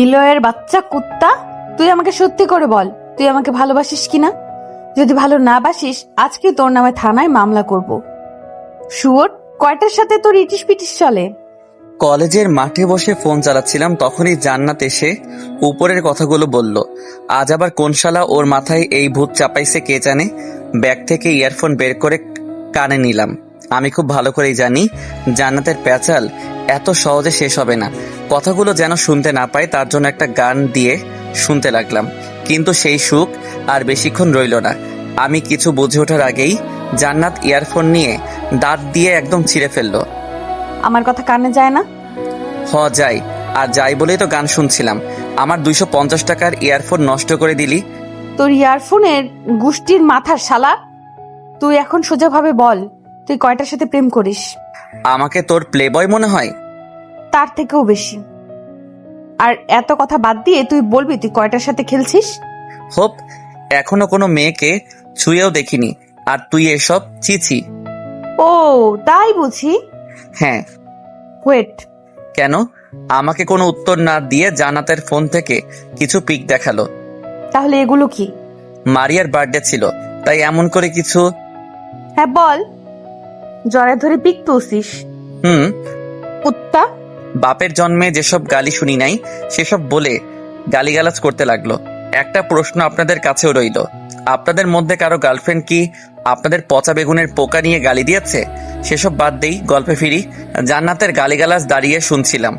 নিলয়ের বাচ্চা কুত্তা, তুই আমাকে সত্যি করে বল, তুই আমাকে ভালোবাসিস কিনা? যদি ভালো না বাসিস, আজকে তোর নামে থানায় মামলা করব। শুয়োর, কয়টার সাথে তোর ইটিস পিটিস চলে? কলেজের মাঠে বসে ফোন চালাচ্ছিলাম, তখনই জান্নাত এসে উপরের কথাগুলো বলল। আজ আবার কোন শালা ওর মাথায় এই ভূত চাপাইছে কে জানে। ব্যাগ থেকে ইয়ারফোন বের করে কানে নিলাম। আমি খুব ভালো করেই জানি জান্নাতের প্যাচাল এত সহজে শেষ হবে না। কথাগুলো যেন শুনতে না পাই তার জন্য একটা গান দিয়ে শুনতে লাগলাম, কিন্তু সেই সুখ আর বেশিক্ষণ রইল না। আমি কিছু বুঝে ওঠার আগেই জান্নাত ইয়ারফোন নিয়ে দাঁত দিয়ে একদম ছিঁড়ে ফেললো। আমার কথা কানে যায় না? যাই, আর যাই বলেই তো গান শুনছিলাম। আমার 250 টাকার ইয়ারফোন নষ্ট করে দিলি। তোর ইয়ারফোনের গুষ্টির মাথার শালা, তুই এখন সোজাভাবে বল, তুই কয়টার সাথে প্রেম করিস? আমাকে তোর প্লেবয় মনে হয়? তার থেকেও বেশি। আর এত কথা বাদ দিয়ে তুই বলবি তুই কয়টার সাথে খেলছিস? হোপ, এখনো কোনো মেয়েকে ছুঁয়েও দেখিনি, আর তুই এসব চিছি। ও তাই বুঝি। হ্যাঁ। ওয়েট। কেন? আমাকে কোনো উত্তর না দিয়ে জান্নাতের ফোন থেকে কিছু পিক দেখালো। তাহলে এগুলো কি? মারিয়ার বার্থডে ছিল, তাই এমন করে কিছু। হ্যাঁ বল, জড়ে ধরে পিক তুলছিস? কুত্তা। বাপের জন্মে যেসব গালি শুনি নাই সেসব বলে গালিগালাজ করতে লাগলো। একটা প্রশ্ন আপনাদের কাছেও রইল, আপনাদের মধ্যে কারো গার্লফ্রেন্ড কি আপনাদের পচা বেগুনের পোকা নিয়ে গালি দিয়েছে? সেসব বাদ দেই, গল্পে ফিরি। জান্নাতের গালিগালাজ দাঁড়িয়ে শুনছিলাম।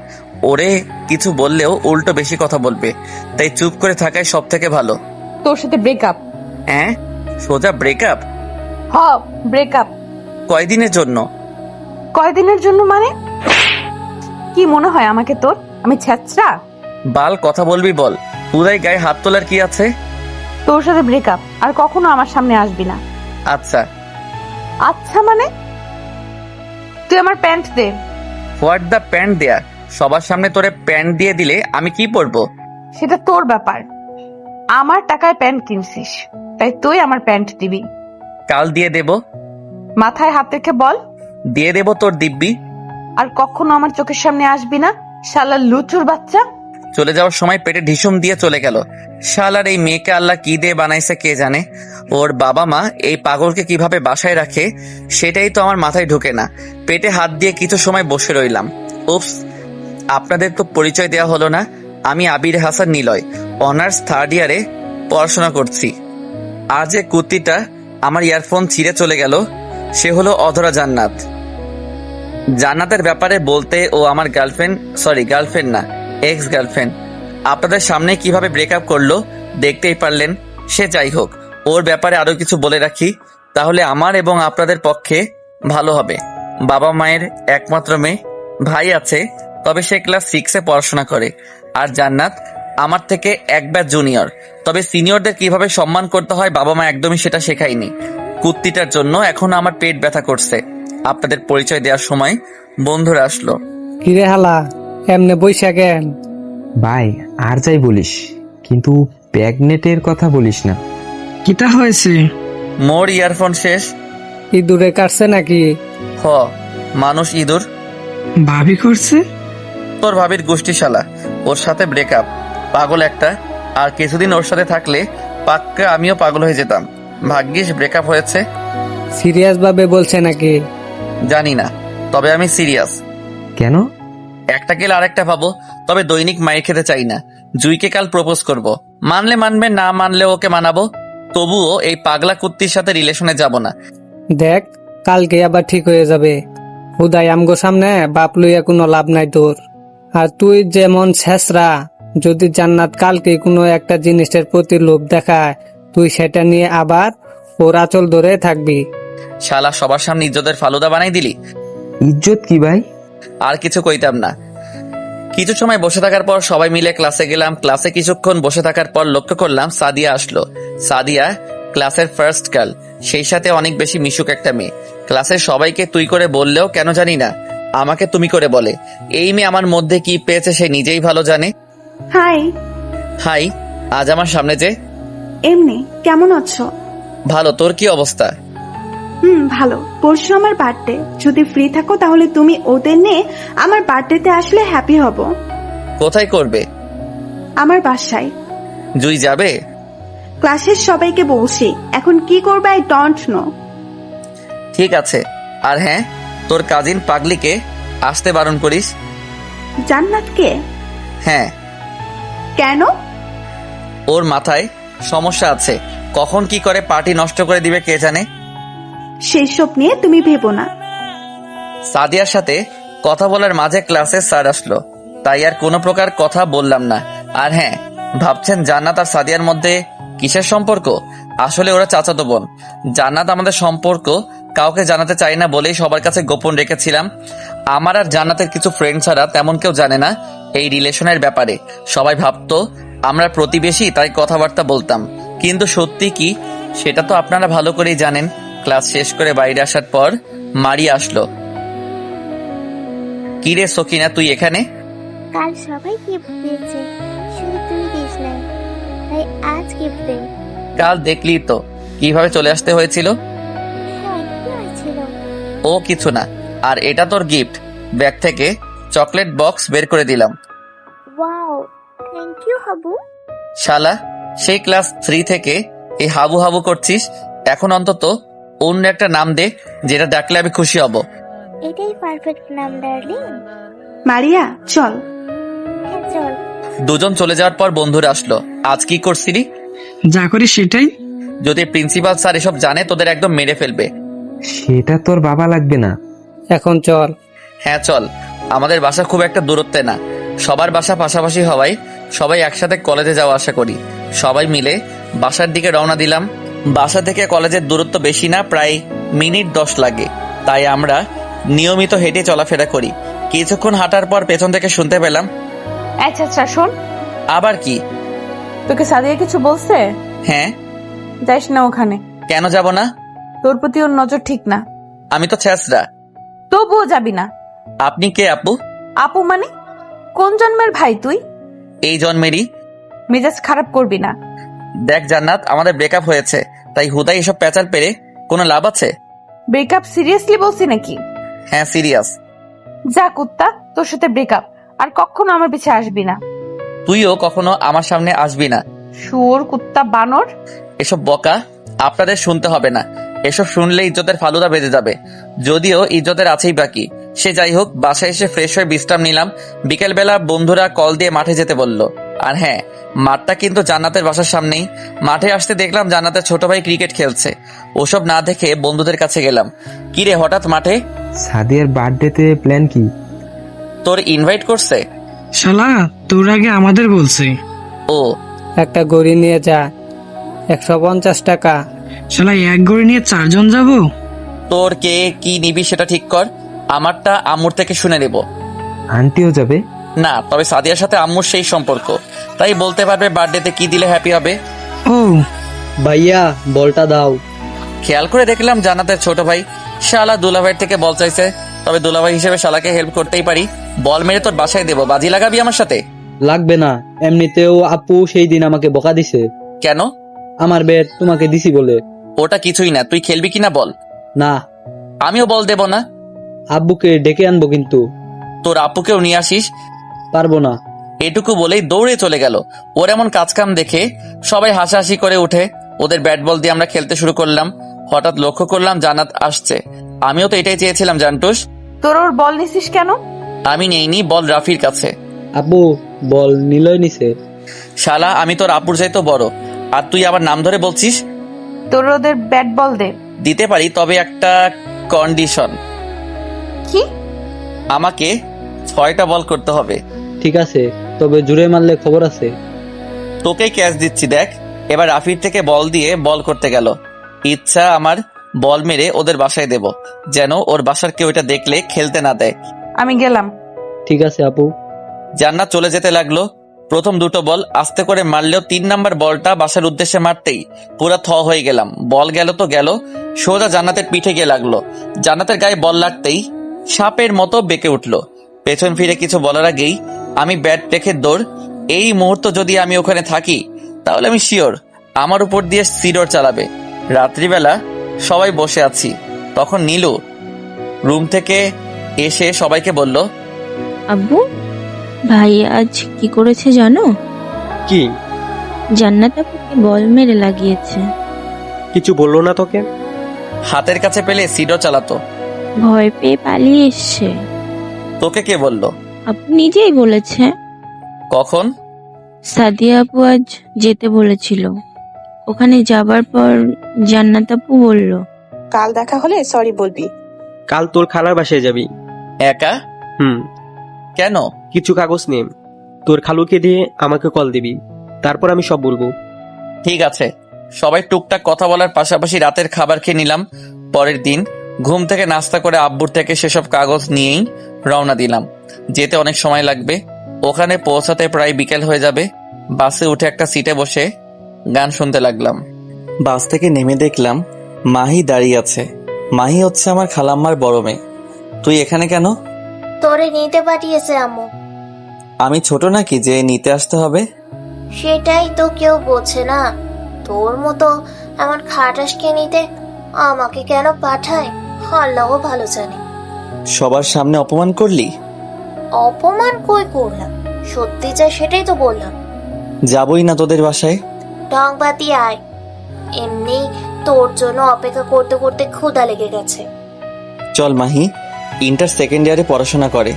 ওরে কিছু বললেও উল্টো বেশি কথা বলবে, তাই চুপ করে থাকাই সব থেকে ভালো। তোর সাথে ব্রেকআপ। হ্যাঁ, সোজা ব্রেকআপ? হ, ব্রেকআপ। কয়দিনের জন্য? কয়দিনের জন্য মানে? কি মনে হয় আমাকে তোর? আমি ছ্যাচরা? বাল কথা বলবি বল, পুরাই গায়ে হাত তোলার কি আছে? তোর সাথে ব্রেকআপ, আর কখনো আমার সামনে আসবি না। আচ্ছা। আচ্ছা মানে? তুই আমার প্যান্ট দে। হোয়াট দ্য প্যান্ট দেয়া? সবার সামনে তোরে প্যান্ট দিয়ে দিলে আমি কি পরবো? সেটা তোর ব্যাপার। আমার টাকায় প্যান্ট কিনছিস, তাই তুই আমার প্যান্ট দিবি। কাল দিয়ে দেব। মাথায় হাত রেখে বল। দিয়ে দেব তোর দিব্যি। আর কখনো আমার চোখের সামনে আসবি না, শালা লুচুর বাচ্চা। চলে যাওয়ার সময় পেটে ঢিসুম দিয়ে চলে গেল। শালার এই মেয়েকে আল্লাহ কি দিয়ে বানাইছে কে জানে। ওর বাবা মা এই পাগলকে কিভাবে বাসায় রাখে সেটাই তো আমার মাথায় ঢোকে না। পেটে হাত দিয়ে কিছু সময় বসে রইলাম। উপস, আপনাদের তো পরিচয় দেওয়া হলো না। আমি আবির হাসান নিলয়, অনার্স 3rd ইয়ারে পড়াশোনা করছি। আর যে কুত্তিটা আমার ইয়ারফোন ছিঁড়ে চলে গেল সে হলো অধরা জান্নাত। জান্নাতের ব্যাপারে বলতে ও আমার গার্লফ্রেন্ড না, এক্স গার্লফ্রেন্ড। আপনাদের সামনে কিভাবে ব্রেকআপ করলো দেখতেই পারলেন। সে যাই হোক, ওর ব্যাপারে আরো কিছু বলে রাখি, তাহলে আমার এবং আপনাদের পক্ষে ভালো হবে। বাবা মায়ের একমাত্র মেয়ে, ভাই আছে, তবে সে ক্লাস 6-এ পড়াশোনা করে। আর জান্নাত আমার থেকে এক ব্যাচ জুনিয়র, তবে সিনিয়রদের কিভাবে সম্মান করতে হয় বাবা মা একদমই সেটা শেখায়নি। কুত্তিটার জন্য এখন আমার পেট ব্যথা করছে। আপনাদের পরিচয় দেওয়ার সময় বন্ধুরা আসলো। কিরে হালা, এমনে বইসা কেন? ভাই আর যাই বলিস, কিন্তু প্রেগনেটের কথা বলিস না। কিটা হয়েছে? মোর ইয়ারফোন শেষ। ইঁদুরে কাটছে নাকি? হ, মানুষ ইঁদুর। ভাবি করছে? তোর ভাবির গোষ্ঠী শালা, ওর সাথে ব্রেকআপ। পাগল একটা। আর কিছুদিন ওর সাথে থাকলে পাক্কা আমিও পাগল হয়ে যেতাম। ভাগ্যিস ব্রেকআপ হয়েছে। সিরিয়াস ভাবে বলছে নাকি? জানি না, তবে আমি সিরিয়াস। কেন? একটা গেলে আরেকটা পাবো, তবে দৈনিক মায়ের খেতে চাই না। জুইকে কাল প্রপোজ করব, মানলে মানবে, না মানলে ওকে মানাবো। তবুও এই পাগলা কুত্তির সাথে রিলেশনে যাব না। দেখ, কালকে আবার ঠিক হয়ে যাবে। হুদাই আমগো সামনে বাপ লইয়া কোনো লাভ নাই তোর। আর তুই যেমন ছেসরা, যদি জান্নাত কালকে কোনো একটা জিনিসের প্রতি লোভ দেখায়, তুই সেটা নিয়ে আবার ওর আঁচল ধরে থাকবি। শালা সবার সামনে ইজ্জতের ফালুদা বানাই দিলি। ইজ্জত কি ভাই? আর কিছু কইতাম না। কিছু সময় বসে থাকার পর সবাই মিলে ক্লাসে গেলাম। ক্লাসে কিছুক্ষণ বসে থাকার পর লক্ষ্য করলাম সাদিয়া আসলো। সাদিয়া ক্লাসের ফার্স্ট গার্ল, সেই সাথে অনেক বেশি মিশুক একটা মেয়ে। ক্লাসের সবাইকে তুই করে বললেও কেন জানি না আমাকে তুমি করে বলে। এই মেয়ে আমার মধ্যে কি পেয়েছে সে নিজেই ভালো জানে। হাই। হাই। আজ আমার সামনে যে? এমনি, কেমন আছো? ভালো, তোর কি অবস্থা? ভালো। পরশু আমার বার্থডে, যদি ফ্রি থাকো তাহলে তুমি ওদের নিয়ে আমার বার্থডেতে আসলে হ্যাপি হব। কোথায় করবে? আমার বাসায়। জুই যাবে? ক্লাসের সবাইকে বলছি, এখন কি করবে আই ডোন্ট নো। ঠিক আছে। আর হ্যাঁ, তোর কাজিন পাগলিকে আসতে বারণ করিস। জান্নাতকে? হ্যাঁ, কেন? ওর মাথায় সমস্যা আছে, কখন কি করে পার্টি নষ্ট করে দিবে কে জানে। সেসব নিয়ে তুমি ভেবো না। সাদিয়ার সাথে কথা বলার মাঝে ক্লাসে স্যার আসলো, তাই আর কোনো প্রকার কথা বললাম না। আর হ্যাঁ, ভাবছেন জান্নাত আর সাদিয়ার মধ্যে কিসের সম্পর্ক? আসলে ওরা চাচাতো বোন। জান্নাত আমাদের সম্পর্ক কাউকে জানাতে চাই না বলেই সবার কাছে গোপন রেখেছিলাম। আমার আর জান্নাতের কিছু ফ্রেন্ড ছাড়া তেমন কেউ জানে না এই রিলেশনের ব্যাপারে। সবাই ভাবতো আমরা প্রতিবেশী, তাই কথাবার্তা বলতাম। কিন্তু সত্যি কি সেটা তো আপনারা ভালো করেই জানেন। ক্লাস শেষ করে বাইরে আসার পর মারিয়া আসলো। কি রে সকিনা, তুই এখানে? কাল সবাই গিফট দিয়েছে, শুধু তুই দিস না, তাই আজ গিফট দে। কাল দেখলি তো কিভাবে চলে আসতে হয়েছিল। হ্যাঁ, কি হয়েছিল? ও কিছু না। আর এটা তোর গিফট। ব্যাগ থেকে চকলেট বক্স বের করে দিলাম। Wow, thank you Habu. শালা, সেই ক্লাস 3 থেকে এই হাবু হাবু করছিস। এখন অন্তত অন্য একটা নাম দে, যেটা ডাকলে আমি খুশি হব। এটাই পারফেক্ট নাম ডার্লিং। মারিয়া চল। হ্যাঁ চল। দুজন চলে যাওয়ার পর বন্ধুরা আসলো। আজ কি করছিলি? যা করি সেটাই। যদি প্রিন্সিপাল স্যার এসব জানে তোদের একদম মেরে ফেলবে। সেটা তোর বাবা লাগবে না। এখন চল। হ্যাঁ চল। আমাদের বাসা খুব একটা দূরত্বে না, সবার বাসা পাশাপাশি হওয়ায় সবাই একসাথে কলেজে যাওয়া আসা করি। সবাই মিলে বাসার দিকে রওনা দিলাম। বাসা থেকে কলেজের দূরত্ব বেশি না, প্রায় মিনিট 10 লাগে। তাই আমরা নিয়মিত হেঁটে চলাফেরা করি। কিছুক্ষণ হাঁটার পর পেছন থেকে শুনতে পেলাম, আচ্ছা আচ্ছা শোন, আবার কি? তোকে সাদিয়া কিছু বলছে? হ্যাঁ। যাইস না ওখানে। কেন যাব না? তোর প্রতি ওর নজর ঠিক না। আমি তো ছেঁচড়া। তবুও যাবি না। আপনি কে আপু? আপু মানে? কোন জন্মের ভাই তুই? এই জন্মেরই। মেজাজ খারাপ করবি না। দেখ জান্নাত, আমাদের ব্রেকআপ হয়েছে, তাই হুদাই এসব প্যাচাল পেরে কোনো লাভ আছে? ব্রেকআপ সিরিয়াসলি বলছি নাকি? হ্যাঁ সিরিয়াস। যা কুত্তা, তোর সাথে ব্রেকআপ। আর কখনো আমার পিছে আসবি না। তুইও কখনো আমার সামনে আসবি না। শুয়োর, কুত্তা, বানর। এসব বকা আপনাদের শুনতে হবে না। এসব শুনলে ইজ্জতের ফালুদা বেঁধে যাবে। যদিও ইজ্জতের আছেই বাকি। সে যাই হোক, বাসায় এসে ফ্রেশ হয়ে বিশ্রাম নিলাম। বিকেলবেলা বন্ধুরা কল দিয়ে মাঠে যেতে বলল। আর হ্যাঁ, মাঠটা কিন্তু জান্নাতের বাসার সামনেই। মাঠে আসতে দেখলাম জান্নাতের ছোট ভাই ক্রিকেট খেলছে। ওসব না দেখে বন্ধুদের কাছে গেলাম। কি রে হঠাৎ মাঠে? সাদিয়ার বার্থডেতে প্ল্যান কি? তোর ইনভাইট করছে? শালা, তোর আগে আমাদের বলছে। ও, একটা গড়ি নিয়ে যা, 150 টাকা। শালা, এক গড়ি নিয়ে 4 জন যাব? তোর কে কি নিবি সেটা ঠিক কর। আমারটা আম্মুর থেকে শুনে নেব। আন্টিও যাবে? না, তবে সাদিয়ার সাথে আম্মুর সেই সম্পর্ক, তাই বলতে পারবে বার্থডেতে কি দিলে হ্যাপি হবে। ও ভাইয়া বলটা দাও। খেয়াল করে দেখলাম জান্নাতের ছোট ভাই। শালা দুলাভাইয়ের থেকে বল চাইছে, তবে দুলাভাই হিসেবে শালাকে হেল্প করতেই পারি। বল মেরে তোর বাসায় দেবো, বাজি লাগাবি আমার সাথে? লাগবে না, এমনিতেও আপু সেই দিন আমাকে বকা দিছে। কেন? আমার ব্যাট তোমাকে দিছি বলে। ওটা কিছুই না, তুই খেলবি কিনা বল। না, আমিও বল দেব না। আব্বুকে ডেকে আনবো কিন্তু। তোর আপুকেও নিয়ে আসিস। পারবো না। এটুকু বলেই দৌড়ে চলে গেল। ওর এমন কাজকাম দেখে সবাই হাসাহাসি করে উঠে ওদের ব্যাট বল দিয়ে আমরা খেলতে শুরু করলাম। হঠাৎ লক্ষ্য করলাম জান্নাত আসছে। আমিও তো এটাই চেয়েছিলাম জান্টুস। তোর ওর বল নিছিস কেন? আমি নেইনি, বল রাফির কাছে। আব্বু বল নিলয় নিছে। শালা, আমি তোর আপুর চাইতো বড়, আর তুই আবার নাম ধরে বলছিস। তোর ওদের ব্যাট বল দে। দিতে পারি, তবে একটা কন্ডিশন। কি? আমাকে 6টা বল করতে হবে। ঠিক আছে, তবে জুড়ে মারলে খবর আছে। তোকেই ক্যাচ দিচ্ছি, দেখ। এবার রাফির থেকে বল দিয়ে বল করতে গেল। ইচ্ছা আমার বল মেরে ওদের বাসায় দেব, যেন ওর বাসার কেউ এটা দেখলে খেলতে না দেয়। আমি গেলাম। ঠিক আছে আপু। জান্নাত চলে যেতে লাগলো। প্রথম দুটো বল আস্তে করে মারলেও 3 নাম্বার বলটা বাসার উদ্দেশ্যে মারতেই পুরা থ হয়ে গেলাম। বল গেল তো গেল, সোজা জান্নাতের পিঠে গিয়ে লাগলো। জান্নাতের গায়ে বল লাগতেই সাপের মতো বেঁকে উঠলো। পেছন ফিরে কিছু বলার আগেই আমি ব্যাট রেখে দৌড়। এই মুহূর্ত যদি আমি ওখানে থাকি তাহলে আমি শিওর আমার উপর দিয়ে সিডর চালাবে। রাত্রিবেলা সবাই বসে আছি, তখন নীলু রুম থেকে এসে সবাইকে বলল, আব্বু, ভাই আজ কি করেছে জানো? কি? জান্নাত আপুকে বল মেরে লাগিয়েছে। কিছু বললো না তোকে? হাতের কাছে পেলে সিডো চালাতো। ভয় পেয়ে পালিয়ে এসছে। তোকে কে বললো? আপু নিজেই বলেছে। কখন? সাদিয়া আপু আজ যেতে বলেছিল। ওখানে যাবার পর জান্নাত আপু বলল, কাল দেখা হলে সরি বলবি। কাল তোর খালার বাসায় যাবি। একা? কেন? কিছু কাগজ নে, তোর খালুকে দিয়ে আমাকে কল দিবি, তারপর আমি সব বলবো। ঠিক আছে। সবাই টুকটাক কথা বলার পাশাপাশি রাতের খাবার খেয়ে নিলাম। পরের দিন ঘুম থেকে নাস্তা করে আব্বুর থেকে সেসব কাগজ নিয়েই রওনা দিলাম। যেতে অনেক সময় লাগবে। ওখানে পৌঁছাতে প্রায় বিকেল হয়ে যাবে। বাসে উঠে একটা সিটে বসে গান শুনতে লাগলাম। বাস থেকে নেমে দেখলাম মাহি দাঁড়িয়ে আছে। মাহি হচ্ছে আমার খালাম্মার বড় মেয়ে। তুই এখানে কেন? তোরে নিতে পাঠিয়েছে আম্মু। আমি ছোট নাকি যে নিতে আসতে হবে? সেটাই তো কেউ বোঝে না। তোর মতো এমন খাটাসকে নিতে আমাকে কেন পাঠায় আল্লাহও ভালো জানে। সবার সামনে অপমান করলি? অপমান কই করলাম, সত্যি যা সেটাই তো বললাম। যাবই না তোদের বাসায়। ঢং বাতি আয়, এমনি তোর জন্য অপেক্ষা করতে করতে ক্ষুধা লেগে গেছে। চল মাহি, ইন্টার সেকেন্ড ইয়ারে পড়াশোনা করে।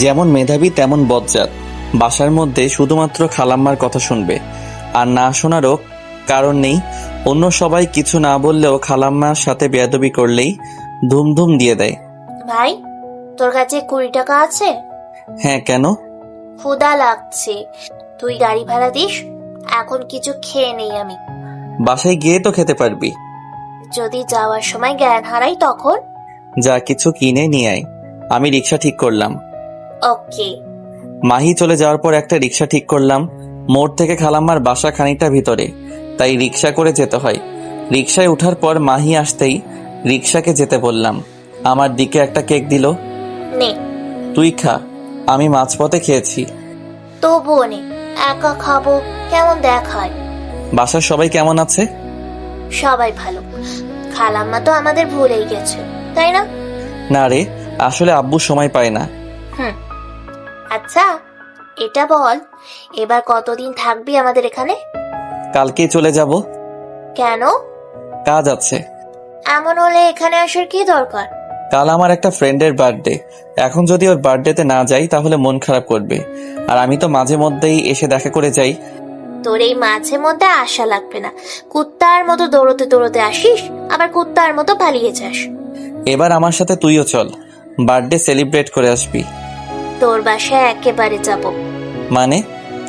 যেমন মেধাবী তেমন বজ্জাত। বাসার মধ্যে শুধুমাত্র খালাম্মার কথা শুনবে, আর না শোনারও কারণ নেই। অন্য সবাই কিছু না বললেও খালাম্মার সাথে বেয়াদবি করলেই ধুমধুম দিয়ে দেয়। ভাই, তোর কাছে 20 টাকা আছে? হ্যাঁ, কেন? ক্ষুধা লাগছে, তুই গাড়ি ভাড়া দিস। এখন কিছু খেয়ে নেই আমি। বাসায় গিয়ে তো খেতে পারবি। যদি যাওয়ার সময় জ্ঞান হারাই তখন? যা কিছু কিনে নিয়ে আয়। আমি রিক্সা ঠিক করলাম। ওকে। মাহি চলে যাওয়ার পর একটা রিক্সা ঠিক করলাম। মোড় থেকে খালাম্মার বাসা খানিকটা ভিতরে, তাই রিক্সা করে যেতে হয়। রিক্সায় ওঠার পর মাহি আসতেই রিক্সাকে যেতে বললাম। আমার দিকে একটা কেক দিল। নে। তুই খা, আমি মাঝপথে খেয়েছি। তবুও নে, একা খাবো কেমন দেখায়। বাসার সবাই কেমন আছে? সবাই ভালো। খালাম্মা তো আমাদের ভুলেই গেছে, তাই না? না রে, আসলে আব্বু সময় পায় না। আচ্ছা, এটা বল, এবার কতদিন থাকবি আমাদের এখানে? কালকেই চলে যাব। কেন? কাজ আছে। এমন হলে এখানে আসার কি দরকার? কাল আমার একটা ফ্রেন্ডের বার্থডে। এখন যদি ওর বার্থডেতে না যাই তাহলে মন খারাপ করবে, আর আমি তো মাঝে মধ্যেই এসে দেখা করে যাই। তোর এই মাঝে মধ্যে আশা লাগবে না। কুত্তার মতো দৌড়তে দৌড়তে আসিস, আবার কুত্তার মতো পালিয়ে যাস। এবার আমার সাথে তুইও চল, বার্থডে সেলিব্রেট করে আসবি। তোর বাসায় একেবারে যাব। মানে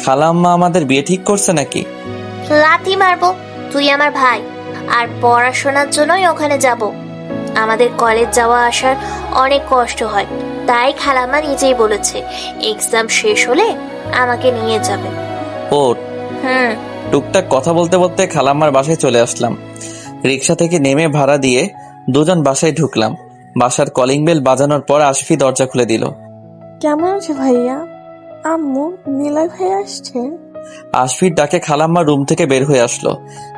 খালাম্মা আমাদের বিয়ে ঠিক করছে নাকি? লাথি মারবো। তুই আমার ভাই, আর পড়াশোনার জন্যই ওখানে যাব। আমাদের কলেজ যাওয়া আসার অনেক কষ্ট হয়, তাই খালাম্মা নিজেই বলেছে এক্সাম শেষ হলে আমাকে নিয়ে যাবে। ও, টুকটাক কথা বলতে বলতে খালাম্মার বাসায় চলে আসলাম। রিক্সা থেকে নেমে ভাড়া দিয়ে দুজন বাসায় ঢুকলাম। বাসার কলিং বেল বাজানোর পর আশফি দরজা খুলে দিল। কেমন আছে ভাইয়া? আম্মু, নীলয় ভাই আসছে? আশফির ডাকে খালাম্মা রুম থেকে বের হয়ে আসলো।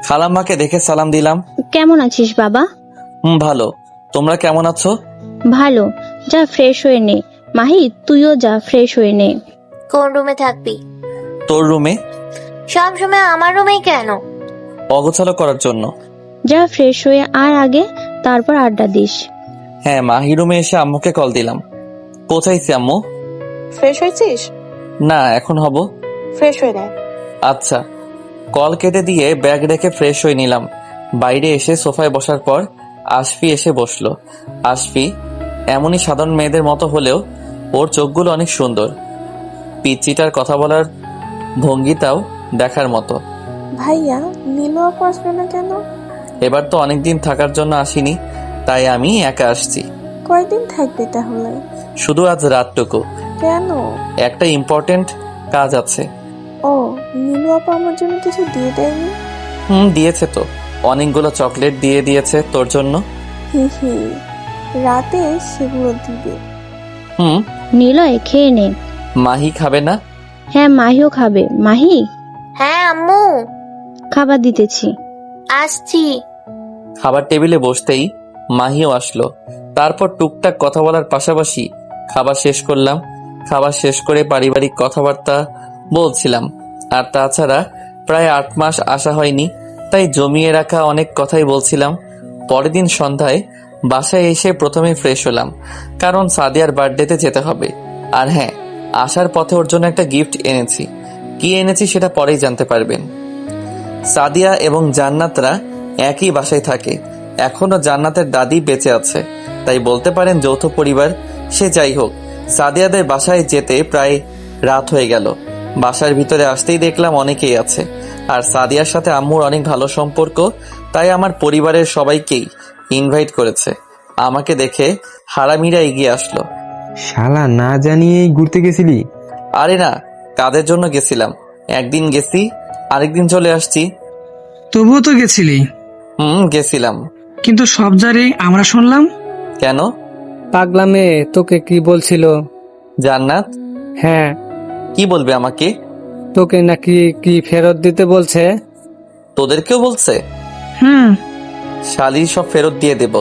খালাম্মাকে দেখে সালাম দিলাম। কেমন আছিস বাবা? ভালো। তোমরা কেমন আছো? ভালো। যা ফ্রেশ হয়ে নে। মাহি, তুইও যা ফ্রেশ হয়ে নে। কোন রুমে থাকবি? তোর রুমে। সব সময় আমার রুমেই কেন? অগোছালো করার জন্য। যা ফ্রেশ হয়ে আর আগে, তারপর আড্ডা দিস। হ্যাঁ, মাহি রুমে এসে আম্মুকে কল দিলাম। কোথায়ছি আম্মু? ফ্রেশ হয়েছিস? না, এখন হব। ফ্রেশ হয়ে নে। আচ্ছা। কল কেটে দিয়ে ব্যাগ রেখে ফ্রেশ হয়ে নিলাম। বাইরে এসে সোফায় বসার পর আশফি এসে বসলো। আশফি এমনই সাধারণ মেয়েদের মতো হলেও ওর চোখগুলো অনেক সুন্দর। পিচ্চিটার কথা বলার ভঙ্গিটাও দেখার মতো। ভাইয়া, নীলু আপু আসবে না কেন? এবার তো অনেকদিন থাকার জন্য আসিনি, তাই আমি একা আসছি। কয়দিন থাকবে তাহলে? শুধু আজ রাতটুকু। কেন? একটা ইম্পর্টেন্ট কাজ আছে। ও, নীলু আপু আমার জন্য কিছু দিয়ে দেয়নি? দিয়েছে তো, অনেকগুলো চকলেট দিয়ে দিয়েছে তোর জন্য। হি হি, রাতে সেগুলো দিবে। নিলয়, খেয়ে নে। মাহি খাবে না? হ্যাঁ, মাহিও খাবে। মাহি। হ্যাঁ আম্মু, খাবার দিতেছি। আসছি। খাবার টেবিলে বসতেই মাহিও আসলো। তারপর টুকটাক কথা বলার পাশাপাশি খাবার শেষ করলাম। খাবার শেষ করে পারিবারিক কথাবার্তা বলছিলাম। আর তাছাড়া প্রায় 8 মাস আসা হয়নি, তাই জমিয়ে রাখা অনেক কথাই বলছিলাম। পরের দিন সন্ধ্যায় বাসায় এসে প্রথমে ফ্রেশ হলাম, কারণ সাদিয়ার বার্থডেতে যেতে হবে। আর হ্যাঁ, আসার পথে ওর জন্য একটা গিফট এনেছি। কি এনেছি সেটা পরেই জানতে পারবেন। সাদিয়া এবং জান্নাতরা একই বাসায় থাকে। এখনো জান্নাতের দাদি বেঁচে আছে, তাই বলতে পারেন যৌথ পরিবার। সে যাই হোক, সাদিয়াদের বাসায় যেতে প্রায় রাত হয়ে গেল। বাসার ভিতরে আসতেই দেখলাম অনেকেই আছে, আর সাদিয়ার সাথে আম্মুর অনেক ভালো সম্পর্ক, তাই আমার পরিবারের সবাইকেই ইনভাইট করেছে। আমাকে দেখে হারামিরা এগিয়ে আসলো। শালা, না জানিয়েই ঘুরতে গেছিলি? আরে না, কাদের জন্য গেছিলাম, একদিন গেছি আরেকদিন চলে আসছি। তবুও তো গেছিলি, গেছিলাম। কিন্তু সব জারি আমরা শুনলাম। কেন? পাগলা মেয়ে তোকে কি বলছিল? জান্নাত হ্যাঁ, কি বলবে আমাকে? তোকে নাকি কি ফেরত দিতে বলছে। তোদেরকেও বলছে? হুম। শালি সব ফেরত দিয়ে দেব,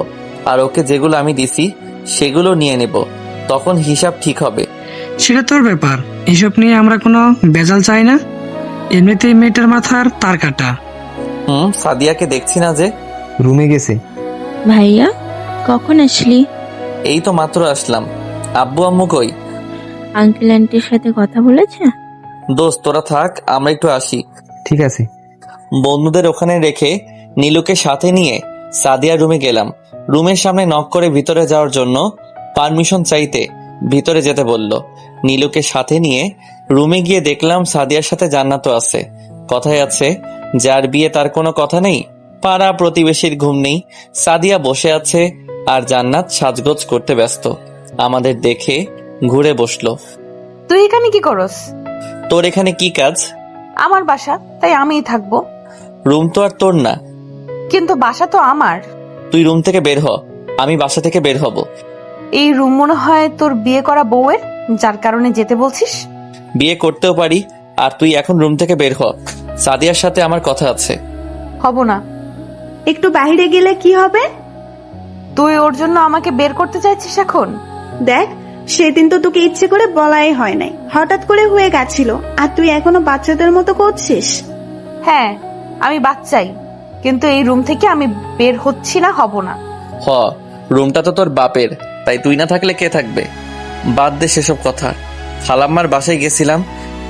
আর ওকে যেগুলো আমি দিছি সেগুলো নিয়ে নেব, তখন হিসাব ঠিক হবে। সেটা তোর ব্যাপার, এসব নিয়ে আমরা কোনো বেজাল চাই না। এমনিতেই মেয়েটার মাথার তার কাটা। সাদিয়াকে দেখছি না যে? রুমে গেছে। ভাইয়া, কখন আসলি? এই তো মাত্র আসলাম। আব্বু আম্মু কই? আঙ্কেল আন্টির সাথে কথা বলেছে? দোস্ত তোরা থাক, আমরা একটু আসি। ঠিক আছে। বন্ধুদের ওখানে রেখে নীলুকে সাথে নিয়ে সাদিয়ার রুমে গেলাম। রুমের সামনে নক করে ভিতরে যাওয়ার জন্য পারমিশন চাইতে ভিতরে যেতে বলল। নীলুকে সাথে নিয়ে রুমে গিয়ে দেখলাম সাদিয়ার সাথে জান্নাতও আছে। কথায় আছে, যার বিয়ে তার কোনো কথা নেই। পাড়া প্রতিবেশীর ঘুম নেই। সাদিয়া বসে আছে আর জান্নাত সাজগোজ করতে ব্যস্ত। আমাদের দেখে ঘুরে বসলো। তুই এখানে কি করস? তোর এখানে কি কাজ? আমার বাসা, তাই আমিই থাকবো। রুম তো আর তোর না। কিন্তু বাসা তো আমার। তুই রুম থেকে বের হ, আমি বাসা থেকে বের হব। এই রুম মনে হয় তোর বিয়ে করা বউয়ের, যার কারণে যেতে বলছিস। বিয়ে করতেও পারি, আর তুই এখন রুম থেকে বের হ। সাদিয়ার সাথে আমার কথা আছে। হব না। একটু বাইরে গেলে কি হবে? তুই ওর জন্য আমাকে বের করতে চাইছিস এখন? দেখ, সেদিন তো তোকে ইচ্ছে করে বলাই হয় নাই, হঠাৎ করে হয়ে গেছিল, আর তুই এখনো বাচ্চাদের মতো করছিস। হ্যাঁ, আমি বাচ্চাই, কিন্তু এই রুম থেকে আমি বের হচ্ছি না, হব না। হ, রুমটা তো তোর বাপের, তাই তুই না থাকলে কে থাকবে? বাদ দে সেসব কথা। খালাম্মার বাসায় গেছিলাম,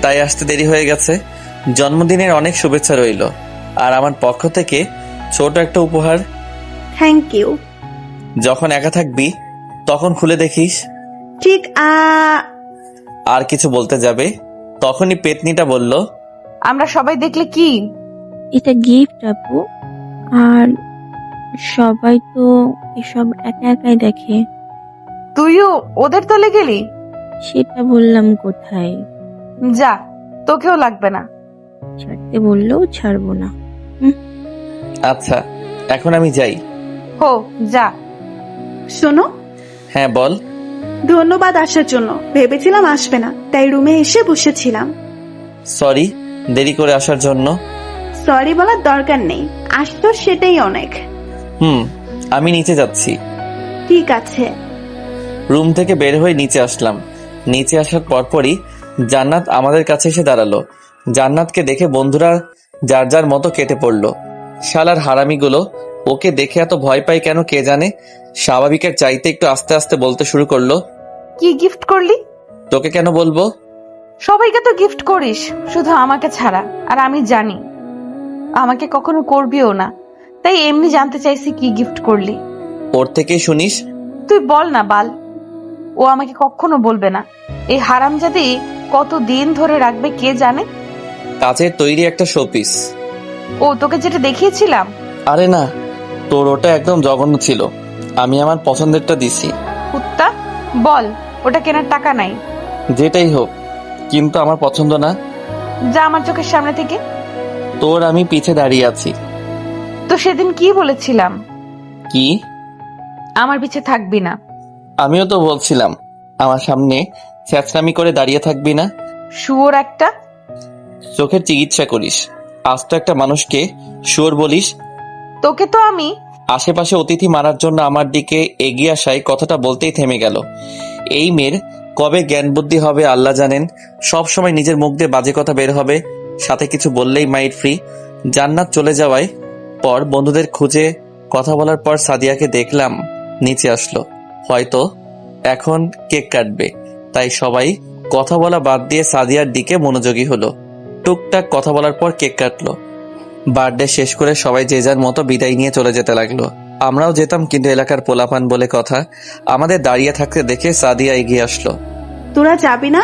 তাই আসতে দেরি হয়ে গেছে। জন্মদিনের অনেক শুভেচ্ছা রইল, আর আমার পক্ষ থেকে ছোট একটা উপহার। Thank you. যখন একা থাকবি তখন খুলে দেখিস। ঠিক আর কিছু বলতে যাবে, তখনই পেতনিটা বলল, আমরা সবাই দেখলে কি? এটা গিফট আপু, আর সবাই তো এসব একা একাই দেখে। তুইও ওদের তলে গেলি? সেটা বললাম কোথায়। যা, তোকেও লাগবে না। ছাড়তে বললেও ছাড়বো না। আচ্ছা, এখন আমি যাই। হো, যা। শোনো। হ্যাঁ বল। ধন্যবাদ আসার জন্য, ভেবেছিলাম আসবে না, তাই রুমে এসে বসেছিলাম। সরি দেরি করে আসার জন্য। সরি বলার দরকার নেই, আসতো সেটাই অনেক। আমি নিচে যাচ্ছি। ঠিক আছে। রুম থেকে বের হয়ে নিচে আসলাম। নিচে আসার পরপরই জান্নাত আমাদের কাছে এসে দাঁড়ালো। জান্নাতকে দেখে বন্ধুরা যার যার মতো কেটে পড়লো। শালার হারামিগুলো ওকে দেখে এত ভয় পায় কেন কে জানে। স্বাভাবিকের চাইতে একটু আস্তে আস্তে বলতে শুরু করলো। কি গিফট করলি? তোকে কেন বলবো? সবাইকে তো গিফট করিস, শুধু আমাকে ছাড়া। আর আমি জানি আমাকে কখনো করবিও না, তাই এমনি জানতে চাইছি কি গিফট করলি। ওর থেকেই শুনিস। তুই বল না বাল। ও আমাকে কখনো বলবে না। এই হারামজাদি কত দিন ধরে রাখবে কে জানে। কাচের তৈরি একটা শোপিস। ও তোকে যেটা দেখিয়েছিলাম? আরে না, তোর ওটা একদম জঘন্য ছিল। আমি আমার পছন্দেরটা দিছি। কুত্তা, বল ওটা কেনার টাকা নাই। যেটাই হোক, কিন্তু আমার পছন্দ না। যা আমার চোখের সামনে থেকে। তোর আমি পিছে দাঁড়িয়ে আছি। তো সেদিন কি বলেছিলাম? কি? আমার পিছে থাকবি না। আমিও তো বলছিলাম আমার সামনে ছ্যাঁচড়ামি করে দাঁড়িয়ে থাকবি না। শুয়োর একটা। চোখের চিকিৎসা করিস, আজ তো একটা মানুষকে শুয়োর বলিস। তোকে তো আমি। আশেপাশে অতিথি মারার জন্য আমার দিকে এগিয়ে আসায় কথাটা বলতেই থেমে গেল। এই মেয়ের কবে জ্ঞান বুদ্ধি হবে আল্লাহ জানেন। সব সময় নিজের মুখ দিয়ে বাজে কথা বের হবে। সাথে কিছু বললেই মাইন্ড ফ্রি। জান্নাত চলে যাওয়ায় পর বন্ধুদের খুঁজে কথা বলার পর সাদিয়াকে দেখলাম নিচে আসলো। হয়তো এখন কেক কাটবে, তাই সবাই কথা বলা বাদ দিয়ে সাদিয়ার দিকে মনোযোগী হলো। টুকটাক কথা বলার পর কেক কাটলো। বার্থডে শেষ করে সবাই যে যার মতো বিদায় নিয়ে চলে যেতে লাগলো। আমরাও যেতাম, কিন্তু এলাকার পোলাপান বলে কথা, আমাদের দাঁড়িয়ে থাকতে দেখে সাদিয়া এগিয়ে আসলো। তোরা যাবি না?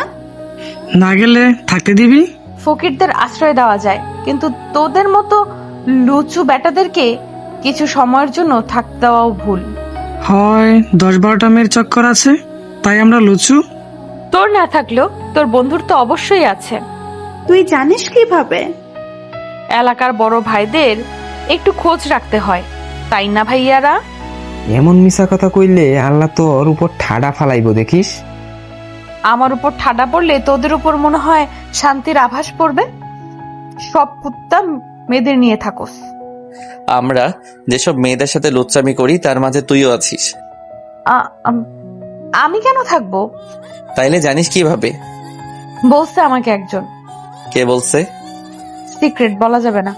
না গেলে থাকতে দিবি? ফকিরদের আশ্রয় দেওয়া যায়, কিন্তু তোদের মতো লুচু বেটাদেরকে কিছু সময়ের জন্য থাকতে দেওয়াও ভুল। হয় 10-12টা মেয়ের চক্কর আছে, তাই আমরা লুচু। তোর না থাকলেও তোর বন্ধুর তো অবশ্যই আছে। তুই জানিস কিভাবে? এলাকার বড় ভাইদের একটু খোঁজ রাখতে হয়, তাই না ভাইয়ারা? এমন মিশা কথা কইলে আল্লাহ তোর উপর ঠাডা ফালাইব দেখিস। আমার উপর ঠাডা পড়লে তোদের উপর মনে হয় শান্তির আভাস পড়বে। সব কুত্তা মেয়েদের নিয়ে থাকোস। আমরা যেসব মেয়েদের সাথে লুচ্চামি করি তার মাঝে তুইও আছিস। আমি কেন থাকবো? তাইলে জানিস কিভাবে? বলছে আমাকে একজন। কে বলছে? সিক্রেট বলা যাবে না।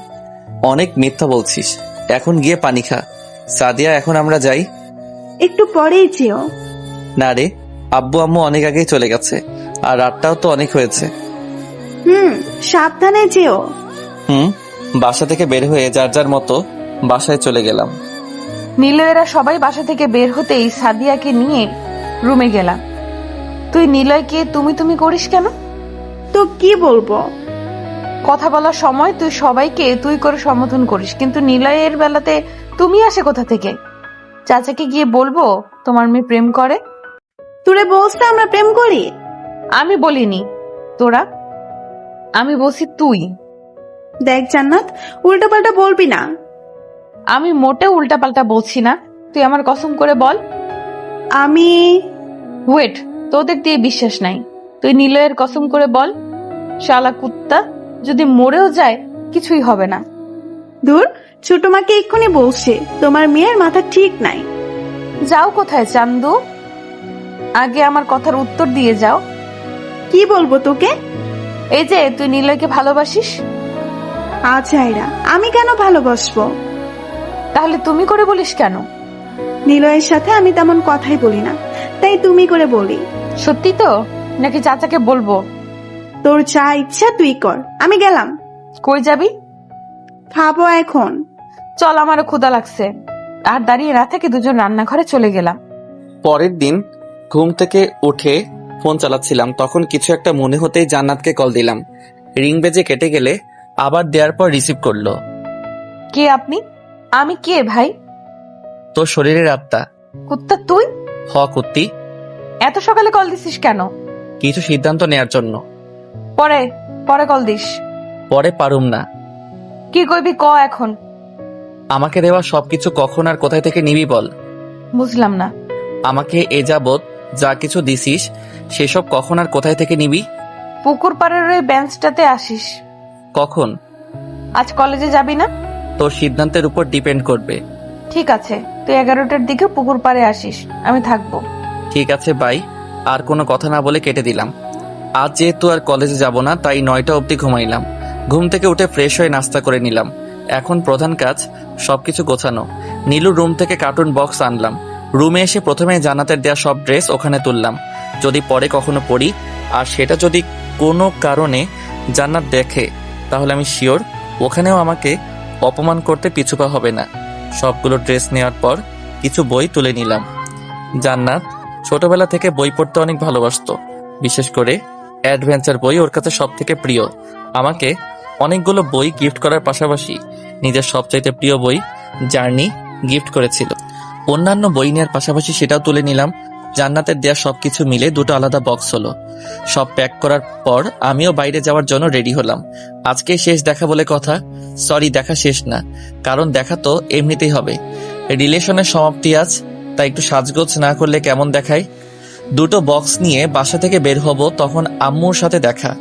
অনেক মিথ্যা বলছিস। এখন গিয়ে পানি খা। সাদিয়া, এখন আমরা যাই? একটু পরেই যেও। না রে, আব্বু আম্মু অনেক আগেই চলে গেছে, আর রাতটাও তো অনেক হয়েছে। সাবধানে যেও। বাসা থেকে বের হয়ে যার যার মতো বাসায় চলে গেলাম। নিলয়েরা সবাই বাসা থেকে বের হতেই সাদিয়াকে নিয়ে রুমে গেলাম। তুই নিলয়কে তুমি তুমি করিস কেন? তো কি বলবো? কথা বলার সময় তুই সবাইকে তুই করে সম্বোধন করিস, কিন্তু নিলয়ের বেলাতে তুমি আসে কোথা থেকে? চাচাকে গিয়ে বলবো তোমার মেয়ে প্রেম করে? তোরে বলছে আমরা প্রেম করি? আমি বলিনি তোরা, আমি বলছি তুই। দেখ জান্নাত, উল্টা পাল্টা বলবি না। আমি মোটেও উল্টা পাল্টা বলছি না, তুই আমার কসম করে বল। আমি ওয়েট, তোদের দিয়ে বিশ্বাস নাই, তুই নিলয়ের কসম করে বল। শালা কুত্তা, যদি মরেও যায় কিছুই হবে না। দূর, ছোট মাকে এক্ষুনি বলছে তোমার মেয়ের মাথা ঠিক নাই। যাও কোথায় চান্দু? আগে আমার কথার উত্তর দিয়ে যাও। কি বলবো তোকে? এই যে তুই নিলয়কে ভালোবাসিস। আচ্ছা এরা, আমি কেন ভালোবাসবো? তাহলে তুমি করে বলিস কেন? নিলয়ের সাথে আমি তেমন কথাই বলি না, তাই তুমি করে বলি। সত্যি তো, নাকি চাচাকে বলবো? তোর যা ইচ্ছা তুই কর, আমি গেলাম। কই যাবি? খাবো এখন। চল, আমারও ক্ষুধা লাগছে। আর দাঁড়িয়ে না থেকে দুজন রান্নাঘরে চলে গেলাম। পরের দিন ঘুম থেকে উঠে ফোন চালাচ্ছিলাম, তখন কিছু একটা মনে হতেই জান্নাতকে কল দিলাম। রিং বেজে কেটে গেলে আবার দেওয়ার পর রিসিভ করলো। কে আপনি? আমি কে ভাই? তোর শরীরের আত্মা। কুত্তা তুই? হ কুত্তি। এত সকালে কল দিছিস কেন? কিছু সিদ্ধান্ত নেয়ার জন্য। পরে পরে কল দিস। পরে পারুম না। কি কইবি ক এখন। আমাকে দেওয়া সবকিছু কখন আর কোথায় থেকে নিবি বল। বুঝলাম না। আমাকে এ যাবৎ যা কিছু দিছিস সেসব কখন আর কোথায় থেকে নিবি? পুকুর পাড়ের ওই বেঞ্চটাতে আসিস। কখন? আজ কলেজে যাবি না? তোর সিদ্ধান্তের উপর ডিপেন্ড করবে। ঠিক আছে, তুই 11টার দিকে পুকুর পাড়ে আসিস, আমি থাকবো। ঠিক আছে বাই। আর কোনো কথা না বলে কেটে দিলাম। আজ যেহেতু আর কলেজে যাব না, তাই 9টা অবধি ঘুমাইলাম। ঘুম থেকে উঠে ফ্রেশ হয়ে নাস্তা করে নিলাম। এখন প্রধান কাজ সবকিছু গোছানো। নীলুর রুম থেকে কার্টুন বক্স আনলাম। রুমে এসে প্রথমে জান্নাতের দেয়া সব ড্রেস ওখানে তুললাম। যদি পরে কখনো পরি, আর সেটা যদি কোনো কারণে জান্নাত দেখে, তাহলে আমি শিওর ওখানেও আমাকে অপমান করতে পিছুপা হবে না। সবগুলো ড্রেস নেওয়ার পর কিছু বই তুলে নিলাম। জান্নাত ছোটবেলা থেকে বই পড়তে অনেক ভালোবাসতো, বিশেষ করে অ্যাডভেঞ্চার বই ওর কাছে সব থেকে প্রিয়। আমাকে অনেকগুলো বই গিফট করার পাশাপাশি নিজের সবচাইতে প্রিয় বই জার্নি গিফট করেছিল। অন্যান্য বই নেওয়ার পাশাপাশি সেটাও তুলে নিলাম। জান্নাতের দেয়া সবকিছু মিলে দুটো আলাদা বক্স হলো। সব প্যাক করার পর আমিও বাইরে যাওয়ার জন্য রেডি হলাম। আজকে শেষ দেখা বলে কথা। সরি, দেখা শেষ না, কারণ দেখা তো এমনিতেই হবে। রিলেশনের সমাপ্তি আজ, তাই একটু সাজগোজ না করলে কেমন দেখায়। দুটো বক্স নিয়ে বাসা থেকে বের হব, তখন আম্মুর সাথে দেখা।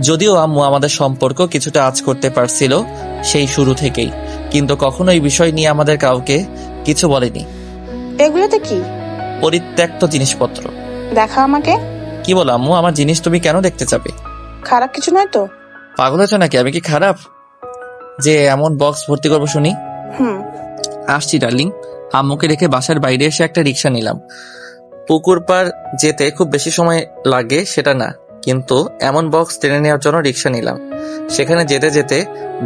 যদিও আম্মু আমাদের সম্পর্ক কিছুটা আঁচ করতে পারছিল সেই শুরু থেকেই, কিন্তু কখনো এই বিষয় নিয়ে আমাদের কাউকে কিছু বলেনি। এগুলোতে কি? পরিত্যক্ত জিনিসপত্র। দেখা আমাকে। কি বলো আম্মু, আমার জিনিস তুমি কেন দেখতে চাবে? খারাপ কিছু নয় তো? পাগল হয়েছে নাকি? আমি কি খারাপ যে এমন বক্স ভর্তি করবো শুনি? হুম। আসছি ডার্লিং। আম্মুকে রেখে বাসার বাইরে এসে একটা রিক্সা নিলাম। পুকুর পার যেতে খুব বেশি সময় লাগে সেটা না, কিন্তু এমন বক্স টেনে নেওয়ার জন্য রিক্সা নিলাম। সেখানে যেতে যেতে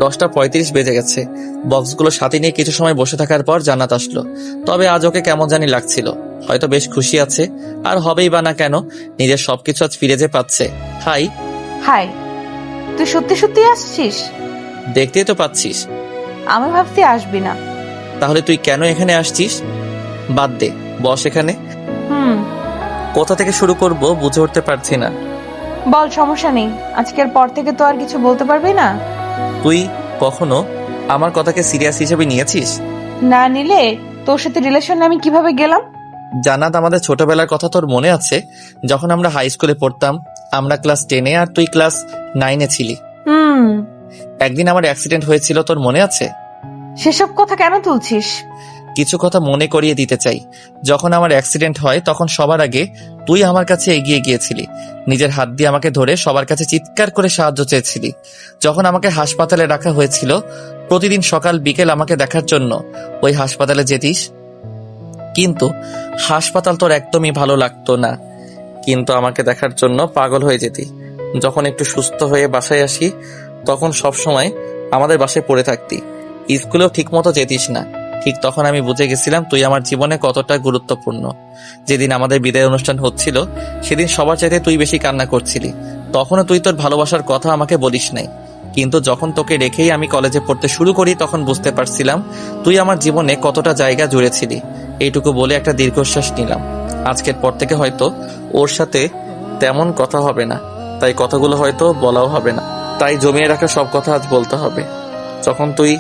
10:35 বেজে গেছে। বক্সগুলো সাথে নিয়ে কিছু সময় বসে থাকার পর জান্নাত আসলো। তবে আজ ওকে কেমন জানি লাগছিল, হয়তো বেশ খুশি আছে, আর হবেই বা না কেন, নিজের সবকিছু আজ ফিরে যে পাচ্ছে। হাই। হাই, তুই সত্যি সত্যি আসছিস? দেখতেই তো পাচ্ছিস। আমি ভাবছি আসবি না। তাহলে তুই কেন এখানে আসছিস? বাদ দে, বস এখানে। হুম, কোথা থেকে শুরু করব বুঝে উঠতে পারছি না। বল, সমস্যা নেই। আজকের পর থেকে তো আর কিছু বলতে পারবি না। তুই কখনো আমার কথাকে সিরিয়াস হিসেবে নিয়েছিস? না নিলে তোর সাথে রিলেশনে আমি কিভাবে গেলাম? জান্নাত, আমাদের ছোটবেলার কথা তোর মনে আছে? যখন আমরা হাই স্কুলে পড়তাম, আমরা ক্লাস 10-এ আর তুই ক্লাস 9-এ ছিলি। হুম। একদিন আমার অ্যাক্সিডেন্ট হয়েছিল, তোর মনে আছে? সেসব কথা কেন তুলছিস? কিছু কথা মনে করিয়ে দিতে চাই। যখন আমার অ্যাক্সিডেন্ট হয় তখন সবার আগে তুই আমার কাছে এগিয়ে গিয়েছিলি, নিজের হাত দিয়ে আমাকে ধরে সবার কাছে চিৎকার করে সাহায্য চেয়েছিলি। যখন আমাকে হাসপাতালে রাখা হয়েছিল, প্রতিদিন সকাল বিকেল আমাকে দেখার জন্য ওই হাসপাতালে যেতিস। কিন্তু হাসপাতাল তোর একদমই ভালো লাগতো না, কিন্তু আমাকে দেখার জন্য পাগল হয়ে যেতি। যখন একটু সুস্থ হয়ে বাসায় আসি, তখন সব সময় আমাদের বাসায় পড়ে থাকতি, স্কুলেও ঠিক মতো যেতিস না। ঠিক তখন আমি বুঝে গেছিলাম তুই আমার জীবনে কতটা গুরুত্বপূর্ণ। যেদিন আমাদের বিদায় অনুষ্ঠান হচ্ছিল, সেদিন সবার চাইতে তুই বেশি কান্না করছিলি। তখনও তুই তোর ভালোবাসার কথা আমাকে বলিস নাই, কিন্তু যখন তোকে রেখেই আমি কলেজে পড়তে শুরু করি তখন বুঝতে পারছিলাম তুই আমার জীবনে কতটা জায়গা জুড়েছিলি। এইটুকু বলে একটা দীর্ঘশ্বাস নিলাম। আজকের পর থেকে হয়তো ওর সাথে তেমন কথা হবে না, তাই কথাগুলো হয়তো বলাও হবে না। তাই জমিয়ে রাখা সব কথা আজ বলতে হবে। যখন তুই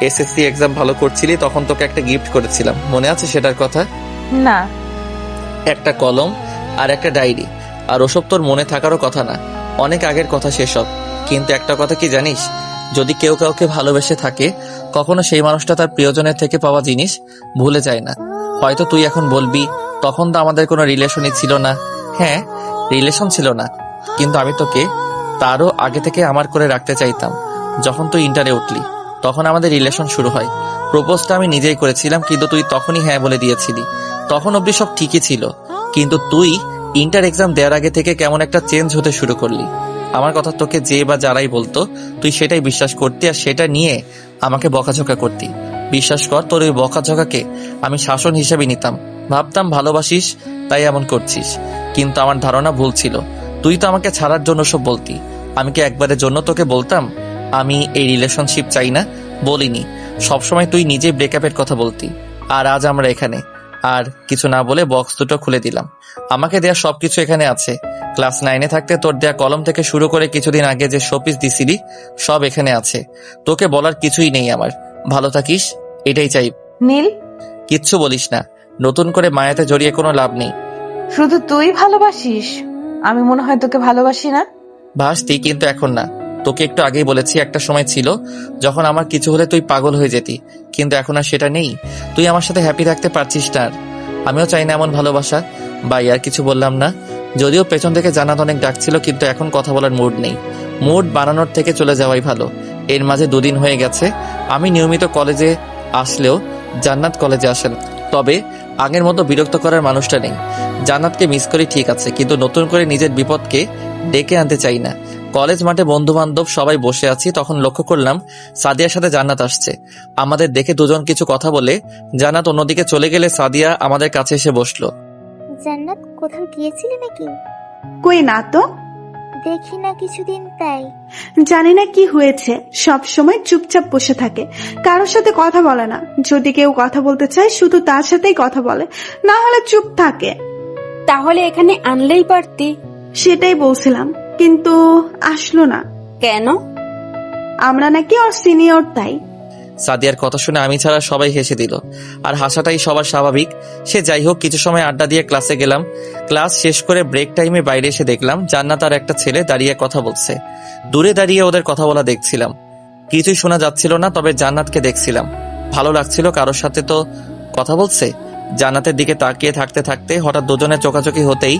এসএসসি এক্সাম ভালো করছিলি তখন তোকে একটা গিফট করেছিলাম, মনে আছে সেটার কথা? না। একটা কলম আর একটা ডায়েরি। আর ওসব তোর মনে থাকারও কথা না, অনেক আগের কথা সেসব। কিন্তু একটা কথা কি জানিস, যদি কেউ কাউকে ভালোবেসে থাকে, কখনো সেই মানুষটা তার প্রিয়জনের থেকে পাওয়া জিনিস ভুলে যায় না। হয়তো তুই এখন বলবি তখন তো আমাদের কোনো রিলেশনই ছিল না। হ্যাঁ, রিলেশন ছিল না, কিন্তু আমি তোকে তারও আগে থেকে আমার করে রাখতে চাইতাম। যখন তুই ইন্টারে উঠলি তখন আমাদের রিলেশন শুরু হয়। প্রপোজটা আমি নিজেই করেছিলাম, কিন্তু তুই তখনই হ্যাঁ বলে দিয়েছিলি। তখন অবধি সব ঠিকই ছিল, কিন্তু তুই ইন্টার এক্সাম দেওয়ার আগে থেকে কেমন একটা চেঞ্জ হতে শুরু করলি। আমার কথা তোকে যে বা যারাই বলতো, তুই সেটাই বিশ্বাস করতি আর সেটা নিয়ে আমাকে বকাঝকা করতি। বিশ্বাস কর, তোর ওই বকাঝকাকে আমি শাসন হিসেবে নিতাম, ভাবতাম ভালোবাসিস তাই এমন করছিস। কিন্তু আমার ধারণা ভুল ছিল। তুই তো আমাকে ছাড়ার জন্য সব বলতি। আমি কি একবারের জন্য তোকে বলতাম আমি এই রিলেশনশিপ চাই না? বলিনি। সবসময় তুই নিজেই ব্রেকআপের কথা বলতি। আর আজ আমরা এখানে। আর কিছু না বলে বক্স দুটো খুলে দিলাম। আমাকে দেয়া সবকিছু এখানে আছে। ক্লাস 9-এ থাকতে তোর দেয়া কলম থেকে শুরু করে কিছুদিন আগে যে শোপিস দিছিলি, সব এখানে আছে। তোকে বলার কিছুই নেই আমার। ভালো থাকিস, এটাই চাই। নীল, কিচ্ছু বলিস না, নতুন করে মায়াতে জড়িয়ে কোনো লাভ নেই। শুধু তুই ভালোবাসিস? আমি মনে হয় তোকে ভালোবাসি না। ভাসতি, কিন্তু এখন না। তোকে একটু আগেই বলেছি একটা সময় ছিল যখন আমার কিছু হলে তুই পাগল হয়ে যেতি, কিন্তু এখন আর সেটা নেই। তুই আমার সাথে হ্যাপি থাকতে পারছিস না। আর আমিও চাই না এমন ভালোবাসা। বাই, আর কিছু বললাম না। যদিও পেছন থেকে জান্নাত অনেক ডাকছিল, কিন্তু এখন কথা বলার মুড নেই। মুড বানানোর থেকে চলে যাওয়াই ভালো। এর মাঝে 2 দিন হয়ে গেছে আমি নিয়মিত কলেজে আসলেও জান্নাত কলেজে আসে না। তবে আগের মতো বিরক্ত করার মানুষটা নেই। জান্নাতকে মিস করি ঠিক আছে, কিন্তু নতুন করে নিজের বিপদকে ডেকে আনতে চাই না। কলেজ মাঠে বন্ধু বান্ধব সবাই বসে আছি, তখন লক্ষ্য করলাম সাদিয়ার সাথে জান্নাত আসছে। আমাদের দেখে দুজন কিছু কথা বলে জান্নাত অন্যদিকে চলে গেলে সাদিয়া আমাদের কাছে এসে বসলো। জান্নাত, কোথাও গিয়েছিলে নাকি? কই না তো। দেখি না কিছুদিন, তাই। জানি না কি হয়েছে, সব সময় চুপচাপ বসে থাকে, কারোর সাথে কথা বলে না। যদি কেউ কথা বলতে চায় শুধু তার সাথেই কথা বলে, না হলে চুপ থাকে। তাহলে এখানে আনলেই পারতি। সেটাই বলছিলাম, কিন্তু আসলো না কেন? আমরা নাকি ওর সিনিয়র, তাই। সাদিয়ার কথা শুনে আমি ছাড়া সবাই হেসে দিল। আর হাসাটাই সবার স্বাভাবিক। সে যাই হোক, কিছু সময় আড্ডা দিয়ে ক্লাসে গেলাম। ক্লাস শেষ করে ব্রেক টাইমে বাইরে এসে দেখলাম জান্নাত আর একটা ছেলে দাঁড়িয়ে কথা বলছে। দূরে দাঁড়িয়ে ওদের কথা বলা দেখছিলাম। কিছুই শোনা যাচ্ছিল না, তবে জান্নাতকে দেখছিলাম। ভালো লাগছিল, কারোর সাথে তো কথা বলছে। জান্নাতের দিকে তাকিয়ে থাকতে থাকতে হঠাৎ দুজনের চোখাচোখি হতেই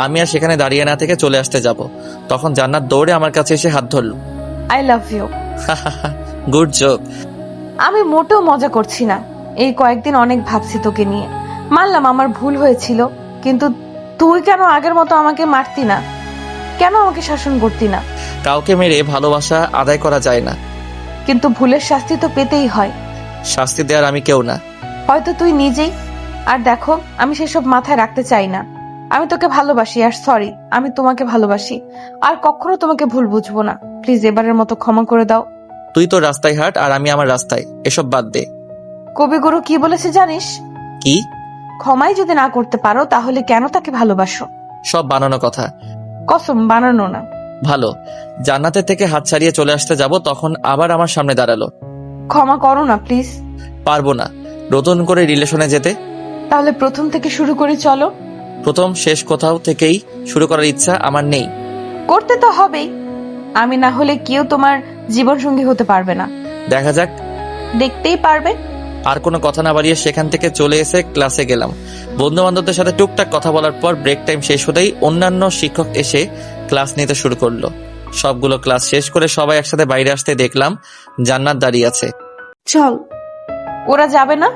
আমি আর সেখানে দাঁড়িয়ে না থেকে চলে আসতে যাব, তখন জান্নাত দৌড়ে আমার কাছে এসে হাত ধরল। I love you. Good joke. আমি মোটেও মজা করছি না। এই কয়েকদিন অনেক ভাবছি তোকে নিয়ে। মানলাম আমার ভুল হয়েছিল, কিন্তু তুই কেন আগের মতো আমাকে মারতি না? কেন আমাকে শাসন করতি না? কাউকে মেরে ভালোবাসা আদায় করা যায় না। কিন্তু ভুলের শাস্তি তো পেতেই হয়। শাস্তি দেওয়ার আমি কেউ না। হয়তো তুই নিজেই। আর দেখো, আমি সেসব মাথায় রাখতে চাই না। আমি তোকে ভালোবাসি, আর সরি, আমি তোমাকে ভালোবাসি। আর কখনো তোমাকে ভুল বুঝবো না। প্লিজ এবারের মতো ক্ষমা করে দাও। তুই তো রাস্তায় হাঁট আর আমি আমার রাস্তায়, এসব বাদ দে। কবিগুরু কি বলেছে জানিস? কি? ক্ষমাই যদি না করতে পারো তাহলে কেন তাকে ভালোবাসো? সব বানানো কথা। কসম, বানানো না। ভালো, জান্নাতের থেকে হাত ছাড়িয়ে চলে আসতে যাব, তখন আবার আমার সামনে দাঁড়ালো। ক্ষমা করো না প্লিজ। পারবো না নতুন করে রিলেশনে যেতে। তাহলে প্রথম থেকে শুরু করি, চলো। প্রথম শেষ কোথাও থেকেই শুরু করার ইচ্ছা আমার নেই। করতে তো হবেই। আমি না হলে কেউ তোমার জীবন সঙ্গী হতে পারবে না। দেখা যাক। দেখতেই পারবে। আর কোনো কথা না বাড়িয়ে সেখান থেকে চলে এসে ক্লাসে গেলাম। বন্ধু বান্ধবদের সাথে টুকটাক কথা বলার পর ব্রেক টাইম শেষ হতেই অন্যান্য শিক্ষক এসে ক্লাস নিতে শুরু করলো। সবগুলো ক্লাস শেষ করে সবাই একসাথে বাইরে আসতে দেখলাম জান্নাত দাঁড়িয়ে আছে। চল। ওরা যাবে না?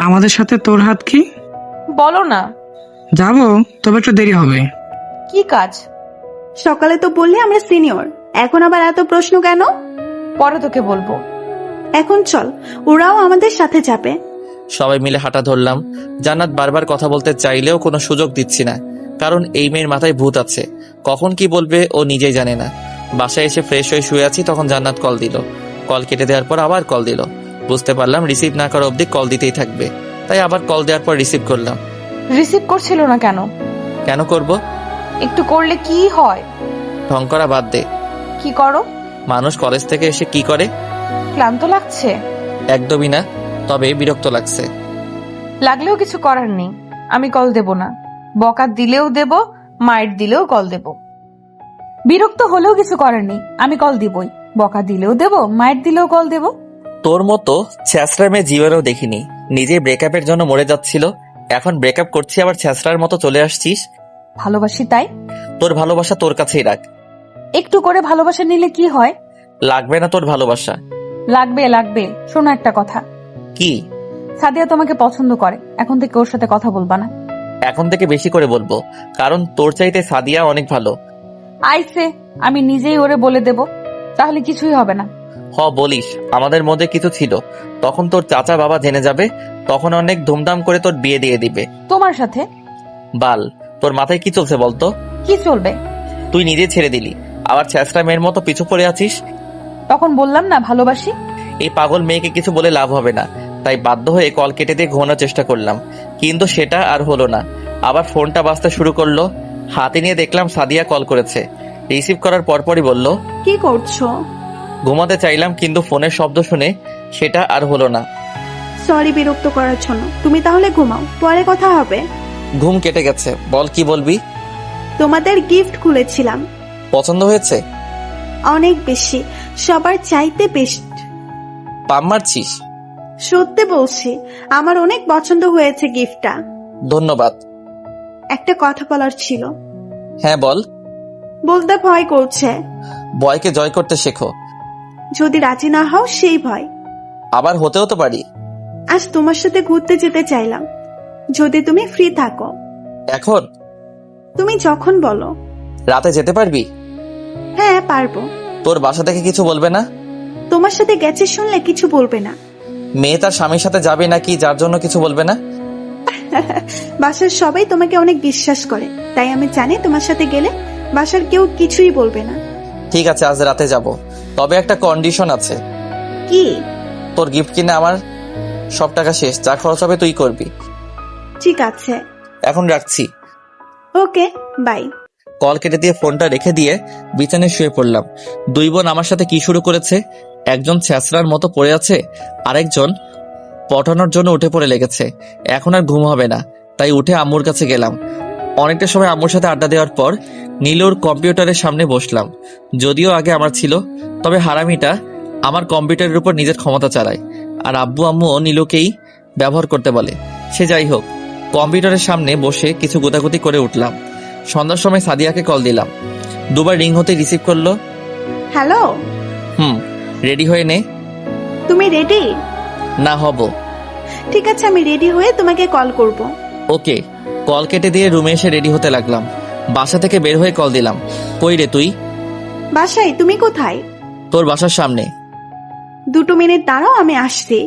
আমাদের সাথে তোর হাত কি? বলো না। যাবো, তবে একটু দেরি হবে। কি কাজ? সকালে তো বললে আমরা সিনিয়র, এখন আবার এত প্রশ্ন কেন? পরে তোকে বলবো। এখন চল, ওরাও আমাদের সাথে যাবে। সবাই মিলে হাঁটা ধরলাম। জান্নাত বারবার কথা বলতে চাইলেও কোনো সুযোগ দিচ্ছি না, কারণ এই মেয়ের মাথায় ভূত আছে। কখন কি বলবে ও নিজেই জানে না। বাসায় এসে ফ্রেশ হয়ে শুয়ে আছি, তখন জান্নাত কল দিল। কল কেটে দেওয়ার পর আবার কল দিল। বুঝতে পারলাম রিসিভ না করা অবধি কল দিতেই থাকবে, তাই আবার কল দেওয়ার পর রিসিভ করলাম। রিসিভ করছিল না কেন? কেন করব? একটু করলে কি হয়? ঢং করা বাদ দে। কি করো? মানুষ কলেজ থেকে এসে কি করে? ক্লান্ত লাগছে? একদমই না, তবে বিরক্ত লাগছে। লাগলেও কিছু করার নেই। আমি কল দেব না। বকা দিলেও দেব, মাইট দিলেও কল দেব। বিরক্ত হলেও কিছু করার নেই, আমি কল দিবই। বকা দিলেও দেব, মাইট দিলেও কল দেব। তোর মতো ছ্যাঁচড়া মেয়ে জীবনেও দেখিনি। নিজে ব্রেকআপের জন্য মরে যাচ্ছিল, এখন ব্রেকআপ করছি আবার ছ্যাঁচড়ার মতো চলে আসছিস। ভালোবাসি তাই। তোর ভালোবাসা তোর কাছেই রাখ। একটু করে ভালোবাসা নিলে কি হয়? লাগবে না তোর ভালোবাসা। লাগবে লাগবে। শোনো একটা কথা। কি? সাদিয়া তোমাকে পছন্দ করে, এখন থেকে ওর সাথে কথা বলবা না। এখন থেকে বেশি করে বলবো, কারণ তোর চাইতে সাদিয়া অনেক ভালো। আইসে, আমি নিজেই ওরে বলে দেব, তাহলে কিছুই হবে না। বলিস, আমাদের মধ্যে কিছু ছিল, তখন তোর চাচা বাবা জেনে যাবে, তখন অনেক ধুমধাম করে তোর বিয়ে দিয়ে দিবে। তোমার সাথে? বাল, তোর মাথায় কি চলছে বলতো? কি চলবে? তুই নিজে ছেড়ে দিলি, আবার ছ্যাঁচড়া মেয়ের মতো পিছু পড়ে আছিস। তখন বললাম না ভালোবাসি। এই পাগল মেয়েকে কিছু বলে লাভ হবে না, তাই বাধ্য হয়ে কল কেটে দিয়ে ঘুমানোর চেষ্টা করলাম, কিন্তু সেটা আর হলো না। আবার ফোনটা বাজতে শুরু করলো। হাতে নিয়ে দেখলাম সাদিয়া কল করেছে। রিসিভ করার পরপরই বলল, কি করছো? ঘুমাতে চাইলাম, কিন্তু ফোনের শব্দ শুনে সেটা আর হলো না। সরি বিরক্ত করার জন্য। তুমি তাহলে ঘুমাও, পরে কথা হবে। ঘুম কেটে গেছে, বল কি বলবি? তোমাদের গিফট খুলেছিলাম। পছন্দ হয়েছে? অনেক বেশি, সবার চাইতে বেস্ট। পাম মারছিস? সত্যি বলছি, আমার অনেক পছন্দ হয়েছে গিফটটা। ধন্যবাদ। একটা কথা বলার ছিল। হ্যাঁ বল। বলতে ভয় করছে। ভয়কে জয় করতে শেখো। যদি রাজি না হও সেই ভয়। আবার হতেও তো পারি। আজ তোমার সাথে ঘুরতে যেতে চাইলাম, যদি তুমি ফ্রি থাকো। এখন? তুমি যখন বলো। রাতে যেতে পারবি? হ্যাঁ পারবো। তোর বাসা থেকে কিছু বলবে না? তোমার সাথে গেছে শুনলে কিছু বলবে না। মেয়ে তার স্বামীর সাথে যাবে নাকি যার জন্য কিছু বলবে না? বাসার সবাই তোমাকে অনেক বিশ্বাস করে, তাই আমি জানি তোমার সাথে গেলে বাসার কেউ কিছুই বলবে না। ঠিক আছে, আজ রাতে যাব, তবে একটা কন্ডিশন আছে। কি? তোর গিফট কিনে আমার সব টাকা শেষ, যা খরচ হবে তুই করবি। ঠিক আছে, এখন রাখছি। Okay bye. কল কেটে দিয়ে ফোনটা রেখে দিয়ে বিছানায় শুয়ে পড়লাম। দুই বোন আমার সাথে কি শুরু করেছে, একজন ছ্যাঁচড়ার মতো পড়ে আছে, আরেকজন পটানোর জন্য উঠে পড়ে লেগেছে। এখন আর ঘুম হবে না, তাই উঠে আম্মুর কাছে গেলাম। অনেকটা সময় আম্মুর সাথে আড্ডা দেওয়ার পর নীলুর কম্পিউটারের সামনে বসলাম। যদিও আগে আমার ছিল, তবে হারামিটা আমার কম্পিউটারের উপর নিজের ক্ষমতা চালায়, আর আব্বু আম্মুও নীলুকেই ব্যবহার করতে বলে। সে যাই হোক, কম্পিউটারের সামনে বসে কিছু গোতাগুতি করে উঠলাম। সন্ধ্যার সময় সাদিয়াকে কল দিলাম, দুবার রিং হতে রিসিভ করলো। হ্যালো। রেডি হয়ে নে। তুমি রেডি? না, হব। ঠিক আছে, আমি রেডি হয়ে তোমাকে কল করব। ওকে। কল কেটে দিয়ে রুমে এসে রেডি হতে লাগলাম। বাসা থেকে বের হয়ে কল দিলাম। কই রে তুই? বাসায়। তুমি কোথায়? তোর বাসার সামনে। 2 মিনিট দাঁড়াও, আমি আসছি।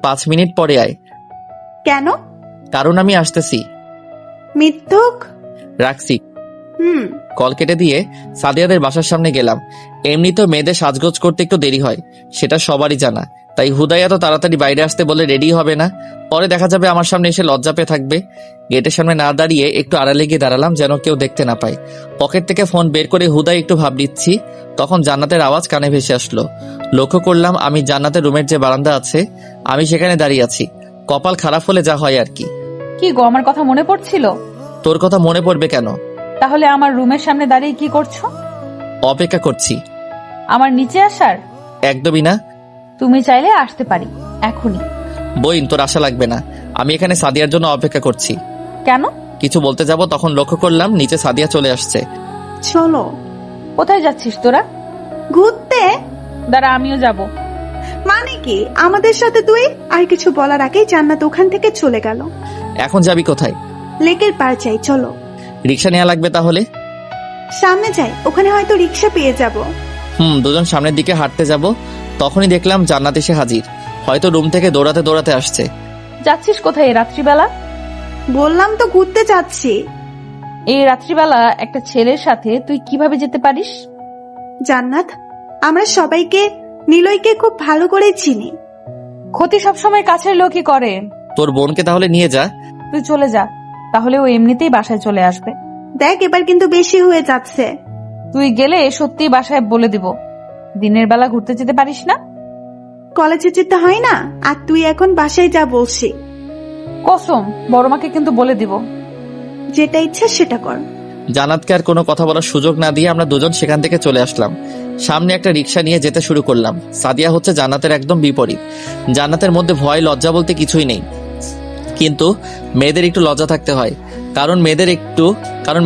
5 মিনিট পরে আয়। কেন? কারণ আমি আসতেছি। মিথ্যুক। রাখছি। হুম। কল কেটে দিয়ে সাদিয়াদের বাসার সামনে গেলাম। এমনিতেও মেয়েদের সাজগোজ করতে একটু দেরি হয়, সেটা সবারই জানা। তাই হুদাই এত তাড়াতাড়ি বাইরে আসতে বলে রেডি হবে না, পরে দেখা যাবে আমার সামনে এসে লজ্জা পেয়ে থাকবে। গেটের সামনে না দাঁড়িয়ে একটু আড়ালে গিয়ে দাঁড়ালাম যেন কেউ দেখতে না পায়। পকেট থেকে ফোন বের করে হুদাই একটু ভাব নিচ্ছি, তখন জান্নাতের আওয়াজ কানে ভেসে আসলো। লক্ষ্য করলাম আমি জান্নাতের রুমের যে বারান্দা আছে আমি সেখানে দাঁড়িয়ে আছি। কপাল খারাপ হলে যা হয় আর কি। কি গো, আমার কথা মনে পড়ছিল? তোর কথা মনে পড়বে কেন? তাহলে আমার রুমের সামনে দাঁড়িয়ে কি করছো? অপেক্ষা করছি। আমার নিচে আসার? একদমই না। তুমি চাইলে আসতে পারি এখনই। বইন, তোর আশা লাগবে না। আমি এখানে সাদিয়ার জন্য অপেক্ষা করছি। কেন? কিছু বলতে যাব তখন লক্ষ্য করলাম নিচে সাদিয়া চলে আসছে। চলো। কোথায় যাচ্ছিস তোরা? ঘুরতে। দাঁড়া, আমিও যাব। মানে কি আমাদের সাথে তুই? আর কিছু বলার আগেই জান্নাত ওখান থেকে চলে গেল। এখন যাবি কোথায়? লেকের পার চাই, চলো। রিক্সা নেওয়া লাগবে তাহলে? সামনে যাই, ওখানে হয়তো রিক্সা পেয়ে যাব। দুজন সামনের দিকে হাঁটতে যাব, তখনই দেখলাম জান্নাত এসে হাজির। হয়তো রুম থেকে দৌড়াতে দৌড়াতে আসছে। যাচ্ছিস কোথায় এই রাত্রিবেলা? বললাম তো ঘুরতে যাচ্ছি। এই রাত্রিবেলা একটা ছেলের সাথে তুই কিভাবে যেতে পারিস? জান্নাত, আমরা সবাইকে, নিলয়কে খুব ভালো করে চিনি। ক্ষতি সবসময় কাছের লোকই করে। তোর বোনকে তাহলে নিয়ে যা। তুই চলে যা, তাহলে ও এমনিতেই বাসায় চলে আসবে। দেখ, এবার কিন্তু বেশি হয়ে যাচ্ছে। তুই গেলে সত্যি বাসায় বলে দিব। দিনের বেলা ঘুরতে যেতে পারিস না? কলেজে যেতে হয় না, আর তুই এখন বাসায় যা বলছি। কসম, বড় মাকে কিন্তু বলে দিব। যেটা ইচ্ছা সেটা কর। জান্নাতকে আর কোনো কথা বলার সুযোগ না দিয়ে আমরা দুজন সেখান থেকে চলে আসলাম। সামনে একটা রিক্সা নিয়ে যেতে শুরু করলাম। সাদিয়া হচ্ছে জান্নাতের একদম বিপরীত। জান্নাতের মধ্যে ভয় লজ্জা বলতে কিছুই নেই, কিন্তু মেয়েদের একটু লজ্জা থাকতে হয়। কারণ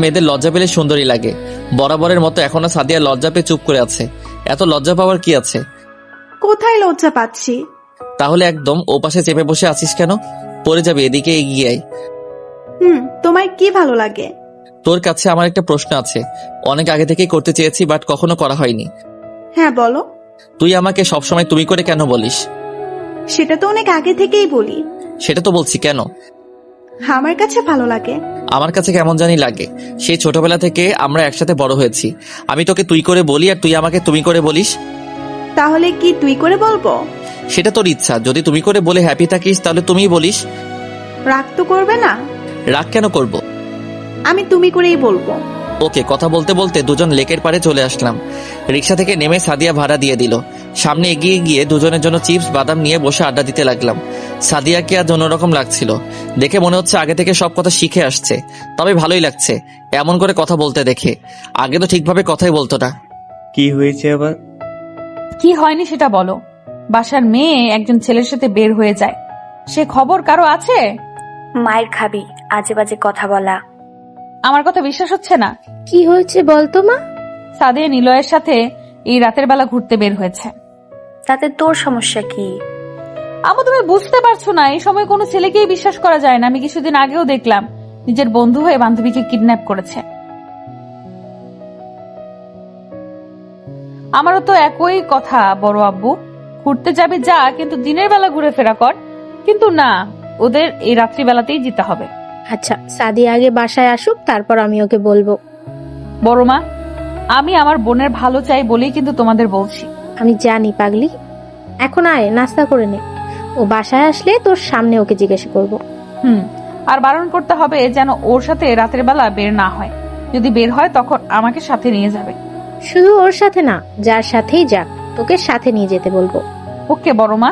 মেয়েদের লজ্জা পেলে সুন্দরী লাগে। বরাবরের মতো এখনো সাদিয়া লজ্জা পেয়ে চুপ করে আছে। এত লজ্জা পাওয়ার কি আছে? কোথায় লজ্জা পাচ্ছি? তাহলে একদম ও পাশে চেপে বসে আছিস কেন? পড়ে যাবে, এদিকে এগিয়ে আয়। তোমার কি ভালো লাগে? তোর কাছে আমার একটা প্রশ্ন আছে, অনেক আগে থেকেই করতে চেয়েছি বাট কখনো করা হয়নি। হ্যাঁ বলো। তুই আমাকে সবসময় তুমি করে কেন বলিস? সেটা তো অনেক আগে থেকেই বলি। সেটা তো বলছি, কেন? আমার কাছে ভালো লাগে। আমার কাছে কেমন জানি লাগে। সেই ছোটবেলা থেকে আমরা একসাথে বড় হয়েছি। আমি তোকে তুই করে বলি আর তুই আমাকে তুমি করে বলিস। তাহলে কি তুই করে বলবো? সেটা তোর ইচ্ছা। যদি তুমি করে বলে হ্যাপি থাকিস তাহলে তুমিই বলিস। রাগ তো করবে না? রাগ কেন করব? আমি তুমি করেই বলবো। ওকে। কথা বলতে বলতে দুজন লেকের পাড়ে চলে আসলাম। রিক্সা থেকে নেমে সাদিয়া ভাড়া দিয়ে দিল। সামনে এগিয়ে গিয়ে দুজনের জন্য চিপস বাদাম নিয়ে বসে আড্ডা দিতে লাগলাম। সাদিয়াকে আজ অন্যরকম লাগছিল। দেখে মনে হচ্ছে আগে থেকে সব কথা শিখে আসছে। তবে ভালোই লাগছে এমন করে কথা বলতে দেখে। আগে তো ঠিকভাবে কথাই বলতো না। কি হয়েছে আবার? কি হয়নি সেটা বলো। বাসার মেয়ে একজন ছেলের সাথে বের হয়ে যায়, সে খবর কারো আছে? মায়ের খাবি আজে বাজে কথা বলা। আমার কথা বিশ্বাস হচ্ছে না? কি হয়েছে বলতো মা? সাদিয়া নিলয়ের সাথে এই রাতের বেলা ঘুরতে বের হয়েছে। তাতে তোর সমস্যা কি? আমু, তুমি বুঝতে পারছো না, এই সময় কোনো ছেলেকেই বিশ্বাস করা যায় না। আমি কিছুদিন আগেও দেখলাম নিজের বন্ধু হয়ে বান্ধবীকে কিডন্যাপ করেছে। আমারও তো একই কথা বড় আব্বু, ঘুরতে যাবি যা, কিন্তু দিনের বেলা ঘুরে ফেরা কর। কিন্তু না, ওদের এই রাত্রিবেলাতেই যেতে হবে। আচ্ছা, সাদিয়া আগে বাসায় আসুক, তারপর আমি ওকে বলবো। বড় মা, আমি আমার বোনের ভালো চাই বলেই কিন্তু তোমাদের বলছি। আমি জানি পাগলি, এখন আয় নাস্তা করে নে। ও বাসায় আসলে তোর সামনে ওকে জিজ্ঞাসা করবো। আর বারণ করতে হবে যেন ওর সাথে রাতের বেলা বের না হয়। যদি বের হয় তখন আমাকে সাথে নিয়ে যাবে। শুধু ওর সাথে না, যার সাথেই যাক তোকে সাথে নিয়ে যেতে বলবো। ওকে বড় মা।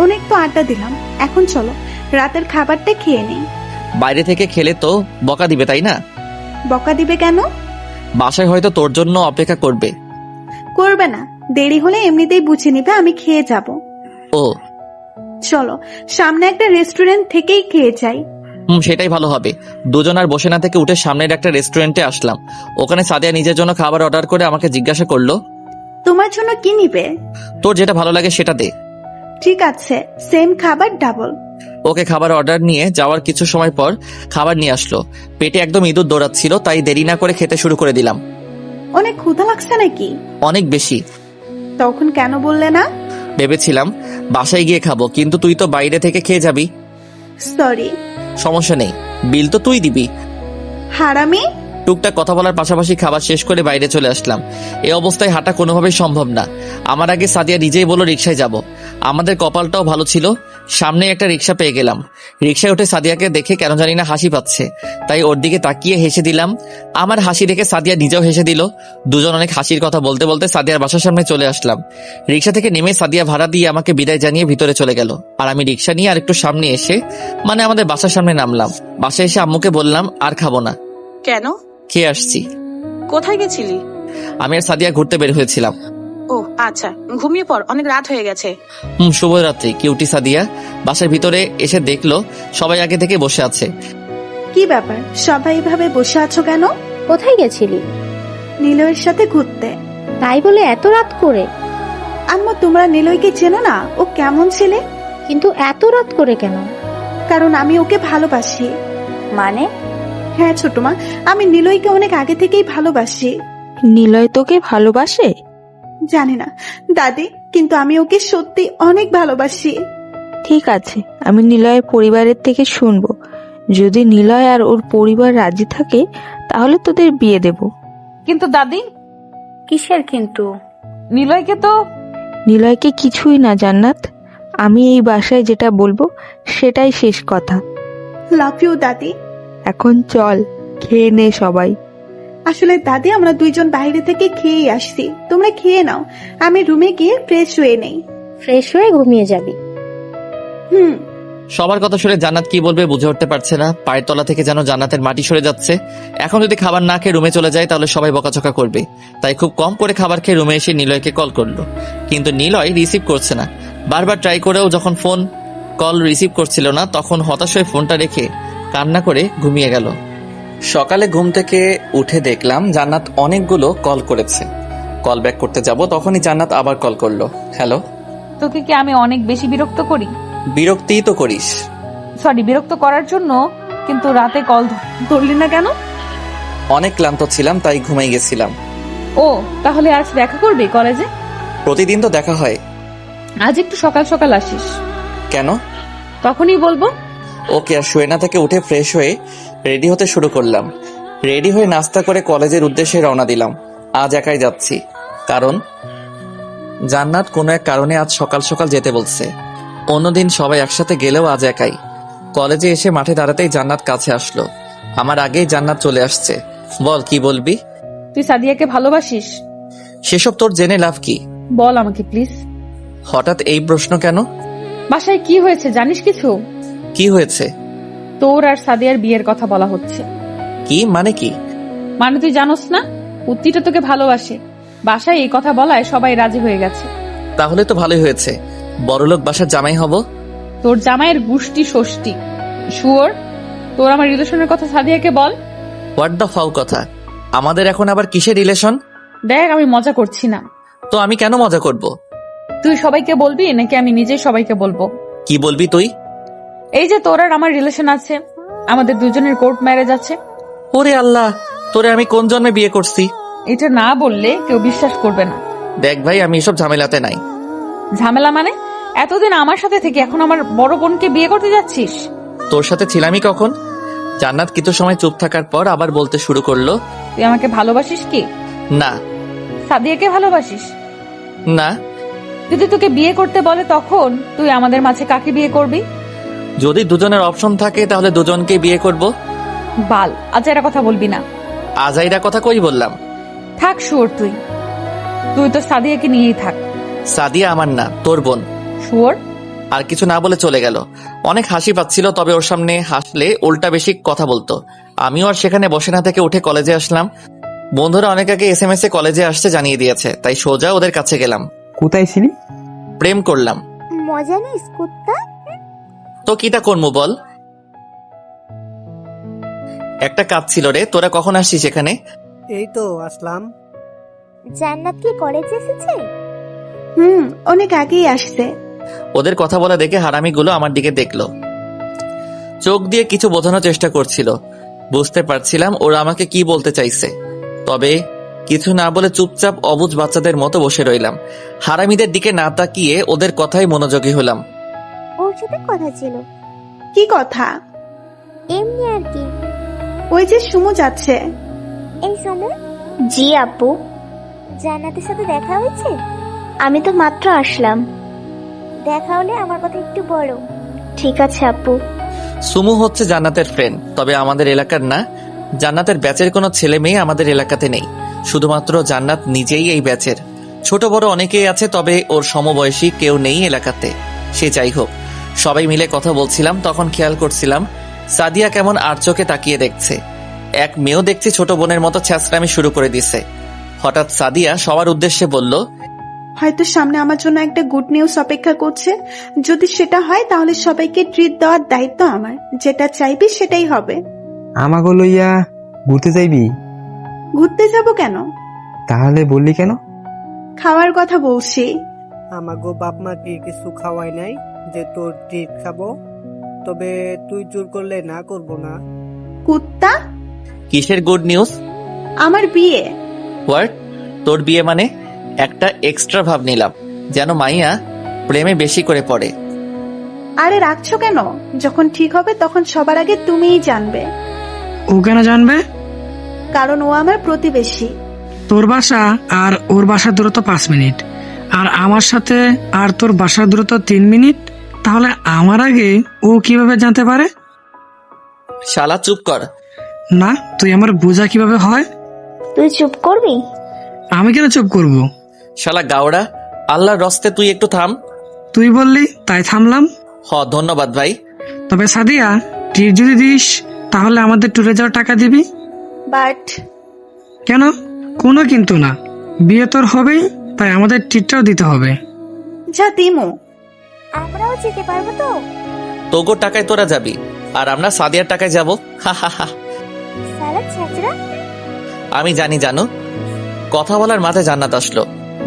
অনেক তো আড্ডা দিলাম, এখন চলো রাতের খাবারটা খেয়ে নেই। বাইরে থেকে খেলে তো বকা দিবে, তাই না? বকা দিবে কেন? বাসায় হয়তো তোর জন্য অপেক্ষা করবে। করবে না, দেরি হলে এমনিতেই বুঝে নিবে আমি খেয়ে যাব। ও চলো সামনে একটা রেস্টুরেন্ট থেকেই খেয়ে যাই। সেটাই ভালো হবে। দুজন আর বসে না থেকে উঠে সামনের একটা রেস্টুরেন্টে আসলাম। ওখানে সাদিয়া নিজের জন্য খাবার অর্ডার করে আমাকে জিজ্ঞাসা করলো, তোমার জন্য কি নিবে? তোর যেটা ভালো লাগে সেটা দে। ঠিক আছে, সেম খাবার ডাবল। ওকে খাবার অর্ডার নিয়ে যাওয়ার কিছু সময় পর খাবার নিয়ে আসলো। পেটে একদম ইঁদুর দৌড়াচ্ছিল, তাই দেরি না করে খেতে শুরু করে দিলাম। অনেক ক্ষুধা লাগছে নাকি? অনেক বেশি। তখন কেন বললে না? ভেবেছিলাম বাসায় গিয়ে খাবো, কিন্তু তুই তো বাইরে থেকে খেয়ে যাবি। সরি। সমস্যা নেই, বিল তো তুই দিবি। হারামি। টুকটাক কথা বলার পাশাপাশি খাবার শেষ করে বাইরে চলে আসলাম। এই অবস্থায় হাঁটা কোনোভাবেই সম্ভব না। আমার আগে সাদিয়া নিজেই বলল রিকশায় যাব। আমাদের কপালটাও ভালো ছিল, সামনে একটা রিকশা পেয়ে গেলাম। রিকশায় উঠে সাদিয়াকে দেখে কেন জানি না হাসি পাচ্ছে, তাই ওর দিকে তাকিয়ে হেসে দিলাম। আমার হাসি দেখে সাদিয়া নিজেও হেসে দিল। দুজন অনেক হাসির কথা বলতে বলতে সাদিয়ার বাসার সামনে চলে আসলাম। রিকশা থেকে নেমে সাদিয়া ভাড়া দিয়ে আমাকে বিদায় জানিয়ে ভিতরে চলে গেল, আর আমি রিকশা নিয়ে আর একটু সামনে এসে মানে আমাদের বাসার সামনে নামলাম। বাসায় এসে আম্মুকে বললাম আর খাবো না। কেন? খেয়ে আসছি। কোথায় গেছিলি? আমি আর সাদিয়া ঘুরতে বের হয়েছিলাম। ও আচ্ছা, ঘুমিয়ে পড়, অনেক রাত হয়ে গেছে। শুভরাত্রি। কিউটি সাদিয়া বাসার ভিতরে এসে দেখলো সবাই আগে থেকে বসে আছে। কি ব্যাপার, সবাই এভাবে বসে আছো কেন? কোথায় গেছিলি? নিলয়ের সাথে ঘুরতে। তাই বলে এত রাত করে? আম্মু, তোমরা নিলয়কে চেনো না? ও কেমন ছেলে? কিন্তু এত রাত করে কেন? কারণ আমি ওকে ভালোবাসি। মানে? হ্যাঁ ছোট মা, আমি নিলয়কে অনেক আগে থেকেই ভালোবাসি। নিলয় তোকে ভালোবাসে? জানি না দাদি, কিন্তু আমি ওকে সত্যি অনেক ভালোবাসি। ঠিক আছে, আমি নিলয়ের পরিবারের থেকে শুনবো। যদি নিলয় আর ওর পরিবার রাজি থাকে তাহলে তোদের বিয়ে দেব। কিন্তু দাদি। কিসের কিন্তু? নিলয়কে তো। নিলয়কে কিছুই না জান্নাত, আমি এই বাসায় যেটা বলবো সেটাই শেষ কথা। লাভ ইউ দাদি। এখন চল, খেয়ে নে সবাই। আসলে দাদি, আমরা দুইজন বাইরে থেকে খেয়েই আসছি, তোমরা খেয়ে নাও, আমি রুমে গিয়ে ফ্রেশ হয়ে নেই। ফ্রেশ হয়ে ঘুমিয়ে যাবি? সবার কথা শুনে জান্নাত কি বলবে বুঝে উঠতে পারছে না। পায়ের তলা থেকে যেন জান্নাতের মাটি সরে যাচ্ছে। এখন যদি খাবার না খেয়ে রুমে চলে যায় তাহলে সবাই বকাঝকা করবে, তাই খুব কম করে খাবার খেয়ে রুমে এসে নিলয়কে কল করলো, কিন্তু নিলয় রিসিভ করছে না। বারবার ট্রাই করেও যখন ফোন কল রিসিভ করছিল না, তখন হতাশ হয়ে ফোনটা রেখে কান্না করে ঘুমিয়ে গেল। সকালে ঘুম থেকে উঠে দেখলাম জান্নাত অনেকগুলো কল করেছে। কল ব্যাক করতে যাব, তখনই জান্নাত আবার কল করলো। হ্যালো। তোকে কি আমি অনেক বেশি বিরক্ত করি? বিরক্তিই তো করিস। সরি, বিরক্ত করার জন্য, কিন্তু রাতে কল ধরলি না কেন? অনেক ক্লান্ত ছিলাম, তাই ঘুমাই গেছিলাম। ও, তাহলে আজ দেখা করবি কলেজে? প্রতিদিন তো দেখা হয়। আজ একটু সকাল সকাল আসিস। কেন? তখনই বলবো। ওকে। আর শুয়ে না থেকে উঠে ফ্রেশ হয়ে রেডি হতে শুরু করলাম। রেডি হয়ে নাস্তা করে কলেজের উদ্দেশ্যে রওনা দিলাম। আজ একাই যাচ্ছি, কারণ জান্নাত কোনো এক কারণে আজ সকাল সকাল যেতে বলছে। অন্যদিন সবাই একসাথে গেলেও আজ একাই। কলেজে এসে মাঠে দাঁড়াতেই জান্নাত কাছে আসলো। আমার আগেই জান্নাত চলে আসছে। বল, কি বলবি? তুই সাদিয়াকে ভালোবাসিস? সেসব তোর জেনে লাভ কি? বল আমাকে প্লিজ। হঠাৎ এই প্রশ্ন কেন? বাসায় কি হয়েছে জানিস কিছু? কি হয়েছে? তোর আর সাদিয়ার বিয়ের কথা বলা হচ্ছে। কি মানে? কি মানে তুই জানোস না, উত্তিটা তোকে ভালোবাসে। বাসায় এই কথা বলায় সবাই রাজি হয়ে গেছে। তাহলে তো ভালোই হয়েছে, বড়লোক বাসার জামাই হব। তোর জামাইয়ের গুষ্টি ষষ্ঠী। শুয়োর, তোর আমার রিলেশনের কথা সাদিয়াকে বল। হোয়াট দ্য ফাউ কথা? আমাদের এখন আবার কিসের রিলেশন? দেখ, আমি মজা করছি না। তো আমি কেন মজা করব? তুই সবাইকে বলবি নাকি আমি নিজেই সবাইকে বলবো? কি বলবি তুই? এই যে তোর আর আমার রিলেশন আছে, আমাদের দুজনের কোর্ট ম্যারেজ আছে। ওরে আল্লাহ, তোরে আমি কোন জন্মে বিয়ে করছি? এটা না বললে কেউ বিশ্বাস করবে না। দেখ ভাই, আমি এসব ঝামেলাতে নাই। ঝামেলা মানে? এতদিন আমার সাথে থেকে এখন আমার বড় বোনকে বিয়ে করতে যাচ্ছিস? তোর সাথে ছিলামই কখন? জান্নাত কিছু সময় চুপ থাকার পর আবার বলতে শুরু করলো। তুই আমাকে ভালোবাসিস কি? না। সাদিয়াকে ভালোবাসিস? না। যদি তোকে বিয়ে করতে বলে তখন তুই আমাদের মাঝে কাকে বিয়ে করবি? যদি দুজনের অপশন থাকে তাহলে দুজনকে বিয়ে করব। বাল, আজাইরা কথা বলবি না। আজাইরা কথা কই বললাম? থাক শুয়োর, তুই তো সাদিয়াকে নিয়েই থাক। সাদিয়া আমার না, তোর বোন। শুয়োর। আর কিছু না বলে চলে গেল। অনেক হাসি পাচ্ছিল, তবে ওর সামনে হাসলে উল্টা বেশি কথা বলতো। আমিও আর সেখানে বসে না থেকে উঠে কলেজে আসলাম। বন্ধুরা অনেক আগে SMS এ কলেজে আসতে জানিয়ে দিয়েছে, তাই সোজা ওদের কাছে গেলাম। কোথায় ছিলি? প্রেম করলাম। মজা নিস কুত্তা। তো কিটা করবো বল? একটা কাজ ছিল রে, তোরা কখন আসছিস এখানে? এই তো আসলাম। জান্নাত কি কলেজে এসেছে? অনেক আগেই আসছে। ওদের কথা বলা দেখে হারামিগুলো আমার দিকে দেখলো, চোখ দিয়ে কিছু বোঝানোর চেষ্টা করছিল। বুঝতে পারছিলাম ওরা আমাকে কি বলতে চাইছে, তবে কিছু না বলে চুপচাপ অবুঝ বাচ্চাদের মতো বসে রইলাম। হারামিদের দিকে না তাকিয়ে ওদের কথাই মনোযোগী হলাম। ওর সাথে কথা ছিল। কি কথা? এমনি আর কি। ওই যে সুমু যাচ্ছে। এই সময় জি আপু, জান্নাতের সাথে দেখা হয়েছে? আমি তো মাত্র আসলাম। দেখা হলে আমার কথা একটু বলো। ঠিক আছে আপু। সুমু হচ্ছে জান্নাতের ফ্রেন্ড, তবে আমাদের এলাকার না। জান্নাতের ব্যাচের কোনো ছেলে মেয়ে আমাদের এলাকাতে নেই, শুধুমাত্র জান্নাত নিজেই এই ব্যাচের। ছোট বড় অনেকেই আছে, তবে ওর সমবয়সী কেউ নেই এলাকাতে। সে যাই হোক, সবাই মিলে কথা বলছিলাম, তখন খেয়াল করছিলাম সাদিয়া কেমন আর চোখে তাকিয়ে দেখছে। এক মেয়েও দেখছি ছোট বোনের মতো ছ্যাঁচড়ামি শুরু করে দিছে। হঠাৎ সাদিয়া সবার উদ্দেশ্যে বলল, হয়তো সামনে আমার জন্য একটা গুড নিউজ অপেক্ষা করছে। যদি সেটা হয় তাহলে সবাইকে ট্রিট দেওয়ার দায়িত্ব আমার। যেটা চাইবি সেটাই হবে। আমাকে লইয়া ঘুরতে যাইবি? ঘুরতে যাব কেন? তাহলে বললি কেন? খাওয়ার কথা বলছি। আমাগো বাপ মা কি কিছু খাওয়াই নাই যে তোর ট্রিট খাবো? তবে তুই জোর করলে না করব না। কুত্তা! কিসের গুড নিউজ? আমার বিয়ে। হোয়াট? তোর বিয়ে মানে? একটা এক্সট্রা ভাব নিলাম, যেন মাইয়া প্রেমে বেশি করে পড়ে। আরে রাখছো কেন? যখন ঠিক হবে তখন সবার আগে তুমিই জানবে। ও কেন জানবে? কারণ ও আমার প্রতিবেশী। তোর বাসা আর ওর বাসার দূরত্ব 5 মিনিট, আর আমার সাথে আর তোর বাসার দূরত্ব 3 মিনিট। তাহলে আমার আগে ও কিভাবে জানতে পারে? শালা চুপ কর। না, তুই আমার বোঝা কিভাবে হয়? তুই চুপ করবি? আমি কেন চুপ করব? শালা গাওড়া, আল্লাহর রস্তে তুই একটু থাম। তুই বললি তাই থামলাম। ধন্যবাদ ভাই। তবে সাদিয়া, ট্রিট যদি দিস তাহলে আমাদের ট্যুরে যাওয়ার টাকা দিবি। বাট কেন? কোনো কিন্তু না, বিয়ে তোর হবেই, তাই আমাদের ট্রিটটাও দিতে হবে। যা দিমু। আমরাও যেতে পারবো তো? তোগো টাকায় তোরা যাবি, আর আমরা সাদিয়ার টাকায় যাবো। সারা ছেঁচড়া। আমি জানি জানো। কথা বলার মাথায় জান্নাত আসলো।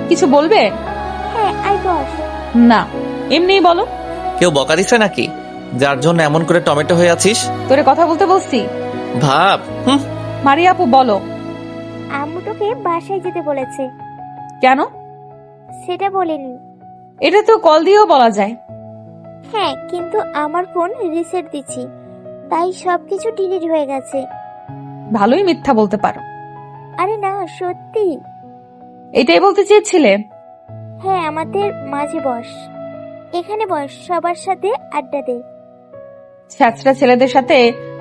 কিছু বলবে? হ্যাঁ, আই বস। না, এমনিই বলো। কেউ বকা দিছে নাকি, যার জন্য এমন করে টমেটো হয়ে আছিস? তোরে কথা বলতে বলছি? ভাব। মারিয়া আপু বলো। আম্মু তোকে বাসায় যেতে বলেছে। কেন? সেটা বলেনি। এটা তো কল দিয়েও বলা যায়। হ্যাঁ, কিন্তু আমার ফোন রিসেট দিচ্ছি, তাই সবকিছু ডিলিট হয়ে গেছে। ভালোই মিথ্যা বলতে পারো। আরে না, সত্যি। এটাই বলতে চেয়েছিলে? হ্যাঁ, আমাদের মাঝে বস, এখানে বস, সবার সাথে আড্ডা দে। ছ্যাঁচড়া ছেলেদের সাথে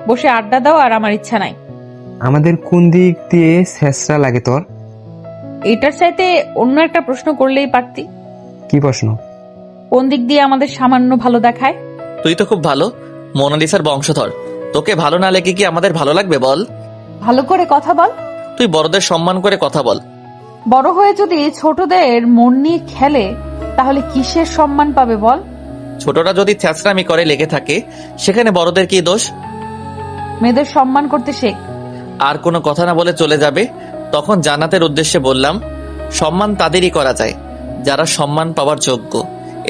বসে আড্ডা দাও আর আমার ইচ্ছা নাই। আমাদের কোন দিক দিয়ে ছেঁচড়া লাগে তোর? এটার চাইতে অন্য একটা প্রশ্ন করলেই পারতি। কি প্রশ্ন? কোন দিক দিয়ে আমাদের সামান্য ভালো দেখায়? তুই তো খুব ভালো, মোনালিসার বংশধর। তোকে ভালো না লেগে কি আমাদের ভালো লাগবে বল? ভালো করে কথা বল। তুই বড়দের সম্মান করে কথা বল। বড় হয়ে যদি ছোটদের মন নিয়ে খেলে তাহলে কিসের সম্মান পাবে বল? ছোটরা যদি ছ্যাঁচড়ামি করে লেগে থাকে, সেখানে বড়দের কি দোষ? মেয়েদের সম্মান করতে শেখ। আর কোনো কথা না বলে চলে যাবে। তখন জান্নাতের উদ্দেশ্যে বললাম, সম্মান তাদেরই করা যায় যারা সম্মান পাওয়ার যোগ্য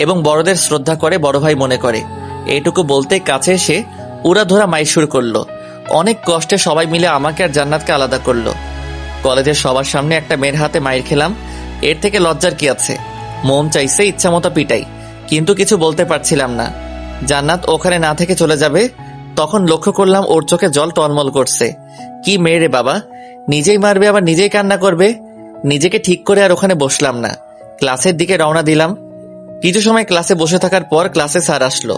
এবং বড়দের শ্রদ্ধা করে, বড় ভাই মনে করে। এইটুকু বলতে কাছে এসে উড়াধরা মাইর শুরু করলো। অনেক কষ্টে সবাই মিলে আমাকে আর জান্নাতকে আলাদা করলো। কলেজের সবার সামনে একটা মেয়ের হাতে মাইর খেলাম, এর থেকে লজ্জার কি আছে? মন চাইছে ইচ্ছা মতো পিটাই, কিন্তু কিছু বলতে পারছিলাম না। জান্নাত ওখানে না থেকে চলে যাবে, তখন লক্ষ্য করলাম ওর চোখে জল টলমল করছে। কি মেয়ে রে বাবা, নিজেই মারবে আবার নিজেই কান্না করবে। নিজেকে ঠিক করে আর ওখানে বসলাম না, ক্লাসের দিকে রওনা দিলাম। কিছু সময় ক্লাসে বসে থাকার পর ক্লাসে স্যার আসলো।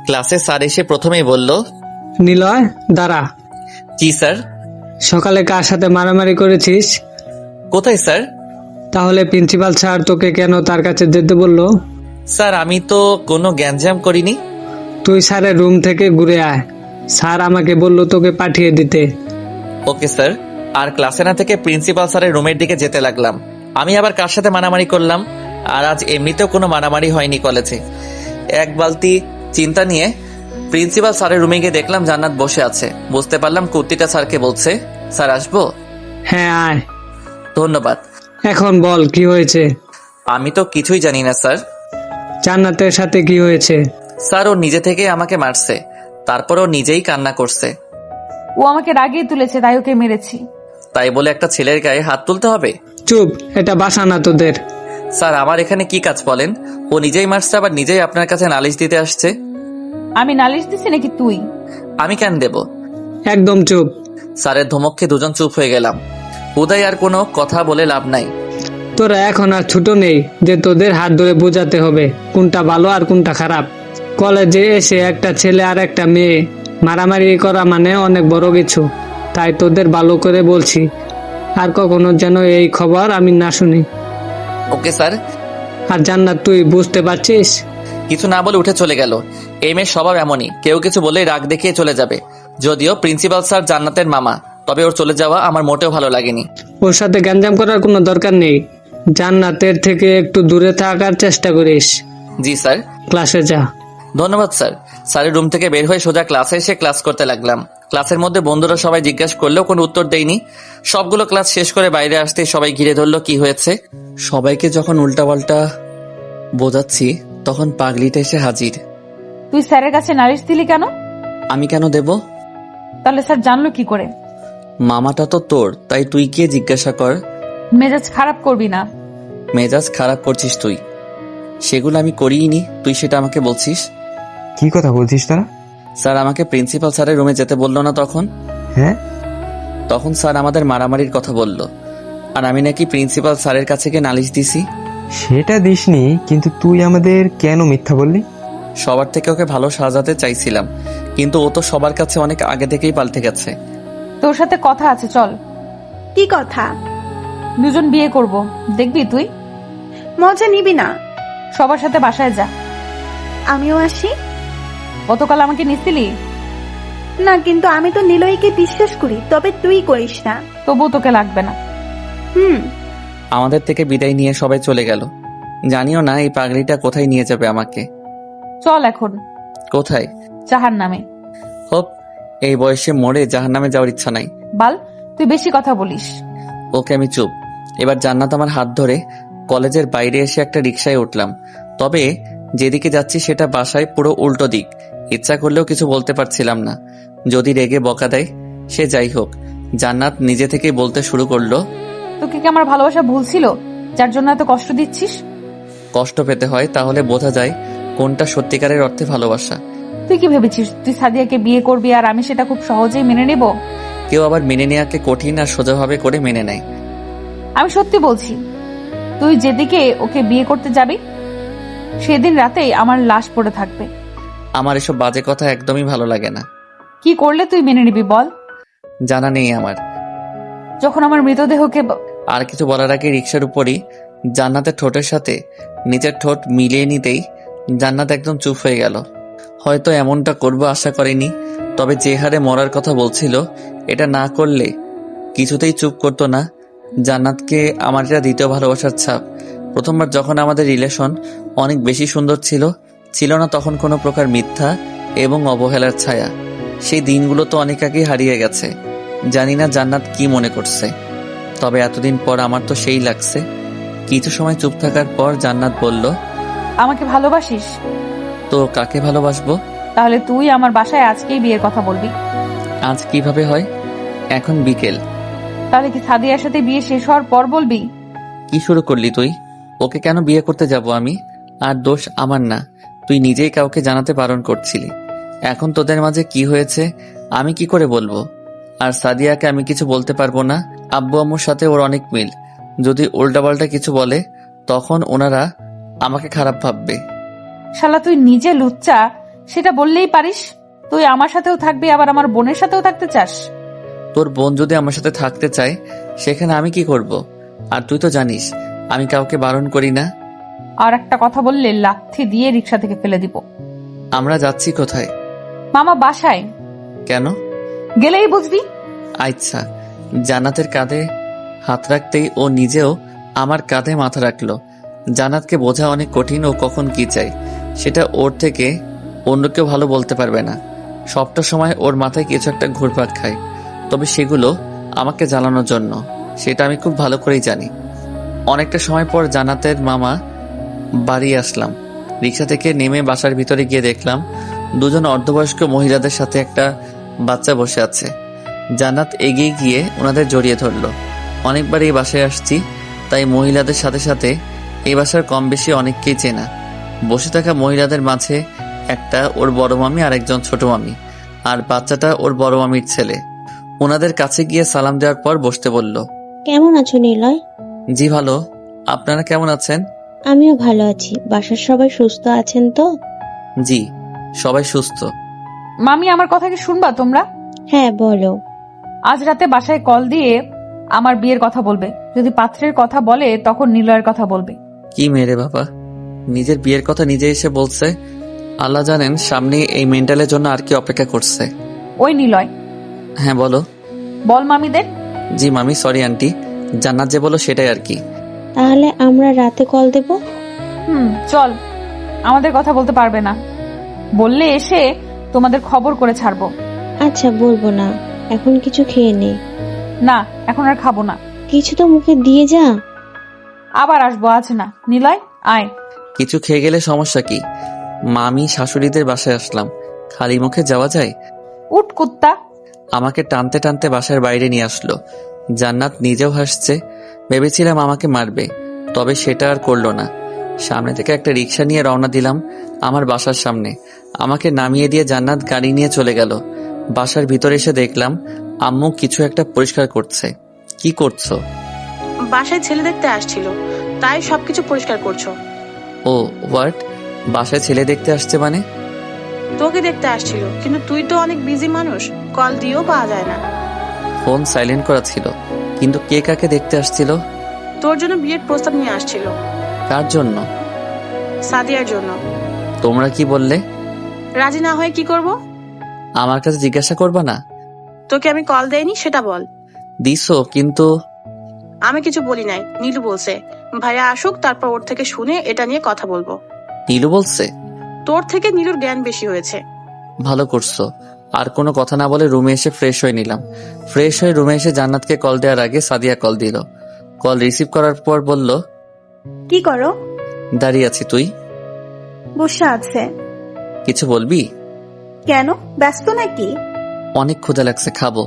ক্লাসে স্যার এসে প্রথমেই বলল, নিলয় দাঁড়া। জি স্যার। সকালে কার সাথে মারামারি করেছিস? কোথায় স্যার? তাহলে প্রিন্সিপাল স্যার তোকে কেন তার কাছে যেতে বললো? স্যার আমি তো কোনো গ্যাঞ্জাম করিনি। তুই স্যারের রুম থেকে ঘুরে আয়, স্যার আমাকে বললো তোকে পাঠিয়ে দিতে। Okay sir. আর ক্লাসে না থেকে প্রিন্সিপাল স্যারের রুমের দিকে যেতে লাগলাম। আমি আবার কার সাথে মারামারি করলাম? আর আজ এমনিতেও কোনো মারামারি হয়নি কলেজে। এক বালতি চিন্তা নিয়ে প্রিন্সিপাল স্যারের রুমে গিয়ে দেখলাম জান্নাত বসে আছে। বুঝতে পারলাম কুর্তিটা স্যারকে বলছে। স্যার আসবো? হ্যাঁ আয়। ধন্যবাদ। এখন বল কি হয়েছে? আমি তো কিছুই জানি না স্যার। জান্নাতের সাথে কি হয়েছে? স্যার ও নিজে থেকে আমাকে মারছে, তারপর ও নিজেই কান্না করছে। ও আমাকে রাগিয়ে তুলেছে, তাই ওকে মেরেছি। তাই বলে একটা ছেলের গায়ে হাত তুলতে হবে? চুপ, এটা বাসা না তোদের। স্যার আমার এখানে কি কাজ বলেন? ও নিজেই মারছে, আবার নিজেই আপনার কাছে নালিশ দিতে আসছে। আমি নালিশ দিছি নাকি তুই? আমি কেন দেব? একদম চুপ। স্যারের ধমককে দুজন চুপ হয়ে গেলাম। উদয় আর কোনো কথা বলে লাভ নাই। তোরা এখন আর ছোট নেই যে তোদের হাত ধরে বোঝাতে হবে কোনটা ভালো আর কোনটা খারাপ। কলেজে এসে একটা ছেলে আর একটা মেয়ে মারামারি করা মানে অনেক বড় কিছু। তাই তোদের ভালো করে বলছি, আর কখনো যেন এই খবর আমি না শুনি। Okay sir. আর জান্নাত, তুই বুঝতে পারছিস? কিছু না বলে উঠে চলে গেল। এই মেয়ের স্বভাব এমনই, কেউ কিছু বলেই রাগ দেখিয়ে চলে যাবে। যদিও প্রিন্সিপাল স্যার জান্নাতের মামা, তবে ওর চলে যাওয়া আমার মোটেও ভালো লাগেনি। ওর সাথে গ্যাঞ্জাম করার কোনো দরকার নেই। জান্নাতের থেকে একটু দূরে থাকার চেষ্টা করিস। জি স্যার। ক্লাসে যা। ধন্যবাদ স্যার। স্যারের রুম থেকে বের হয়ে সোজা ক্লাসে এসে ক্লাস করতে লাগলাম। ক্লাসের মধ্যে বন্ধুরা সবাই জিজ্ঞাসা করলেও কোনো উত্তর দেয়নি। সবগুলো ক্লাস শেষ করে বাইরে আসতে সবাই ঘিরে ধরলো কি হয়েছে। সবাইকে যখন উল্টাপাল্টা বোঝাচ্ছি তখন পাগলিটা এসে হাজির। তুই স্যারের কাছে নালিশ দিলি কেন? আমি কেন দেব? তাহলে স্যার জানলো কি করে? মামাটা তো তোর, তাই তুই গিয়ে জিজ্ঞাসা কর। মেজাজ খারাপ করবি না। মেজাজ খারাপ করছিস তুই। সেগুলো আমি করিনি, তুই সেটা আমাকে বলছিস। কি কথা বলছিস তোরা? স্যার আমাকে প্রিন্সিপাল স্যারের রুমে যেতে বললো না তখন? হ্যাঁ, তখন স্যার আমাদের মারামারির কথা বলল, আর আমি নাকি প্রিন্সিপাল স্যারের কাছে গিয়ে নালিশ দিছি। সেটা দিসনি, কিন্তু তুই আমাদের কেন মিথ্যা বললি? সবার থেকে ওকে ভালো সাজাতে চাইছিলাম, কিন্তু ও তো সবার কাছে অনেক আগে থেকেই পাল্টে গেছে। তোর সাথে কথা আছে, চল। কি কথা? দুজন বিয়ে করব, দেখবি তুই? মজা নিবি না? সবার সাথে বাসায় যা। আমিও আসি। গতকাল আমাকে নিছিলি না, কিন্তু আমি তো নিলয়কে বিশ্বাস করি, তবে তুই করিস না। তবু তোকে লাগবে না। আমাদের থেকে বিদায় নিয়ে সবাই চলে গেল। জানিও না এই পাগলিটা কোথায় নিয়ে যাবে আমাকে। চল এখন। কোথায়? জাহান্নামে। হোপ, এই বয়সে মরে জাহান্নামে যাওয়ার ইচ্ছা নাই। বাল, তুই বেশি কথা বলিস। ওকে আমি চুপ। এবার জান্নাত আমার হাত ধরে কলেজের বাইরে এসে একটা রিকশায় উঠলাম। তবে যেদিকে যাচ্ছি সেটা বাসায় পুরো উল্টো দিক। ইচ্ছা করলেও কিছু বলতে পারছিলাম না, যদি রেগে বকা দেয়। সে যাই হোক, জান্নাত নিজে থেকেই বলতে শুরু করলো, তোকে কি আমার ভালোবাসা ভুল ছিল, যার জন্য এত কষ্ট দিচ্ছিস? কষ্ট পেতে হয় তাহলে বোঝা যায় কোনটা সত্যিকারের অর্থে ভালোবাসা। তুই কি ভেবেছিস তুই সাদিয়াকে বিয়ে করবি আর আমি সেটা খুব সহজেই মেনে নেব? কেউ আবার মেনে নেওয়াকে কঠিন আর সোজাভাবে করে মেনে নেয়। আমি সত্যি বলছি, তুই যেদিকে ওকে বিয়ে করতে যাবি সেদিন রাতেই আমার লাশ পড়ে থাকবে। আমার এসব বাজে কথা একদমই ভালো লাগে না। কি করলে তুই মেনে নিবি বল? জানা নেই আমার। যখন আমার মৃতদেহকে আর কিছু বলার আগে রিকশার উপরই জান্নাতের ঠোঁটের সাথে নিজের ঠোঁট মিলিয়ে নিতেই জান্নাত একদম চুপ হয়ে গেল। হয়তো এমনটা করবো আশা করেনি, তবে যে হারে মরার কথা বলছিল, এটা না করলে কিছুতেই চুপ করতো না। জান্নাতকে আমার এটা দ্বিতীয় ভালোবাসার ছাপ। প্রথমবার যখন আমাদের রিলেশন অনেক বেশি সুন্দর ছিল না তখন কোনো প্রকার মিথ্যা এবং অবহেলার ছায়া। সেই দিনগুলো তো অনেক আগেই হারিয়ে গেছে। জানি না জান্নাত কি মনে করছে, তবে এতদিন পর আমার তো সেই লাগছে। কিছু সময় চুপ থাকার পর জান্নাত বলল, আমাকে ভালোবাসিস? তো কাকে ভালোবাসবো? তাহলে তুই আমার বাসায় আজকেই বিয়ের কথা বলবি। আজ কিভাবে হয়? এখন বিকেল। তাহলে কি সাদিয়ার সাথে বিয়ে শেষ হওয়ার পর বলবি? কি শুরু করলি তুই? ওকে কেন বিয়ে করতে যাব আমি? আর দোষ আমার না, তুই নিজেই কাউকে জানাতে বারণ করছিলি। এখন তোদের মাঝে কি হয়েছে আমি কি করে বলবো? আর সাদিয়াকে আমি কিছু বলতে পারবো না। আব্বু আম্মুর সাথে ওর অনেক মিল, যদি উল্টাপাল্টা কিছু বলে তখন ওনারা আমাকে খারাপ ভাববে। শালা তুই নিজে লুচ্চা, সেটা বললেই পারিস। তুই আমার সাথেও থাকবি, আবার আমার বোনের সাথেও থাকতে চাস। তোর বোন যদি আমার সাথে থাকতে চায় সেখানে আমি কি করব? আর তুই তো জানিস আমি কাউকে বারণ করি না। আর একটা কথা বললে লাথি দিয়ে রিকশা থেকে ফেলে দিব। আমরা যাচ্ছি কোথায়? মামা বাসায়। কেন? গেলেই বুঝবি। আচ্ছা। জান্নাতের কাঁধে হাত রাখতেই ও নিজেও আমার কাঁধে মাথা রাখলো। জান্নাতকে বোঝা অনেক কঠিন, ও কখন কি চাই সেটা ওর থেকে অন্য কেউ ভালো বলতে পারবে না। সবটা সময় ওর মাথায় কিছু একটা ঘুরপাক খায়, তবে সেগুলো আমাকে জ্বালানোর জন্য, সেটা আমি খুব ভালো করেই জানি। অনেকটা সময় পর জান্নাতের মামা বাড়ি আসলাম। রিক্সা থেকে নেমে বাসার ভিতরে গিয়ে দেখলাম দুজন অর্ধবয়স্ক মহিলাদের সাথে একটা বাচ্চা বসে আছে। জান্নাত এগিয়ে গিয়ে ওনাদের জড়িয়ে ধরলো। অনেকবার এই বাসায় আসছি, তাই মহিলাদের সাথে সাথে এই বাসার কম বেশি অনেককেই চেনা। বসে থাকা মহিলাদের মাঝে একটা ওর বড় মামি আর একজন ছোট মামি, আর বাচ্চাটা ওর বড় মামির ছেলে। ওনাদের কাছে গিয়ে সালাম দেওয়ার পর বসতে বলল। কেমন আছো নিলয়? জি ভালো, আপনারা কেমন আছেন? আমিও ভালো আছি। বাসার সবাই সুস্থ আছেন তো? জি, সবাই সুস্থ। মামি, আমার কথা কি শুনবা তোমরা? হ্যাঁ বলো। আজ রাতে বাসায় কল দিয়ে আমার বিয়ের কথা বলবে। যদি পাত্রের কথা বলে তখন নিলয়ের কথা বলবে। কি মেরে বাবা, নিজের বিয়ের কথা নিজে এসে বলছে। আল্লাহ জানেন সামনে এই মেন্টালের জন্য আর কি অপেক্ষা করছে। ওই নিলয়। হ্যাঁ বলো। বল মামিদের। জি মামি, সরি আন্টি, জান্নাত যে বলো সেটাই আর কি। তাহলে আমরা রাতে কল দেব? চল। আমাদের কথা বলতে পারবে না, বললে এসে তোমাদের খবর করে ছাড়বো। আচ্ছা বলবো না, এখন কিছু খেয়ে নে। না, এখন আর খাবো না। কিছু তো মুখে দিয়ে যা। আবার আসবো, আজ না। নিলয় আয়। কিছু খেয়ে গেলে সমস্যা কি? মামি শাশুড়িদের বাসায় আসলাম, খালি মুখে যাওয়া যায়? উঠ কুত্তা। আমাকে টানতে টানতে বাসার বাইরে নিয়ে আসলো। জান্নাত নিজেও হাসছে। ভেবেছিলাম আমাকে মারবে, তবে সেটা আর করলো না। সামনে থেকে একটা রিক্সা নিয়ে রওনা দিলাম আমার বাসার সামনে। আমাকে নামিয়ে দিয়ে জান্নাত গাড়ি নিয়ে চলে গেল। বাসার ভিতরে এসে দেখলাম আম্মু কিছু একটা পরিষ্কার করছে। কি করছো? বাসায় ছেলে দেখতে আসছিল, তাই সবকিছু পরিষ্কার করছো। ও হোয়াট? বাসায় ছেলে দেখতে আসছে মানে? তোকে দেখতে আসছিল, কিন্তু তুই তো অনেক বিজি মানুষ, কল দিয়েও পাওয়া যায় না। ফোন সাইলেন্ট করা ছিল। কিন্তু কে কাকে দেখতে আসছিল? তোর জন্য বিয়ের প্রস্তাব নিয়ে আসছিল। কার জন্য? সাদিয়ার জন্য। তোমরা কি বললে? রাজি না হয়ে কি করব? আমার কাছে জিজ্ঞাসা করবা না? তোকে আমি কল দেইনি সেটা বল। দিছো, কিন্তু আমি কিছু বলি নাই, নীলু বলছে ভাইয়া আসুক, তারপর ওর থেকে শুনে এটা নিয়ে কথা বলবো। নীলু বলছে? তোর থেকে নীলুর জ্ঞান বেশি হয়েছে। ভালো করছো। আর কোনো কথা না বলে রুমে এসে ফ্রেশ হয়ে নিলাম। ফ্রেশ হয়ে রুমে এসে জান্নাতকে কল দেওয়ার আগে সাদিয়া কল দিল। কল রিসিভ করার পর বলল, কি করো? দাঁড়িয়ে আছি। তুই? বসে আছে। কিছু বলবি? কেন, ব্যস্ত নাকি? অনেক ক্ষুধা লাগছে, খাবো।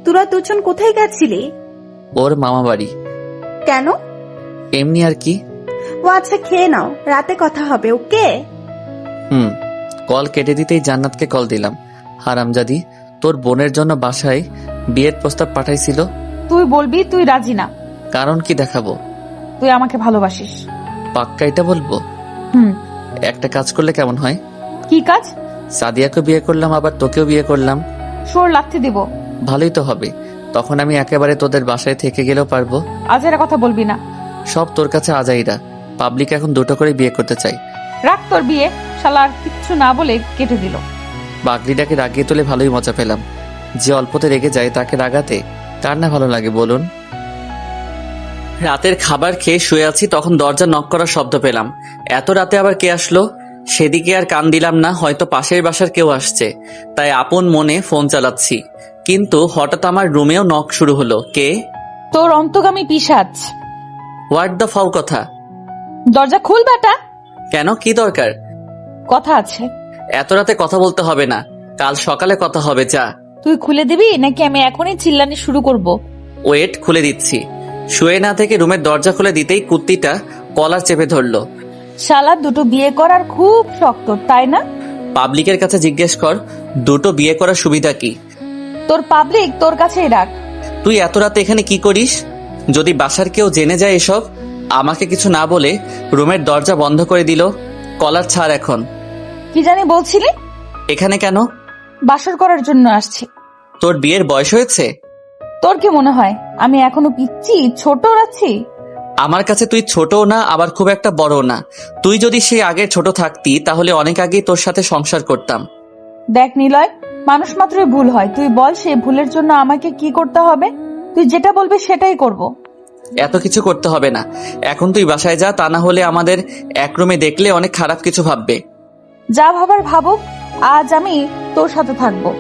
তোরা দুজন কোথায় গেছিলি? ওর মামা বাড়ি। কেন? এমনি আর কি। ও আচ্ছা, খেয়ে নাও, রাতে কথা হবে, ওকে? কল কেটে দিতেই জান্নাতকে কল দিলাম। হারামজাদি, তোর বোনের জন্য বাসায় বিয়ের প্রস্তাব পাঠাইছিল। তুই বলবি তুই রাজি না। কারণ কি দেখাবো? তুই আমাকে ভালোবাসিস। পাক্কা এটা বলবো? একটা কাজ করলে কেমন হয়? কি কাজ? সাদিয়াকে বিয়ে করলাম, আবার তোকেও বিয়ে করলাম। সোর লাথি দিব। ভালোই তো হবে, তখন আমি একেবারে তোদের বাসায় থেকে গেলেও পারবো। আজেরা কথা বলবি না। সব তোর কাছে আজাইরা। পাবলিক এখন দুটো করে বিয়ে করতে চাই। রাখ তোর বিয়ে। শালা আর কিচ্ছু না বলে কেটে দিল। বাগড়িটাকে রাগিয়ে তুলে ভালোই মজা পেলাম। যে অল্পতে রেগে যায় তাকে রাগাতে কার না ভালো লাগে বলুন? রাতের খাবার খেয়ে শুয়ে আছি, তখন দরজা নক করার শব্দ পেলাম। এত রাতে আবার কে আসলো? সেদিকে আর কান দিলাম না, হয়তো পাশের বাসার কেউ আসছে, তাই আপন মনে ফোন চালাচ্ছি। কিন্তু হঠাৎ আমার রুমেও নক শুরু হলো। কে? তোর অন্তগামী পিশাচ। হোয়াট দ্য ফাউ কথা? দরজা খুল বেটা। কেন, কি দরকার? কথা আছে। এত রাতে কথা বলতে হবে না, কাল সকালে কথা হবে। যা। তুই খুলে দিবি নাকি আমি এখনই চিল্লানি শুরু করব? ওয়েট, খুলে দিচ্ছি। শুয়ে না থেকে রুমের দরজা খুলে দিতেই কুত্তিটা কলার চেপে ধরলো। শালা দুটো বিয়ে করার খুব শক্ত, তাই না? পাবলিকের কাছে জিজ্ঞেস কর দুটো বিয়ে করার সুবিধা কি। তোর পাবলিক তোর কাছেই রাখ। তুই এত রাতে এখানে কি করিস? যদি বাসার কেউ জেনে যায় এসব? আমাকে কিছু না বলে রুমের দরজা বন্ধ করে দিল। কলার ছাড় এখন। কি জানি বলছিলি? এখানে কেন? বাসর করার জন্য আসছি। তোর বিয়ের বয়স হয়েছে? তোর কি মনে হয় আমি এখনো পিচ্ছি ছোট আছি? আমার কাছে তুই ছোটও না, আবার খুব একটা বড়ও না। তুই যদি সেই আগে ছোট থাকতি তাহলে অনেক আগেই তোর সাথে সংসার করতাম। দেখ নিলয়, মানুষ মাত্রই ভুল হয়। তুই বল সেই ভুলের জন্য আমাকে কি করতে হবে? তুই যেটা বলবি সেটাই করব। এত কিছু করতে হবে না, এখন তুই বাসায় যা, তা না হলে আমাদের এক রুমে দেখলে অনেক খারাপ কিছু ভাববে। যা ভাবার ভাবুক, আজ আমি তোর সাথে থাকবো।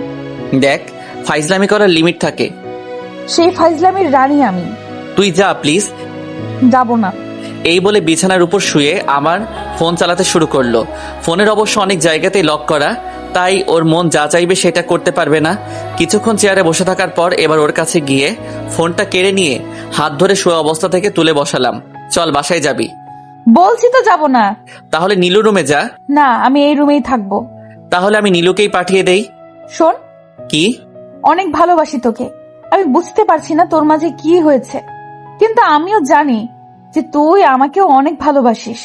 দেখ, ফাইজলামি করার লিমিট থাকে। সেই ফাইজলামির রানী আমি। তুই যা প্লিজ। যাব না। এই বলে বিছানার উপর শুয়ে আমার ফোন চালাতে শুরু করলো। ফোনের অবশ্য অনেক জায়গাতেই লক করা, তাই ওর মন যা চাইবে সেটা করতে পারবে না। কিছুক্ষণ চেয়ারে বসে থাকার পর এবার ওর কাছে গিয়ে ফোনটা কেড়ে নিয়ে হাত ধরে শোয়া অবস্থা থেকে তুলে বসালাম। চল, বাসায় যাবি। বলছি তো যাব না। তাহলে নীলু রুমে যা। না, আমি এই রুমেই থাকবো। তাহলে আমি নীলুকেই পাঠিয়ে দেই। শোন, কি? অনেক ভালোবাসি তোকে। আমি বুঝতে পারছি না তোর মাঝে কি হয়েছে, কিন্তু আমিও জানি যে তুই আমাকেও অনেক ভালোবাসিস।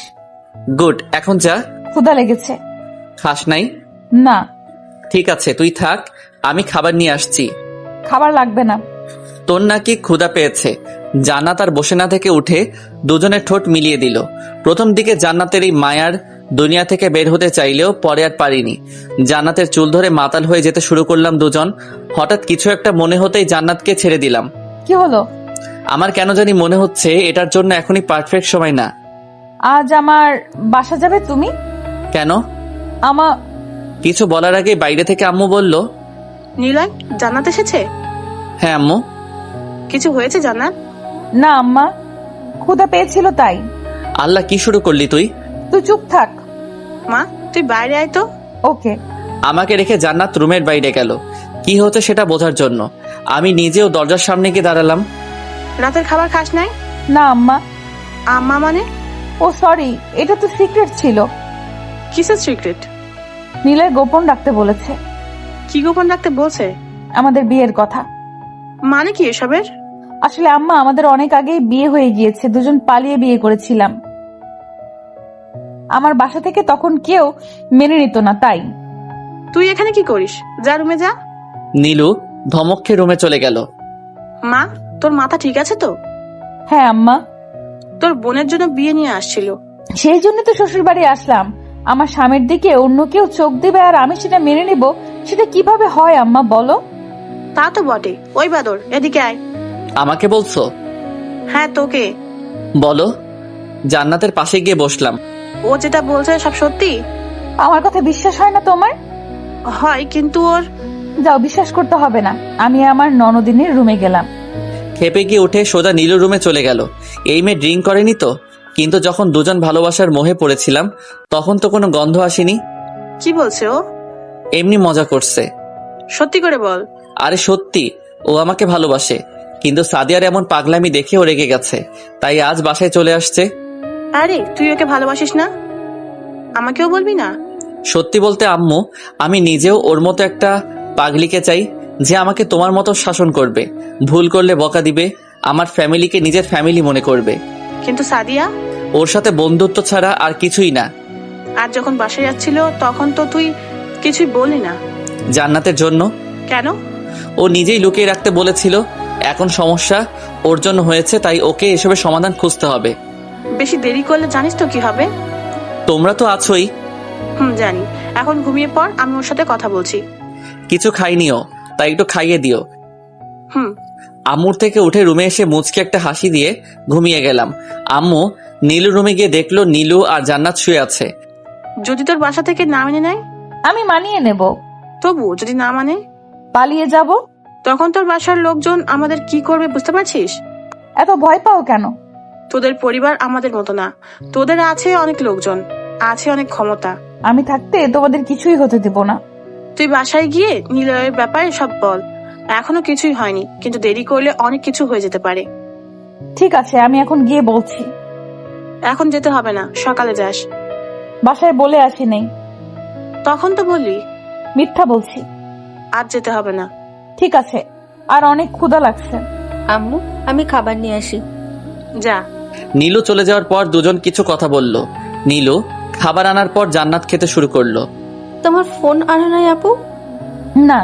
গুড, এখন যা। ক্ষুধা লেগেছে। খাস নাই? না। ঠিক আছে, তুই থাক, আমি খাবার নিয়ে আসছি। খাবার লাগবে না। তোর নাকি ক্ষুধা পেয়েছে। জান্নাত আর বসে না থেকে উঠে দুজনের ঠোঁট মিলিয়ে দিল। প্রথম দিকে জান্নাতের এই মায়ার দুনিয়া থেকে বের হতে চাইলেও পরে আর পারিনি। জান্নাতের চুল ধরে মাতাল হয়ে যেতে শুরু করলাম দুজন। হঠাৎ কিছু একটা মনে হতেই জান্নাতকে ছেড়ে দিলাম। কি হলো? আমার কেন জানি মনে হচ্ছে এটার জন্য এখনই পারফেক্ট সময় না। আজ আমার বাসা যাবে তুমি? কেন? আমার কিছু বলার আগে বাইরে থেকে আম্মু বলল, নিলয়, জান্নাত এসেছে? হ্যাঁ আম্মু। কিছু হয়েছে জান্নাত? না আম্মা, ক্ষুধা পেয়েছিল তাই। আল্লাহ, কি শুরু করলি তুই? তুই চুপ থাক। মা, তুই বাইরে আয় তো। ওকে। আমাকে রেখে জান্নাত রুমের বাইরে গেল কি হচ্ছে সেটা বোঝার জন্য। আমি নিজেও দরজার সামনে গিয়ে দাঁড়ালাম। রাতের খাবার খাস নাই? না আম্মা। আম্মা মানে? ও সরি, এটা তো সিক্রেট ছিল। কিসের সিক্রেট? নীলের গোপন রাখতে বলেছে। কি গোপন রাখতে বলছে? আমাদের বিয়ের কথা। মানে কি এসবের? আসলে আম্মা, আমাদের অনেক আগেই বিয়ে হয়ে গিয়েছে। দুজন পালিয়ে বিয়ে করেছিলাম। আমার বাসা থেকে তখন কেউ মেনে নিত না, তাই। তুই এখানে কি করিস? যা রুমে যা। নীলু ধমক খেয়ে রুমে চলে গেল। মা, তোর মাথা ঠিক আছে তো? হ্যাঁ আম্মা। তোর বোনের জন্য বিয়ে নিয়ে আসছিল। সেই জন্য তো শ্বশুর বাড়ি আসলাম। আমার স্বামীর দিকে অন্য কেউ চোখ দিবে আর আমি সেটা মেনে নিব, সেটা কিভাবে হয় আম্মা বলো? তা তো বটে। ওই বাদর, এদিকে আয়। আমাকে বলছো? হ্যাঁ, তোকে। বলো। জান্নাতের পাশে গিয়ে বসলাম। ও যেটা বলছে সব সত্যি? আমার কথা বিশ্বাস হয় না তোমার? হয়, কিন্তু ওর। যাও, বিশ্বাস করতে হবে না। আমি আমার ননদিনীর রুমে গেলাম। খেপে গিয়ে উঠে সোজা নীলু রুমে চলে গেল। এই মেয়ে ড্রিঙ্ক করেনি তো? কিন্তু যখন দুজন ভালোবাসার মোহে পড়েছিলাম তখন তো কোনো গন্ধ আসেনি। কি বলছে ও? এমনি মজা করছে। সত্যি করে বল। আরে সত্যি, ও আমাকে ভালোবাসে। কিন্তু সাদিয়ার এমন পাগলামি দেখে ও রেগে গেছে, তাই আজ বাসায় চলে আসছে। আরে, তুই ওকে ভালোবাসিস না? আমাকেও বলবি না? সত্যি বলতে আম্মু, আমি নিজেও ওর মতো একটা পাগলিকে চাই, যে আমাকে তোমার মতো শাসন করবে, ভুল করলে বকা দিবে, আমার ফ্যামিলিকে নিজের ফ্যামিলি মনে করবে। কিন্তু সাদিয়া? ওর সাথে বন্ধুত্ব ছাড়া আর কিছুই না। আর যখন বাসায় যাচ্ছিল তখন তো তুই কিছুই বললি না। জান্নাতের জন্য। কেন? ও নিজেই লুকিয়ে রাখতে বলেছিল। এখন সমস্যা ওর জন্য হয়েছে, তাই ওকে এসবের সমাধান খুঁজতে হবে। বেশি দেরি করলে জানিস তো কি হবে। তোমরা তো আছোই। জানি। এখন ঘুমিয়ে পড়, আমি ওর সাথে কথা বলছি। কিছু খাইনিও, তাই একটু খাইয়ে দিও। আম্মুর থেকে উঠে রুমে এসে মুচকে একটা হাসি দিয়ে ঘুমিয়ে গেলাম। আম্মু নীলু রুমে গিয়ে দেখলো নীলু আর জান্নাত শুয়ে আছে। যদি তোর বাসা থেকে না মেনে নেয়? আমি মানিয়ে নেব। তবু যদি না মানে? পালিয়ে যাব। তখন তোর বাসার লোকজন আমাদের কি করবে বুঝতে পারছিস? এত ভয় পাও কেন? তোদের পরিবার আমাদের মতো না। তোদের আছে অনেক লোকজন, আছে অনেক ক্ষমতা। আমি থাকতে তোমাদের কিছুই হতে দেব না। তুই বাসায় গিয়ে নিলয়ের ব্যাপারে সব বল। এখনো কিছুই হয়নি, কিন্তু দেরি করলে অনেক কিছু হয়ে যেতে পারে। ঠিক আছে, আমি এখন গিয়ে বলছি। এখন যেতে হবে না, সকালে যাস। বাসায় বলে আসি নেই। তখন তো বললি। মিথ্যা বলছি। আজ যেতে হবে না। ঠিক আছে, আর অনেক ক্ষুধা লাগছে। আম্মু, আমি খাবার নিয়ে আসি। যা। নীলু চলে যাওয়ার পর দুজন কিছু কথা বলল। নীলু খাবার আনার পর জান্নাত খেতে শুরু করলো। তোমার ফোন আনা নাই আপু? না।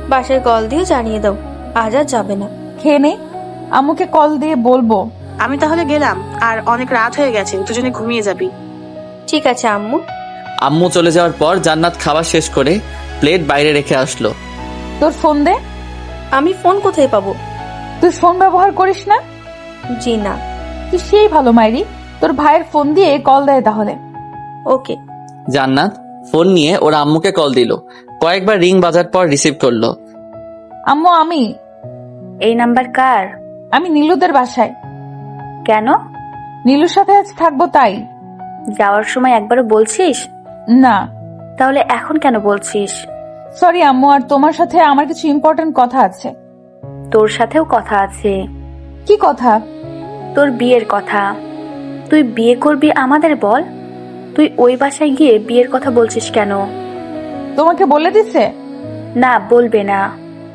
বাসায় কল দিয়ে জানিয়ে দাও আজ আর যাবে না। খেয়ে নে, আম্মুকে কল দিয়ে বলবো। আমি তাহলে গেলাম, আর অনেক রাত হয়ে গেছে, দুজনে ঘুমিয়ে যাবি। ঠিক আছে আম্মু। আম্মু চলে যাওয়ার পর জান্নাত খাবার শেষ করে প্লেট বাইরে রেখে আসলো। তোর ফোন দে। আমি ফোন কোথায় পাবো? তুই ফোন ব্যবহার করিস না? জি না। তুই সেই ভালো মাইরি, তোর ভাইয়ের ফোন দিয়ে কল দেয় তাহলে। ওকে। জান্নাত ফোন নিয়ে ওর আম্মুকে কল দিল। কয়েকবার রিং বাজার পর রিসিভ করলো। আম্মু, আমি এই নাম্বার কার? আমি নীলুদের বাসায়। কেন? নীলুর সাথে আজ থাকবো তাই। যাওয়ার সময় একবারও বলছিস না। তাহলে এখন কেন বলছিস? সরি আম্মু, আর তোমার সাথে আমার কিছু ইম্পর্টেন্ট কথা আছে। তোর সাথেও কথা আছে। কি কথা? তোর বিয়ের কথা। তুই বিয়ে করবি আমাদের বল। তুই ওই বাসায় গিয়ে বিয়ের কথা বলছিস কেন? তোমাকে বলে দিছে? না, বলবে না।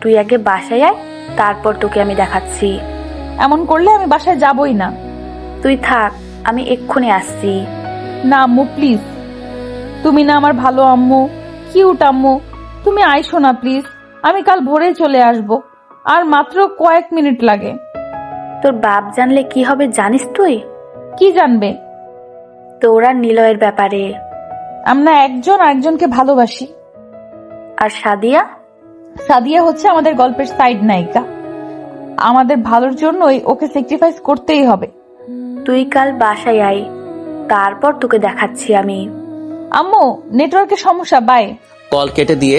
তুই আগে বাসায় আয়, তারপর তোকে আমি দেখাচ্ছি। এমন করলে আমি বাসায় যাবই না। তুই থাক, আমি এক্ষুনি আসছি। না আম্মু, প্লিজ। তুমি না আমার ভালো আম্মু, কিউট আম্মু। তুমি আইসো না প্লিজ। আমি কাল ভোরে চলে আসব, আর মাত্র কয়েক মিনিট লাগে। তোর বাপ জানলে কি হবে জানিস তুই? কি জানবে? তোরা নিলয়ের ব্যাপারে। আমরা একজন আরেকজনকে ভালোবাসি। আর সাদিয়া? সাদিয়া হচ্ছে আমাদের গল্পের সাইড নায়িকা। আমাদের ভালোর জন্যই ওকে স্যাক্রিফাইস করতেই হবে। তুই কাল বাসায় আয়, তারপর তোকে দেখাচ্ছি আমি। আম্মু, নেটওয়ার্কের সমস্যা। বাই। কল কেটে দিয়ে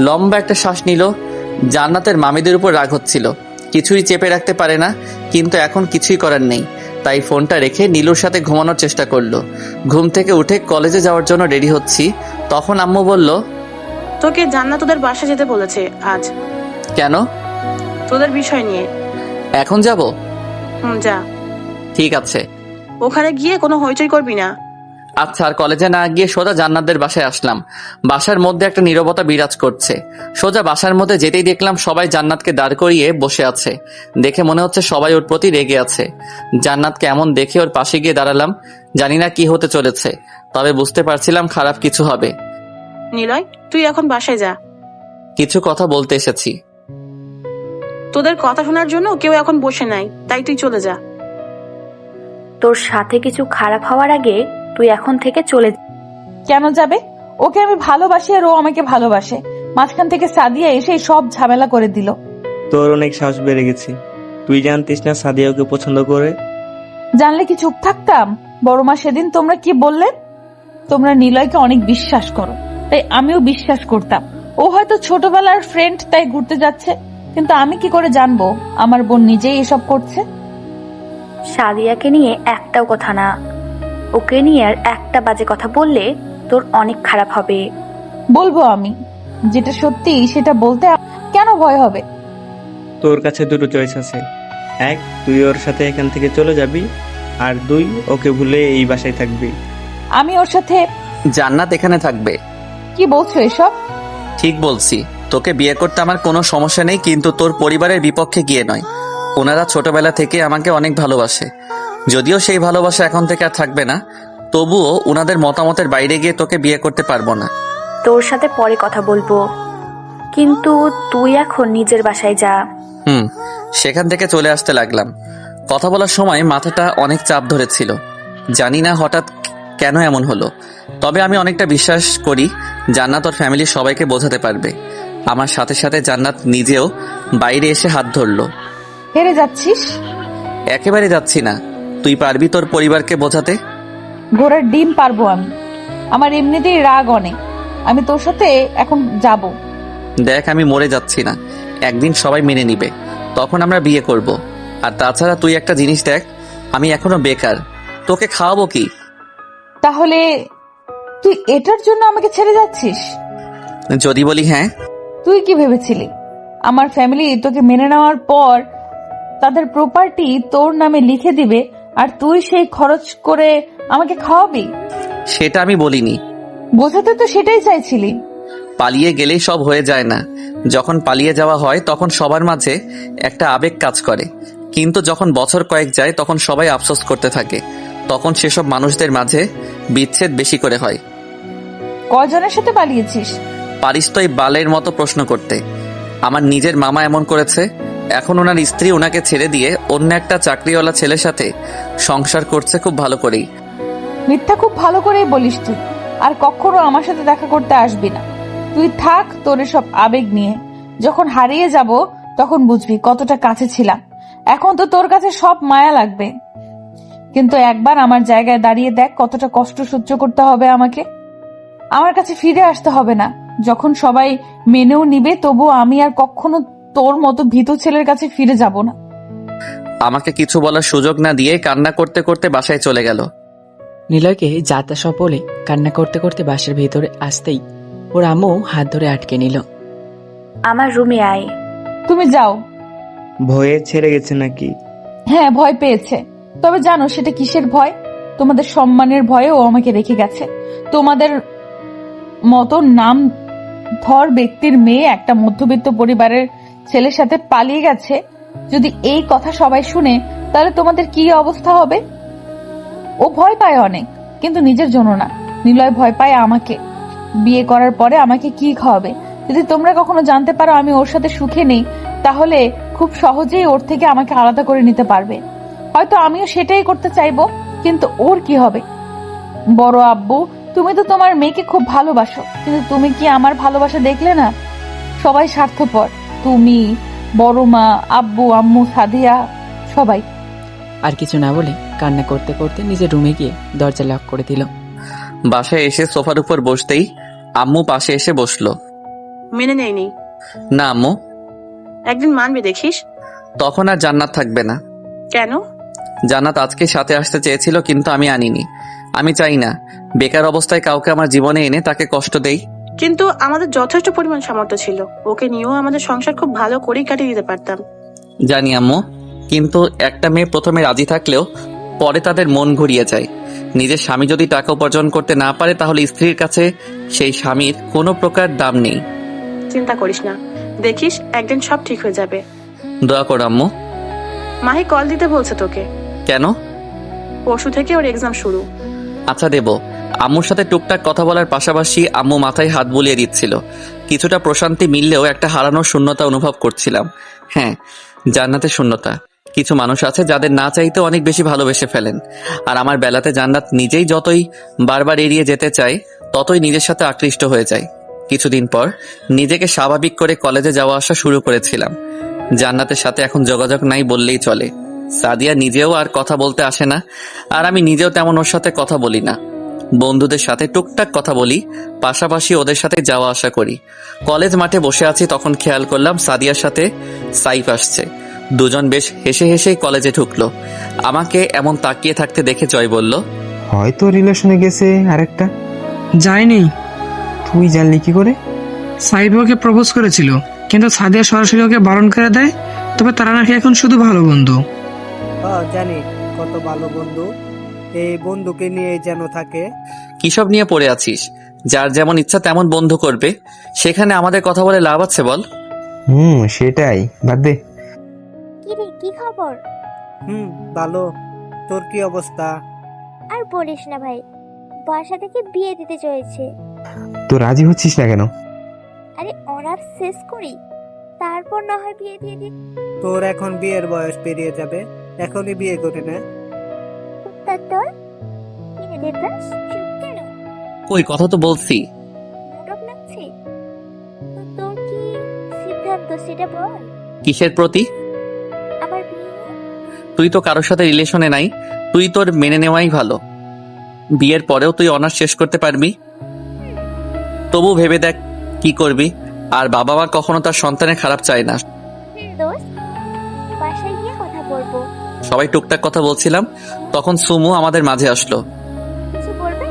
লম্বা একটা শ্বাস নিল। জান্নাতের মামিদের উপর রাগ হচ্ছিল, কিছুই চেপে রাখতে পারে না, কিন্তু এখন কিছুই করার নেই। তাই ফোনটা রেখে নীলুর সাথে ঘুমানোর চেষ্টা করলো। ঘুম থেকে উঠে কলেজে যাওয়ার জন্য রেডি হচ্ছি, তখন আম্মু বলল, তোকে জান্নাত তোদের বাসা যেতে বলেছে আজ। কেন? তোদের বিষয় নিয়ে। এখন যাব? যা। ঠিক আছে। ওখানে গিয়ে কোনো হইচই করবি না। আচ্ছা। আর কলেজে না গিয়ে সোজা জান্নাতদের বাসায় আসলাম। বাসার মধ্যে একটা নীরবতা বিরাজ করছে। সোজা বাসার মধ্যে যেতেই দেখলাম সবাই জান্নাতকে দাঁড় করিয়ে বসে আছে। দেখে মনে হচ্ছে সবাই ওর প্রতি রেগে আছে। জান্নাতকে এমন দেখে ওর পাশে গিয়ে দাঁড়ালাম। জানি না কি হতে চলেছে, তবে বুঝতে পারছিলাম খারাপ কিছু হবে। নিলয়, তুই এখন বাসায় যা। কিছু কথা বলতে এসেছি। তোদের কথা শোনার জন্য কেউ এখন বসে নাই, তাই তুই চলে যা। তোর সাথে কিছু খারাপ হওয়ার আগে তুই এখন থেকে চলে যা। কেন যাবে? ওকে আমি ভালোবাসি আর ও আমাকে ভালোবাসে। মাঝখান থেকে সাদিয়া এসে সব ঝামেলা করে দিল। তোর অনেক সাহস বেড়ে গেছে। তুই জানতিস না সাদিয়া ওকে পছন্দ করে? জানলে কি চুপ থাকতাম? বড় মা সেদিন তোমরা কি বললেন? তোমরা নিলয়কে অনেক বিশ্বাস করো, তাই আমিও বিশ্বাস করতাম। ও হয়তো ছোটবেলার ফ্রেন্ড, তাই ঘুরতে যাচ্ছে। কিন্তু আমি কি করে জানবো আমার বোন নিজেই এসব করছে? সাদিয়াকে নিয়ে একটাও কথা না। ওকে নিয়ে আর একটা বাজে কথা বললে তোর অনেক খারাপ হবে। বলবো আমি, যেটা সত্যি সেটা বলতে কেন ভয় হবে? তোর কাছে দুটো চয়েস আছে। এক, তুই ওর সাথে এখান থেকে চলে যাবি, আর দুই, ওকে ভুলে এই বাসায় থাকবি। আমি ওর সাথে। জান্নাত এখানে থাকবে। কি বলছো এসব? ঠিক বলছি। তোকে বিয়ে করতে আমার কোনো সমস্যা নেই, কিন্তু তোর পরিবারের বিপক্ষে গিয়ে নয়। ওনারা ছোটবেলা থেকে আমাকে অনেক ভালোবাসে। যদিও সেই ভালোবাসা এখন থেকে আর থাকবে না, তবুও ওনাদের মতামতের বাইরে গিয়ে তোকে বিয়ে করতে পারবো না। তোর সাথে পরে কথা বলবো, কিন্তু তুই এখন নিজের বাসায় যা। সেখান থেকে চলে আসতে লাগলাম। কথা বলার সময় মাথাটা অনেক চাপ ধরেছিল। জানি না হঠাৎ কেন এমন হলো, তবে আমি অনেকটা বিশ্বাস করি জান্নাত ওর ফ্যামিলির সবাইকে বোঝাতে পারবে। আমার সাথে সাথে জান্নাত নিজেও বাইরে এসে হাত ধরলো। হেরে যাচ্ছিস? একেবারে যাচ্ছি না। তুই পারবি তোর পরিবারকে বোঝাতে? ঘোড়ার ডিম পারবো আমি। আমার এমনিতেই রাগ অনেক। আমি তোর সাথে এখন যাব। দেখ, আমি মরে যাচ্ছি না। একদিন সবাই মেনে নিবে, তখন আমরা বিয়ে করব। আর তাছাড়া তুই একটা জিনিস দেখ, আমি এখনো বেকার। তোকে খাওয়াবো কি? তাহলে তুই এটার জন্য আমাকে ছেড়ে যাচ্ছিস? যদি বলি হ্যাঁ। তুই কি ভেবেছিলি আমার ফ্যামিলি তোকে মেনে নেওয়ার পর তাদের প্রপার্টি তোর নামে লিখে দিবে, আর তুই সেই খরচ করে আমাকে খাওয়াবি? সেটা আমি বলিনি। বোঝাতে তো সেটাই চাইছিলি। পালিয়ে গেলেই সব হয়ে যায় না। যখন পালিয়ে যাওয়া হয় তখন সবার মাঝে একটা আবেগ কাজ করে, কিন্তু যখন বছর কয়েক যায় তখন সবাই আফসোস করতে থাকে। তখন সেসব মানুষদের মাঝে বিচ্ছেদ বেশি করে হয়। কয়জনের সাথে পালিয়েছিস? পারিস তো এই বালের মতো প্রশ্ন করতে। আমার নিজের মামা এমন করেছে। এখন ওনার স্ত্রী ওনাকে ছেড়ে দিয়ে অন্য একটা চাকরিওয়ালা ছেলের সাথে সংসার করছে খুব ভালো করেই। মিথ্যা খুব ভালো করেই বলিস তুই। আর কখনো আমার সাথে দেখা করতে আসবি না। তুই থাক তোর সব আবেগ নিয়ে। যখন হারিয়ে যাব তখন বুঝবি কতটা কাছে ছিলাম। এখন তো তোর কাছে সব মায়া লাগবে, কিন্তু একবার আমার জায়গায় দাঁড়িয়ে দেখ কতটা কষ্ট সহ্য করতে হবে আমাকে। আমার কাছে ফিরে আসতে হবে না। যখন সবাই মেনেও নিবে, তবু আমি আর কখনো তোর মতো ভীতু ছেলের কাছে ফিরে যাব না। আমাকে কিছু বলার সুযোগ না দিয়ে কান্না করতে করতে বাসায় চলে গেল। নিলয়কে যাতা সব বলে কান্না করতে করতে বাসার ভেতরে আসতেই ওর আম্মু হাত ধরে আটকে নিল। আমার রুমে আয়। তুমি যাও। ভয়ে ছেড়ে গেছে নাকি? হ্যাঁ, ভয় পেয়েছে। তবে জানো সেটা কিসের ভয়? তোমাদের সম্মানের ভয়ে ও আমাকে রেখে গেছে। তোমাদের মতো নাম ধর ব্যক্তির মেয়ে একটা মধ্যবিত্ত পরিবারের ছেলের সাথে পালিয়ে গেছে। যদি এই কথা সবাই শুনে, তাহলে তোমাদের কি অবস্থা হবে? ও ভয় পায় অনেক, কিন্তু নিজের জন্য না। নিলয় ভয় পায় আমাকে। বিয়ে করার পরে আমাকে কি খাওয়াবে? যদি তোমরা কখনো জানতে পারো আমি ওর সাথে সুখে নেই, তাহলে খুব সহজেই ওর থেকে আমাকে আলাদা করে নিতে পারবে। হয়তো আমিও সেটাই করতে চাইবো, কিন্তু ওর কি হবে? বড় আব্বু, তুমি তো তোমার মেয়েকে খুব ভালোবাসো, কিন্তু তুমি কি আমার ভালোবাসা দেখলে না? সবাই স্বার্থপর। তুমি, বড় মা, আব্বু, আম্মু, সাদিয়া, সবাই। আর কিছু না বলে কান্না করতে করতে নিজের রুমে গিয়ে দরজা লক করে দিল। বাসায় এসে সোফার উপর বসতেই আম্মু পাশে এসে বসলো। মেনে নেয়নি। না আম্মু। একদিন মানবে দেখিস। তখন আর জান্নাত থাকবে না। কেন? জান্নাত আজকে সাথে আসতে চেয়েছিল, কিন্তু আমি আনিনি। আমি চাই না বেকার অবস্থায় কাউকে আমার জীবনে এনে তাকে কষ্ট দেই। কিন্তু আমাদের যথেষ্ট পরিমাণ সামর্থ্য ছিল, ওকে নিয়েও আমাদের সংসার খুব ভালো করেই কাটিয়ে দিতে পারতাম। জানি আম্মু, কিন্তু একটা মেয়ে প্রথমে রাজি থাকলেও পরে তাদের মন ঘুরিয়ে যায়। নিজের স্বামী যদি টাকা উপার্জন করতে না পারে, তাহলে স্ত্রীর কাছে সেই স্বামীর কোনো প্রকার দাম নেই। চিন্তা করিস না, দেখিস একদিন সব ঠিক হয়ে যাবে। দোয়া কর আম্মু। মাহি কল দিতে বলছে তোকে। কেন? পরশু থেকে ওর এক্সাম শুরু। আচ্ছা দেব। আম্মুর সাথে টুকটাক কথা বলার পাশাপাশি আম্মু মাথায় হাত বুলিয়ে দিচ্ছিল। কিছুটা প্রশান্তি মিললেও একটা হারানোর শূন্যতা অনুভব করছিলাম। হ্যাঁ, জান্নাতের শূন্যতা। কিছু মানুষ আছে যাদের না চাইতে অনেক বেশি ভালোবেসে ফেলেন, আর আমার বেলাতে জান্নাত নিজেই যতই বারবার এড়িয়ে যেতে চায়, ততই নিজের সাথে আকৃষ্ট হয়ে যায়। কিছুদিন পর নিজেকে স্বাভাবিক করে কলেজে যাওয়া আসা শুরু করেছিলাম। জান্নাতের সাথে এখন যোগাযোগ নাই বললেই চলে। সাদিয়া নিজেও আর কথা বলতে আসে না, আর আমি নিজেও তেমন ওর সাথে কথা বলি না। বন্ধুদের সাথে টুকটাক কথা বলি, পাশাপাশি ওদের সাথে যাওয়া আসা করি। কলেজ মাঠে বসে আছি, তখন খেয়াল করলাম সাদিয়ার সাথে সাইফ আসছে। দুজন বেশ হেসে হেসেই কলেজে ঢুকলো। আমাকে এমন তাকিয়ে থাকতে দেখে জয় বলল, হয়তো রিলেশনে গেছে আরেকটা। যায়নি। তুই জানলি কি করে? সাইব ওকে প্রপোজ করেছিল, কিন্তু সাদিয়া সরাসরি ওকে বারণ করে দেয়। তবে তারা নাকি এখন শুধু ভালো বন্ধু। জানি কত ভালো বন্ধু। এই বন্ধুকে নিয়ে যেন থাকে। কিসব নিয়ে পড়ে আছিস? যার যেমন ইচ্ছা তেমন বন্ধু করবে, সেখানে আমাদের কথা বলে লাভ আছে বল? সেটাই, বাদ দে। কিরে, কি খবর? ভালো। তোর কি অবস্থা? আর বলিস না ভাই, বাসা থেকে বিয়ে দিতে চলেছে। তো রাজি হচ্ছিস না কেন? আরে অনার্স শেষ করি, তারপর না হয় বিয়ে দিয়ে দিই। তোর এখন বিয়ের বয়স পেরিয়ে যাবে, এখনই বিয়ে করে নে। তোর কিনে দেবরাস, চুপ কেন? কই, কথা তো বলছি। নাটক লাগছে? তোর কি সিদ্ধান্ত সেটা বল। কিসের প্রতি? আমার বিয়ে। তুই তো কারোর সাথে রিলেশনে নাই, তুই তোর মেনে নেওয়াই ভালো। বিয়ের পরেও তুই অনার্স শেষ করতে পারবি। তবু ভেবে দেখ কি করবি। আর বাবা মা কখনো তার সন্তানের খারাপ চায় না। দোস্ত, বাসায় গিয়ে কথা বলবো। সবাই টুকটাক কথা বলছিলাম, তখন সুমু আমাদের মাঝে আসলো। কিছু বলবে?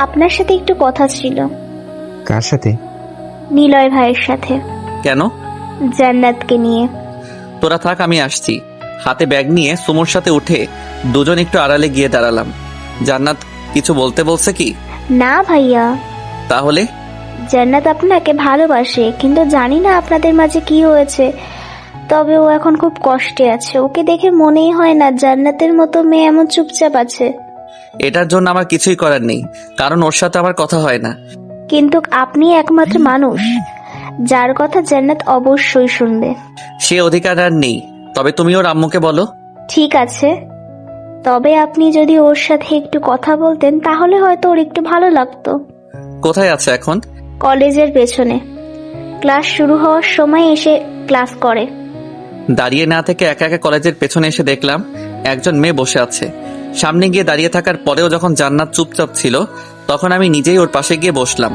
আপনার সাথে একটু কথা ছিল। কার সাথে? নিলয় ভাইয়ের সাথে। কেন? জান্নাতকে নিয়ে। তোরা থাক, আমি আসছি। হাতে ব্যাগ নিয়ে সুমুর সাথে উঠে দুজন একটু আড়ালে গিয়ে দাঁড়ালাম। জান্নাত কিছু বলতে বলছে কি? না ভাইয়া। তাহলে? জান্নাত আপনাকে ভালোবাসে, কিন্তু জানি না আপনাদের মাঝে কি হয়েছে। তবে ও এখন খুব কষ্টে আছে। ওকে দেখে মনেই হয় না জান্নাতের মতো মেয়ে এমন চুপচাপ আছে। এটার জন্য আমার কিছুই করার নেই, কারণ ওর সাথে আমার কথা হয় না। কিন্তু আপনি একমাত্র মানুষ যার কথা জান্নাত অবশ্যই শুনবে। সে অধিকার আর নেই। তবে তুমি ওর আম্মুকে বলো। ঠিক আছে, তবে আপনি যদি ওর সাথে একটু কথা বলতেন, তাহলে হয়তো ওর একটু ভালো লাগতো। কোথায় আছে এখন? কলেজের পেছনে। ক্লাস শুরু হওয়ার সময় এসে ক্লাস করে। দাঁড়িয়ে না থেকে একা একা কলেজের পেছনে এসে দেখলাম একজন মেয়ে বসে আছে। সামনে গিয়ে দাঁড়িয়ে থাকার পরেও যখন জান্নাত চুপচাপ ছিল, তখন আমি নিজেই ওর পাশে গিয়ে বসলাম।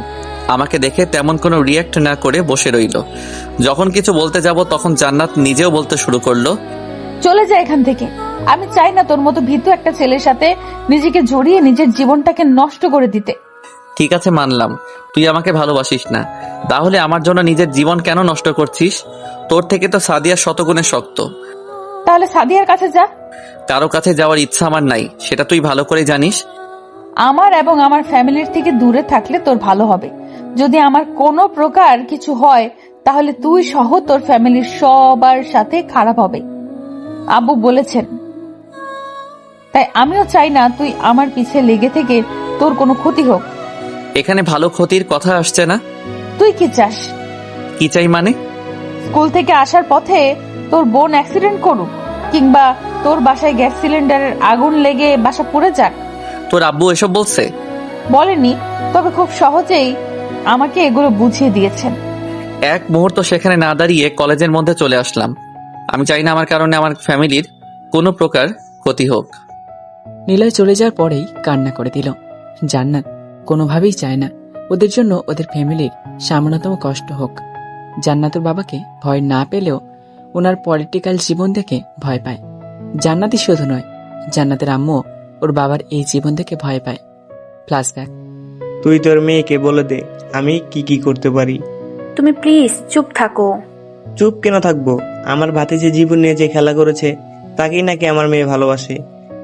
আমাকে দেখে তেমন কোনো রিয়াক্ট না করে বসে রইল। যখন কিছু বলতে যাব তখন জান্নাত নিজেও বলতে শুরু করলো, চলে যা এখান থেকে। আমি চাই না তোর মতো ভীতু একটা ছেলের সাথে নিজেকে জড়িয়ে নিজের জীবনটাকে নষ্ট করে দিতে। ঠিক আছে মানলাম তুই আমাকে ভালোবাসিস না, তাহলে আমার জন্য নিজের জীবন কেন নষ্ট করছিস? তোর থেকে তো সাদিয়া শতগুণে শক্ত। তাহলে সাদিয়ার কাছে যা। কারো কাছে যাওয়ার ইচ্ছা আমার নাই, সেটা তুই ভালো করে জানিস। আমার এবং আমার ফ্যামিলির থেকে দূরে থাকলে তোর ভালো হবে। যদি আমার কোনো প্রকার কিছু হয় তাহলে তুই সহ তোর ফ্যামিলির সবার সাথে খারাপ হবে, আব্বু বলেছেন। তাই আমিও চাই না তুই আমার পিছে লেগে থেকে তোর কোনো ক্ষতি হোক। এখানে ভালো ক্ষতির কথা আসছে না। তুই কি চাস? কি চাই মানে? স্কুল থেকে আসার পথে তোর বোন অ্যাক্সিডেন্ট করুক, কিংবা তোর বাসায় গ্যাস সিলিন্ডারের আগুন লেগে বাসা পুড়ে যাক। তোর আব্বু এসব বলছে? বলেনি, তবে খুব সহজেই আমাকে এগুলো বুঝিয়ে দিয়েছেন। এক মুহূর্ত সেখানে না দাঁড়িয়ে কলেজের মধ্যে চলে আসলাম। আমি চাই না আমার কারণে আমার ফ্যামিলির কোনো প্রকার ক্ষতি হোক। নিলয় চলে যাওয়ার পরেই কান্না করে দিল। জান্নাত কোনোভাবেই চায় না ওদের জন্য ওদের ফ্যামিলির সামান্যতম কষ্ট হোক। জান্নাতের বাবাকে ভয় না পেলেও ওনার পলিটিক্যাল জীবন দেখে ভয় পায়। জান্নাতই শুধু নয়, জান্নাতের আম্মু ওর বাবার এই জীবন দেখে ভয় পায়। ফ্ল্যাশব্যাক। তুই তোর মেয়েকে বলে দে আমি কি কি করতে পারি। তুমি প্লিজ চুপ থাকো। চুপ কেন থাকবো? আমার ভাতিজি জীবন নিয়ে যে খেলা করেছে তাকেই নাকি আমার মেয়ে ভালোবাসে।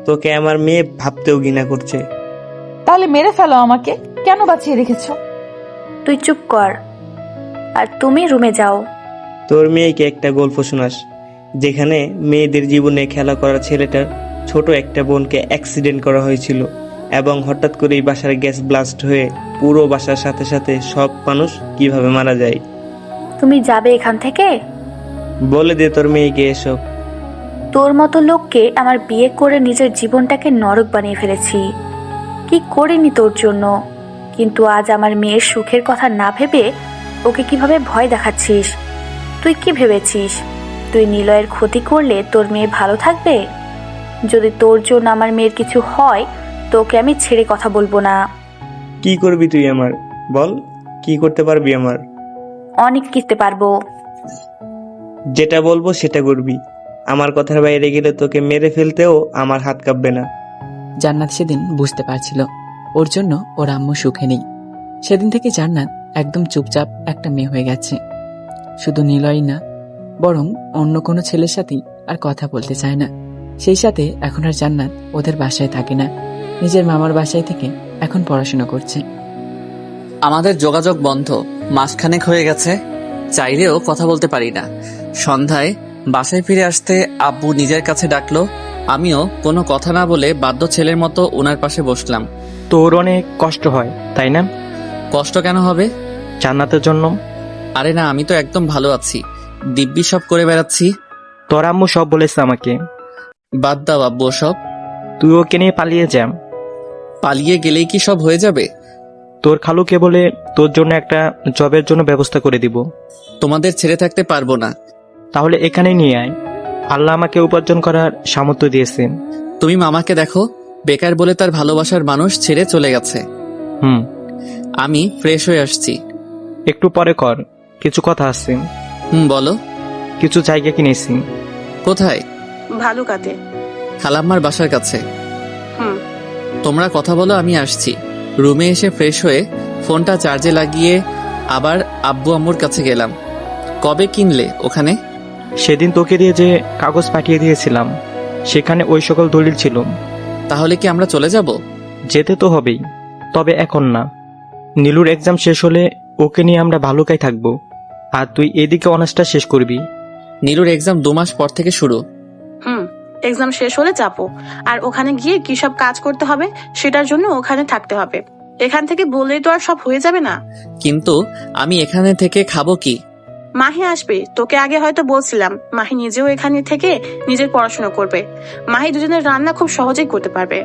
তোকে আমার মেয়ে ভাবতেও ঘৃণা করছে। তাহলে মেরে ফেলো আমাকে, কেন বাঁচিয়ে রেখেছো? তুই চুপ কর আর তুমি রুমে যাও। তোর মেয়েকে একটা গল্প শোনাস, যেখানে মেয়েদের জীবনে খেলা করা ছেলেটার ছোট একটা বোনকে অ্যাক্সিডেন্ট করা হয়েছিল এবং হঠাৎ করেই বাসার গ্যাস ব্লাস্ট হয়ে পুরো বাসার সাথে সাথে সব মানুষ কিভাবে মারা যায়। তুমি যাবে এখান থেকে? বলে দে তোর মেয়েকে এসব। তোর মতো লোককে আমার বিয়ে করে নিজের জীবনটাকে নরক বানিয়ে ফেলেছি। কি করিনি তোর জন্য, কিন্তু আজ আমার মেয়ের সুখের কথা না ভেবে ওকে কিভাবে ভয় দেখাচ্ছিস। তুই কি ভেবেছিস তুই নিলয়ের ক্ষতি করলে তোর মেয়ে ভালো থাকবে? যদি তোর জন্য আমার মেয়ের কিছু হয় তোকে আমি ছেড়ে কথা বলবো না। কি করবি তুই আমার? বল, কি করতে পারবি আমার? অনেক কিছু পারবো। যেটা বলবো সেটা করবি। আমার কথার বাইরে গেলে তোকে মেরে ফেলতেও আমার হাত কাঁপবে না। জান্নাত সেদিন বুঝতে পারছিল ওর জন্য ওর আম্মু সুখে নেই। সেদিন থেকে জান্নাত একদম চুপচাপ একটা মেয়ে হয়ে গেছে। শুধু নিলয় না, বরং অন্য কোনো ছেলের সাথেই আর কথা বলতে চায় না। সেই সাথে এখন আর জান্নাত ওদের বাসায় থাকে না, নিজের মামার বাসায় থেকে এখন পড়াশোনা করছে। আমাদের যোগাযোগ বন্ধ মাসখানেক হয়ে গেছে, চাইলেও কথা বলতে পারি না। সন্ধ্যায় বাসায় ফিরে আসতে আব্বু নিজের কাছে ডাকলো। আমিও কোনো কথা না বলে বাধ্য ছেলের মতো ওনার পাশে বসলাম। তোর অনেক কষ্ট হয় তাই না? কষ্ট কেন হবে? জান্নাতের জন্য। আরে না, আমি তো একদম ভালো আছি, দিব্যি সব করে বেড়াচ্ছি। তোর আম্মু সব বলেছে আমাকে। বাদ দাও আব্বু সব। তুই ওকে নিয়ে পালিয়ে যা। পালিয়ে গেলেই কি সব হয়ে যাবে? তোর খালুকে বলে তোর জন্য একটা জবের জন্য ব্যবস্থা করে দিব। তোমাদের ছেড়ে থাকতে পারবো না। তাহলে এখানে নিয়ে আয়, আল্লাহ আমাকে উপার্জন করার সামর্থ্য দিয়েছে। তুমি মামাকে দেখো, বেকার বলে তার ভালোবাসার মানুষ ছেড়ে চলে গেছে। আমি ফ্রেশ হয়ে আসছি। একটু পরে কর, কিছু কথা আছে। বলো। কিছু জায়গা কিনেছি। কোথায়? ভালুকাতে। খালাম্মার বাসার কাছে। হুম। তোমরা কথা বলো, আমি আসছি। রুমে এসে ফ্রেশ হয়ে ফোনটা চার্জে লাগিয়ে আবার আব্বু আম্মুর কাছে গেলাম। কবে কিনলে ওখানে? সেদিন তোকে দিয়ে যে কাগজ পাঠিয়ে দিয়েছিলাম সেখানে ওই সকল দলিল ছিল। তাহলে কি আমরা চলে যাব? যেতে তো হবেই, তবে এখন না। নীলুর এক্সাম শেষ হলে ওকে নিয়ে আমরা ভালুকায় থাকবো, আর তুই এদিকে অনার্সটা শেষ করবি। নীলুর এক্সাম 2 মাস পর থেকে শুরু। এক্সাম শেষ হলে যাবো, আর ওখানে গিয়ে কি সব কাজ করতে হবে সেটার জন্য ওখানে থাকতে হবে। এখান থেকে বললেই তো আর সব হয়ে যাবে না। কিন্তু আমি এখানে থেকে খাবো কি? মাহি আসবে, তোকে আগে হয়তো বলছিলাম। মাহি নিজেও এখানে থেকে নিজের পড়াশোনা করবে। মাহি দুজনের রান্না খুব সহজেই করতে পারবে।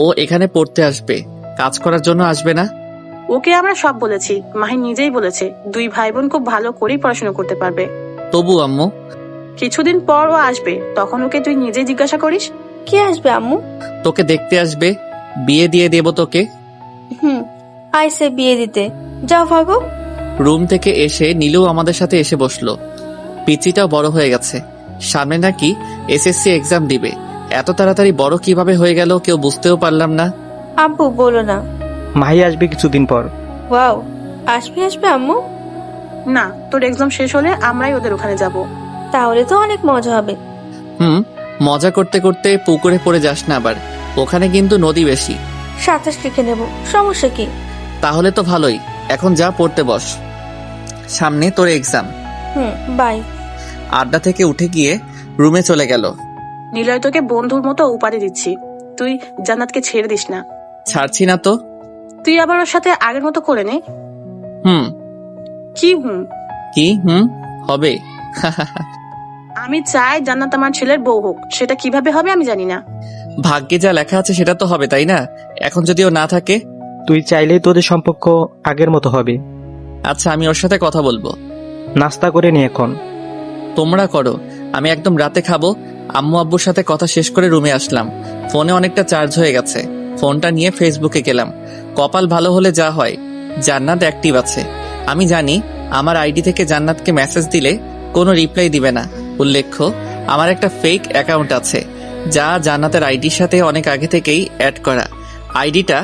ও এখানে পড়তে আসবে, কাজ করার জন্য আসবে না। ওকে আমরা সব বলেছি, মাহি নিজেই বলেছে 2 ভাই বোন খুব ভালো করেই পড়াশোনা করতে পারবে। তবু আম্মু, কিছুদিন পর ও আসবে, তখন ওকে তুই নিজেই জিজ্ঞাসা করিস। কে আসবে আম্মু? তোকে দেখতে আসবে, বিয়ে দিয়ে দেব তোকে। আইসে বিয়ে দিতে, যাও ভাগো। রুম থেকে এসে নীলু আমাদের সাথে এসে বসলো। পিচিটাও বড় হয়ে গেছে, সামনে নাকি এসএসসি এক্সাম দিবে। এত তাড়াতাড়ি বড় কিভাবে হয়ে গেল কেউ বুঝতেও পারলাম না। আব্বু বলো না। মাহি আসবে কিছুদিন পর। ওয়াও, আসবে আম্মু। না, তোর এক্সাম শেষ হলে আমরাই ওদের ওখানে যাব। তাহলে তো অনেক মজা হবে। মজা করতে করতে পুকুরে পড়ে যাস না আবার, ওখানে কিন্তু নদী বেশি। সাঁতার শিখে নেব, সমস্যা কি? তাহলে তো ভালোই, এখন যা পড়তে বস, সামনে তোর এক্সাম। বাই। আড্ডা থেকে উঠে গিয়ে রুমে চলে গেল। নিলয় তোকে বন্ধুর মতো উপাধি দিচ্ছি, তুই জান্নাতকে ছেড়ে দিস না। ছাড়ছি না তো। তুই আবার ওর সাথে আগের মতো করে নে। কি হবে? আমি চাই জান্নাত আমার ছেলের বউ হোক, সেটা কিভাবে হবে আমি জানি না। ভাগ্যে যা লেখা আছে সেটা তো হবে, তাই না? এখন যদি ও না থাকে? তুই চাইলেই তোদের সম্পর্ক আগের মতো হবে। আচ্ছা, আমি ওর সাথে কথা বলবো। নাস্তা করে নি এখন। তোমরা করো, আমি একদম রাতে খাবো। আম্মু আব্বুর সাথে কথা শেষ করে রুমে আসলাম। ফোনে অনেকটা চার্জ হয়ে গেছে, ফোনটা নিয়ে ফেসবুকে গেলাম। কপাল ভালো হলে যা হয়, জান্নাত অ্যাক্টিভ আছে। আমি জানি আমার আইডি থেকে জান্নাতকে মেসেজ দিলে কোনো রিপ্লাই দিবে না। উল্লেখ্য, আমার একটা ফেক অ্যাকাউন্ট আছে যা জান্নাতের আইডির সাথে অনেক আগে থেকেই অ্যাড করা। আইডিটা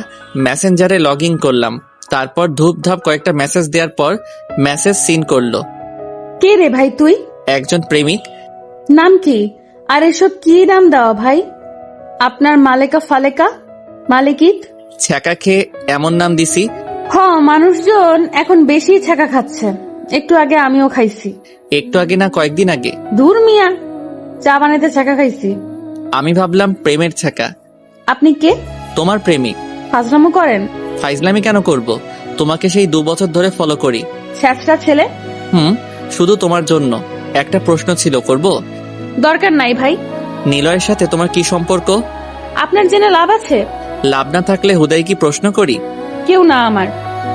মেসেঞ্জারে লগ ইন করলাম, তারপর ধূপধাপ কয়েকটা মেসেজ দেওয়ার পর মেসেজ সিন করলো। কে রে ভাই তুই? একজন প্রেমিক। নাম কি? আর এসব কি নাম দেওয়া ভাই? আপনার মালেকা ফালেকা মালিকিত ছ্যাঁকা খেয়ে এমন নাম দিছি। মানুষজন এখন বেশি ছ্যাঁকা খাচ্ছে, একটু আগে আমিও খাইছি। একটু আগে না, কয়েকদিন আগে। দূর মিয়া, চা বানাইতে ছ্যাঁকা খাইছি। আমি ভাবলাম প্রেমের ছ্যাঁকা। আপনি কে? তোমার প্রেমিক। ফাজলামো করেন? ফাইজলামি কেন করব, তোমাকে সেই 2 বছর ধরে ফলো করি। ছ্যাঁচড়া ছেলে। শুধু তোমার জন্য একটা প্রশ্ন ছিল, করব? দরকার নাই ভাই। নিলয়ের সাথে তোমার কি সম্পর্ক? আপনার জেনে লাভ আছে? লাভ না থাকলে হুদাই কি প্রশ্ন করি? কেউ না, আমার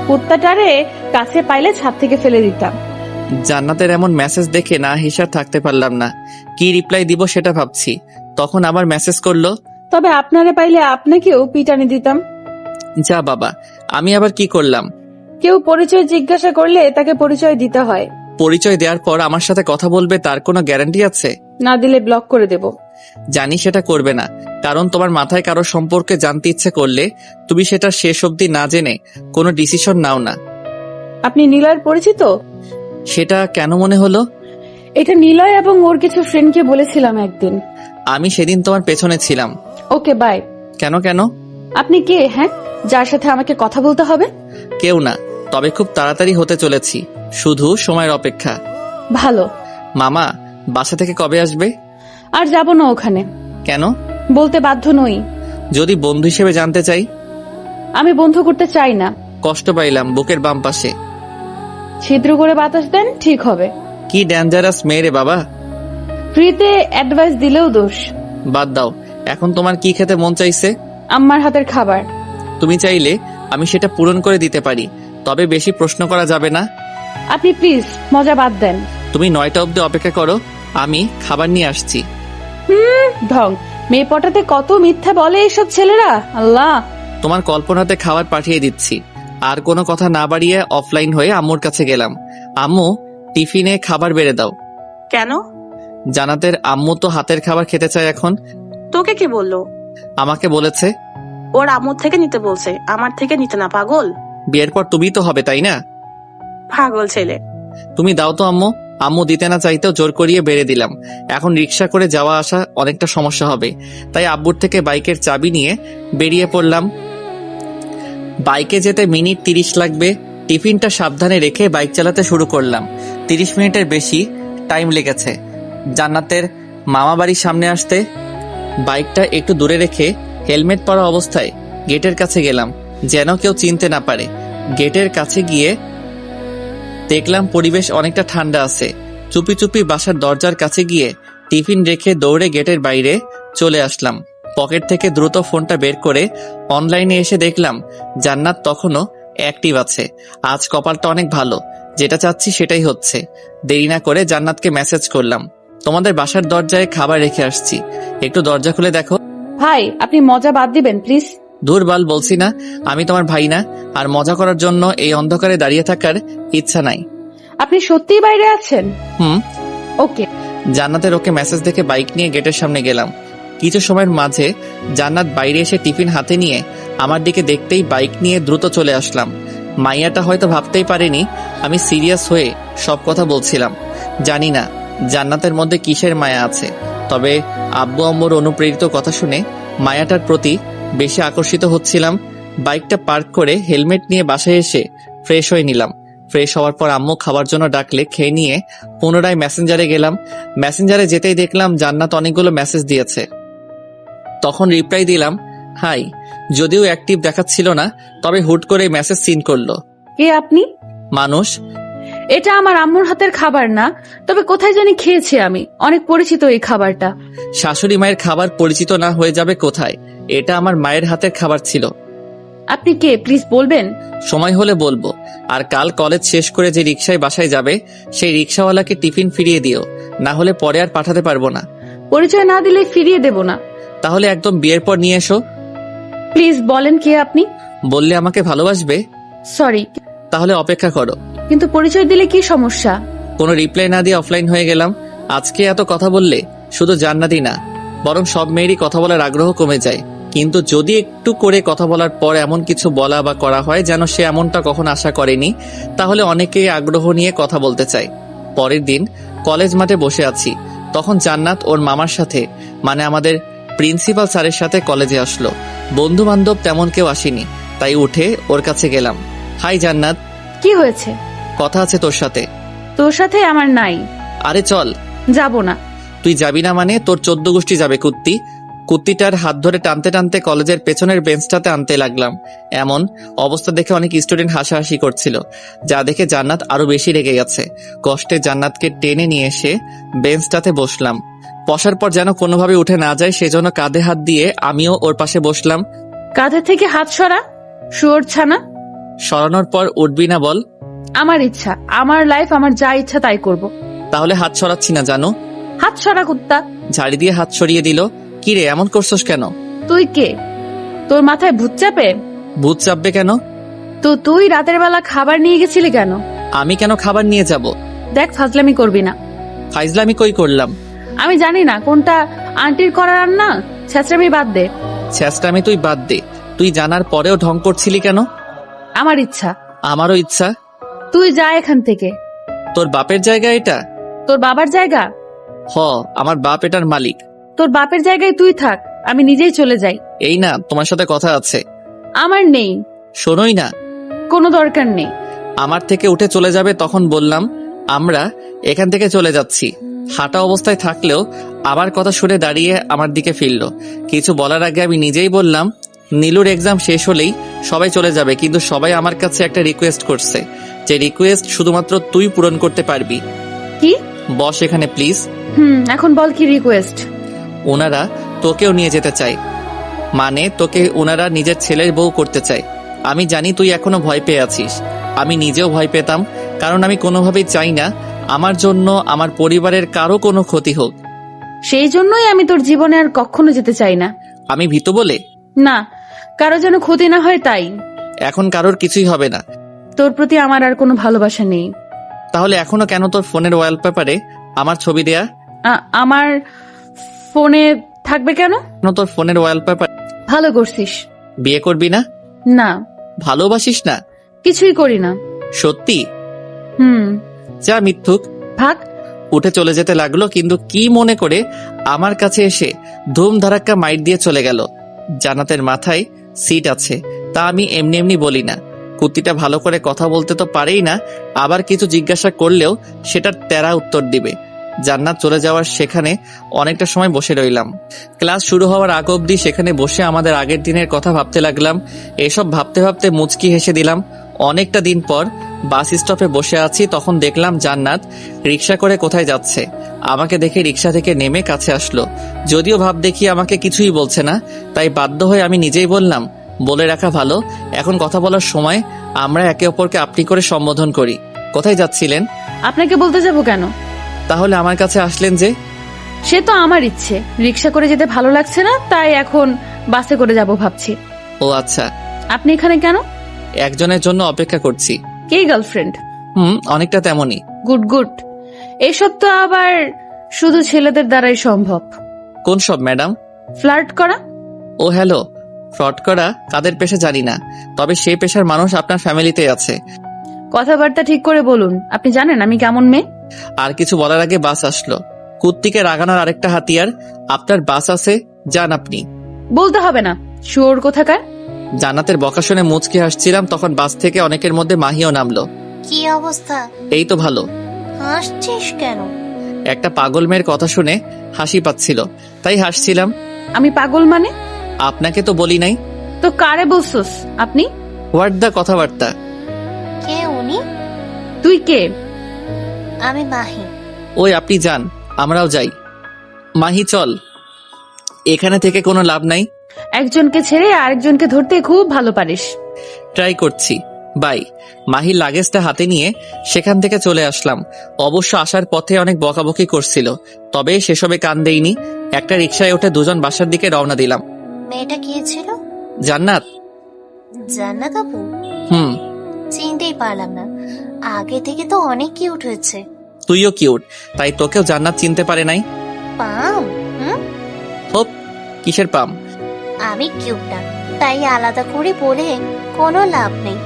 কুত্তাটারে কাছে পাইলে ছাদ থেকে ফেলে দিতাম। জান্নাতের এমন মেসেজ দেখে না হিসাব থাকতে পারলাম না। কি রিপ্লাই দিব সেটা ভাবছি, তখন আবার মেসেজ করলো। তবে আপনারে পাইলে আপনাকেও পিটানি দিতাম। যা বাবা, আমি আবার কি করলাম? কেউ পরিচয় জিজ্ঞাসা করলে তাকে পরিচয় দিতে হয়। পরিচয় দেওয়ার পর আমার সাথে কথা বলবে তার কোনো গ্যারান্টি আছে? না দিলে ব্লক করে দেব। জানি সেটা করবে না, কারণ তোমার মাথায় কারো সম্পর্কে জানতে ইচ্ছে করলে তুমি সেটা শেষ অবধি না জেনে কোনো ডিসিশন নাও না। আপনি নিলয়ের পরিচিত? সেটা কেন মনে হলো? এটা নিলয় এবং ওর কিছু ফ্রেন্ডকে বলেছিলাম একদিন। আমি সেদিন তোমার পেছনে ছিলাম। Okay bye. কেন? আপনি কে? হ্যাঁ, যার সাথে আমাকে কথা বলতে হবে? কেউ না, তবে খুব তাড়াতাড়ি হতে চলেছি, শুধু সময়ের অপেক্ষা। ভালো। মামা বাসা থেকে কবে আসবে? আর যাব না ওখানে। কেন? বলতে বাধ্য নই। যদি বন্ধু হিসেবে জানতে চাই? আমি বন্ধু করতে চাই না। কষ্ট পাইলাম বুকের বাম পাশে। ছিদ্র করে বাতাস দেন, ঠিক হবে। কি ডেঞ্জারাস মেয়ে রে বাবা। ফ্রিতে অ্যাডভাইস দিলেও দোষ। বাদ দাও, এখন তোমার কি খেতে মন চাইছে? আম্মার হাতের খাবার। তুমি চাইলে আমি সেটা পূরণ করে দিতে পারি, তবে বেশি প্রশ্ন করা যাবে না। আপনি প্লিজ মজা বাদ দেন। তুমি 9টা অবধি অপেক্ষা করো, আমি খাবার নিয়ে আসছি। ঢং, মেয়ে পটাতে কত মিথ্যা বলে এইসব ছেলেরা, আল্লাহ। তোমার কল্পনাতে খাবার পাঠিয়ে দিচ্ছি। আর কোনো কথা না বাড়িয়ে অফলাইন হয়ে আম্মুর কাছে গেলাম। আম্মু, টিফিনে খাবার বেড়ে দাও। কেন? জান্নাতের আম্মু তো হাতের খাবার খেতে চায় এখন। তোকে কে বললো? আমাকে বলেছে। ওর আম্মুর থেকে নিতে বলছে, আমার থেকে নিতে না, পাগল। বিয়ের পর তুমি তো হবে, তাই না? পাগল ছেলে। তুমি দাও তো আম্মু। আম্মু দিতে না চাইতেও জোর করিয়ে বেড়ে দিলাম। এখন রিক্সা করে যাওয়া আসা অনেকটা সমস্যা হবে, তাই আব্বুর থেকে বাইকের চাবি নিয়ে বেরিয়ে পড়লাম। বাইকে যেতে মিনিট 30 লাগবে। টিফিনটা সাবধানে রেখে বাইক চালাতে শুরু করলাম। 30 মিনিটের বেশি টাইম লেগেছে জান্নাতের মামা বাড়ির সামনে আসতে। বাইকটা একটু দূরে রেখে হেলমেট পরা অবস্থায় গেটের কাছে গেলাম, যেন কেউ চিনতে না পারে। গেটের কাছে গিয়ে দেখলাম পরিবেশ অনেকটা ঠান্ডা আছে। চুপি চুপি বাসার দরজার কাছে গিয়ে টিফিন রেখে দৌড়ে গেটের বাইরে চলে আসলাম। পকেট থেকে দ্রুত ফোনটা বের করে অনলাইনে এসে দেখলাম জান্নাত তখনও অ্যাক্টিভ আছে। আজ কপালটা অনেক ভালো, যেটা চাচ্ছি সেটাই হচ্ছে। দেরি না করে জান্নাতকে মেসেজ করলাম, তোমাদের বাসার দরজায় খাবার রেখে আসছি, একটু দরজা খুলে দেখো। ভাই, আপনি মজা বাদ দিবেন প্লিজ। দুর্বল বলছি না আমি তোমার ভাই না, আর মজা করার জন্য এই অন্ধকারে দাঁড়িয়ে থাকার ইচ্ছা নাই। আপনি সত্যিই বাইরে আছেন? হুম। ওকে। জান্নাতের ওকে মেসেজ দেখে বাইক নিয়ে গেটের সামনে গেলাম। কিছু সময়ের মাঝে জান্নাত বাইরে এসে টিফিন হাতে নিয়ে আমার দিকে দেখতেই বাইক নিয়ে দ্রুত চলে আসলাম। মাইয়াটা হয়তো ভাবতেই পারেনি আমি সিরিয়াস হয়ে সব কথা বলছিলাম। জানি না জান্নাতের মধ্যে কিসের মায়া আছে, তবে আব্বু আম্মুর অনুপ্রেরিত কথা শুনে মায়াটার প্রতি বেশি আকর্ষিত হচ্ছিলাম। বাইকটা পার্ক করে হেলমেট নিয়ে বাসায় এসে ফ্রেশ হয়ে নিলাম। ফ্রেশ হওয়ার পর আম্মু খাবার জন্য ডাকলে খেয়ে নিয়ে পুনরায় মেসেঞ্জারে গেলাম। মেসেঞ্জারে যেতেই দেখলাম জান্নাত অনেকগুলো মেসেজ দিয়েছে। তখন রিপ্লাই দিলাম হাই, যদিও অ্যাক্টিভ দেখাচ্ছিল না, তবে হুট করে মেসেজ সিন করলো। কে আপনি? মানুষ। এটা আমার আম্মুর হাতের খাবার না, তবে কোথায় জানি খেয়েছি আমি, অনেক পরিচিত এই খাবারটা। শাশুড়ি মায়ের খাবার পরিচিত না হয়ে যাবে কোথায়? এটা আমার মায়ের হাতের খাবার ছিল। আপনি কে প্লিজ বলবেন? সময় হলে বলবো। আর কাল কলেজ শেষ করে যে রিকশায় বাসায় যাবে সেই রিকশাওয়ালাকে টিফিন ফিরিয়ে দিও, না হলে পরে আর পাঠাতে পারবো না। পরিচয় না দিলে ফিরিয়ে দেব না। তাহলে একদম বিয়ের পর নিয়ে এসো। প্লিজ বলেন কে আপনি? বললে আমাকে ভালোবাসবে? সরি, তাহলে অপেক্ষা করো। কিন্তু পরিচয় দিলে কি সমস্যা? কোনো রিপ্লাই না দিয়ে অফলাইন হয়ে গেলাম। আজকে এত কথা বললে শুধু জান্নাতই না, বরং সব মেয়েরই কথা বলার আগ্রহ কমে যায়। কিন্তু যদি একটু করে কথা বলার পর এমন কিছু বলা বা করা হয় যেন সে এমনটা কখন আশা করেনি, তাহলে অনেকেই আগ্রহ নিয়ে কথা বলতে চায়। পরের দিন কলেজ মাঠে বসে আছি, তখন জান্নাত ওর মামার সাথে, মানে আমাদের প্রিন্সিপাল স্যারের সাথে কলেজে আসলো। বন্ধু বান্ধব তেমন কেউ আসেনি, তাই উঠে ওর কাছে গেলাম। হাই জান্নাত। কি হয়েছে? কথা আছে তোর সাথে। তোর সাথে আমার নাই। আরে চল। যাব না। তুই যাবি না মানে তোর 14 গোষ্ঠী যাবে কুত্তি। কুত্তিটার হাত ধরে টানতে টানতে কলেজের পেছনের বেঞ্চটাতে আনতে লাগলাম। এমন অবস্থা দেখে অনেক স্টুডেন্ট হাসাহাসি করছিল, যা দেখে জান্নাত আরো বেশি রেগে গেছে। কষ্টে জান্নাতকে টেনে নিয়ে এসে বেঞ্চটাতে বসলাম। বসার পর যেন কোনোভাবে উঠে না যায় সেজন্য কাঁধে হাত দিয়ে আমিও ওর পাশে বসলাম। কাঁধে থেকে হাত সরা, শুয়োর ছানা। সরানোর পর উঠবি না বল? আমার ইচ্ছা, আমার লাইফ, আমার যা ইচ্ছা তাই করব। তাহলে হাত সরাচ্ছি না জানো। হাত সরা কুত্তা। ঝাড়ি দিয়ে হাত সরিয়ে দিল। কি রে এমন করছস কেন? তুই কে? তোর মাথায় ভূত চাপে? ভূত চাপবে কেন? তো তুই রাতের বেলা খাবার নিয়ে গেছিলি কেন? আমি কেন খাবার নিয়ে যাব? দেখ, ফাজলামি করবি না। ফাইজলামি কই করলাম? আমি জানি না কোনটা আন্টির করার রান্না। ছেঁচড়ামি বাদ দে। ছেঁচড়ামি তুই বাদ দে। তুই জানার পরেও ঢং করছিলি কেন? আমার ইচ্ছা। আমারও ইচ্ছা। তুই যা এখান থেকে। তোর বাপের জায়গা এটা? তোর বাবার জায়গা? হ, আমার বাপ এটার মালিক। তোর বাপের জায়গায় তুই থাক, আমি নিজেই চলে যাই। এই না, তোমার সাথে কথা আছে। আমার নেই। শোনোই না। কোনো দরকার নেই। আমার থেকে উঠে চলে যাবে তখন বললাম আমরা এখান থেকে চলে যাচ্ছি। হাঁটা অবস্থায় থাকলেও আবার কথা শুনে দাঁড়িয়ে আমার দিকে ফিরল। কিছু বলার আগে আমি নিজেই বললাম নীলুর এক্সাম শেষ হলেই সবাই চলে যাবে, কিন্তু সবাই আমার কাছে একটা রিকোয়েস্ট করছে, যে রিকোয়েস্ট শুধুমাত্র তুই পূরণ করতে পারবি। কি? বস এখানে প্লিজ। এখন বল কি রিকোয়েস্ট? ওনারা তোকেও নিয়ে যেতে চায়, মানে তোকে ওনারা নিজের ছেলের বউ করতে চায়। আমি জানি তুই এখনো ভয় পেয়ে আছিস, আমি নিজেও ভয় পেতাম, কারণ আমি কোনোভাবেই চাই না আমার জন্য আমার পরিবারের কারো কোনো ক্ষতি হোক। সেই জন্যই আমি তোর জীবনে আর কখনো যেতে চাই না। আমি ভীতু বলে? না, কারো যেন ক্ষতি না হয় তাই। এখন কারোর কিছুই হবে না। তোর প্রতি আমার আর কোনো ভালোবাসা নেই। তাহলে এখনো কেন তোর ফোনের ওয়ালপেপারে আমার ছবি দেয়া? আমার ফোনে থাকবে কেন? তোর ফোনের ওয়ালপেপার। ভালো করছিস। বিয়ে করবি না? না। ভালোবাসিস না? কিছুই করি না। সত্যি? যা মিথ্যুক, ভাগ। উঠে চলে যেতে লাগলো, কিন্তু কি মনে করে আমার কাছে এসে ধুম ধারাক্কা মাইট দিয়ে চলে গেল। জান্নাতের মাথায় সিট আছে, তা আমি এমনি এমনি বলি না। কুত্তিটা ভালো করে কথা বলতে তো পারেই না, আবার কিছু জিজ্ঞাসা করলেও সেটার তেরা উত্তর দিবে। জান্নাত চলে যাওয়ার সেখানে অনেকটা সময় বসে রইলাম। ক্লাস শুরু হওয়ার আগ অব্দি সেখানে বসে আমাদের আগের দিনের কথা ভাবতে লাগলাম। এসব ভাবতে ভাবতে মুচকি হেসে দিলাম। অনেকটা দিন পর বাস স্টপে বসে আছি, তখন দেখলাম জান্নাত রিক্সা করে কোথায় যাচ্ছে। আমাকে দেখে রিক্সা থেকে নেমে কাছে আসলো। যদিও ভাব দেখি আমাকে কিছুই বলছে না, তাই বাধ্য হয়ে আমি নিজেই বললাম, বলে রাখা ভালো, এখন কথা বলার সময় আমরা একে অপরকে আপনি করে সম্বোধন করি। কোথায় যাচ্ছিলেন? আপনাকে বলতে যাব কেন? তাহলে আমার কাছে আসলেন যে? সে তো আমার ইচ্ছে। রিক্সা করে যেতে ভালো লাগছে না, তাই এখন বাসে করে যাব ভাবছি। ও আচ্ছা, আপনি এখানে কেন? একজনের জন্য অপেক্ষা করছি। কে গার্লফ্রেন্ড? অনেকটা তেমনই। Good good. এসব তো আবার শুধু ছেলেদের দ্বারাই সম্ভব। কোন সব ম্যাডাম? ফ্লার্ট করা। ও হ্যালো, ফ্রড করা কাদের পেশা জানি না, তবে সেই পেশার মানুষ আপনার ফ্যামিলিতে আছে। কথাবার্তা ঠিক করে বলুন। আপনি জানেন আমি কেমন মেয়ে? আর কিছু বলার আগে বাস আসলো। কুত্তিকে রাগানোর আরেকটা হাতিয়ার। আপনার বাস আছে, যান আপনি। বলতে হবে না, শুয়োর কোথাকার। জান্নাতের বকা শুনে মুচকি হাসছিলাম, তখন বাস থেকে অনেকের মধ্যে মাহিও নামলো। কি অবস্থা? এই তো ভালো। হাসছিস কেন? একটা পাগল মেয়ের কথা শুনে হাসি পাচ্ছিল, তাই হাসছিলাম। আমি পাগল মানে? আপনাকে তো বলি নাই। তো কারে বলছস আপনি? হোয়াট দা কথাবার্তা? কে উনি? তুই কে? আমি মাহি। ওই আপনি যান, আমরাও যাই। মাহি চল, এখানে থেকে কোনো লাভ নাই। একজনকে ছেড়ে আরেকজনকে ধরতে খুব ভালো পারিস। ট্রাই করছি। বাই। মাহির লাগেজটা হাতে নিয়ে সেখান থেকে চলে আসলাম। অবশ্য আসার পথে অনেক বকাবকি করছিল, তবে সেসবে কান দেইনি। একটা রিকশায় উঠে দুজন বাসার দিকে রওনা দিলাম। মেয়েটা কে ছিল? জান্নাত। জান্নাত আপু? হুম। চিনতেই পারলাম না, আগে থেকে তো অনেক কিউট হয়েছে। তুইও কিউট, তাই তোকেও জান্নাত চিনতে পারে নাই। পাম? হোপ, কিসের পাম? আমি কিউট না, তাই আলাদা করে বলে কোনো লাভ নেই।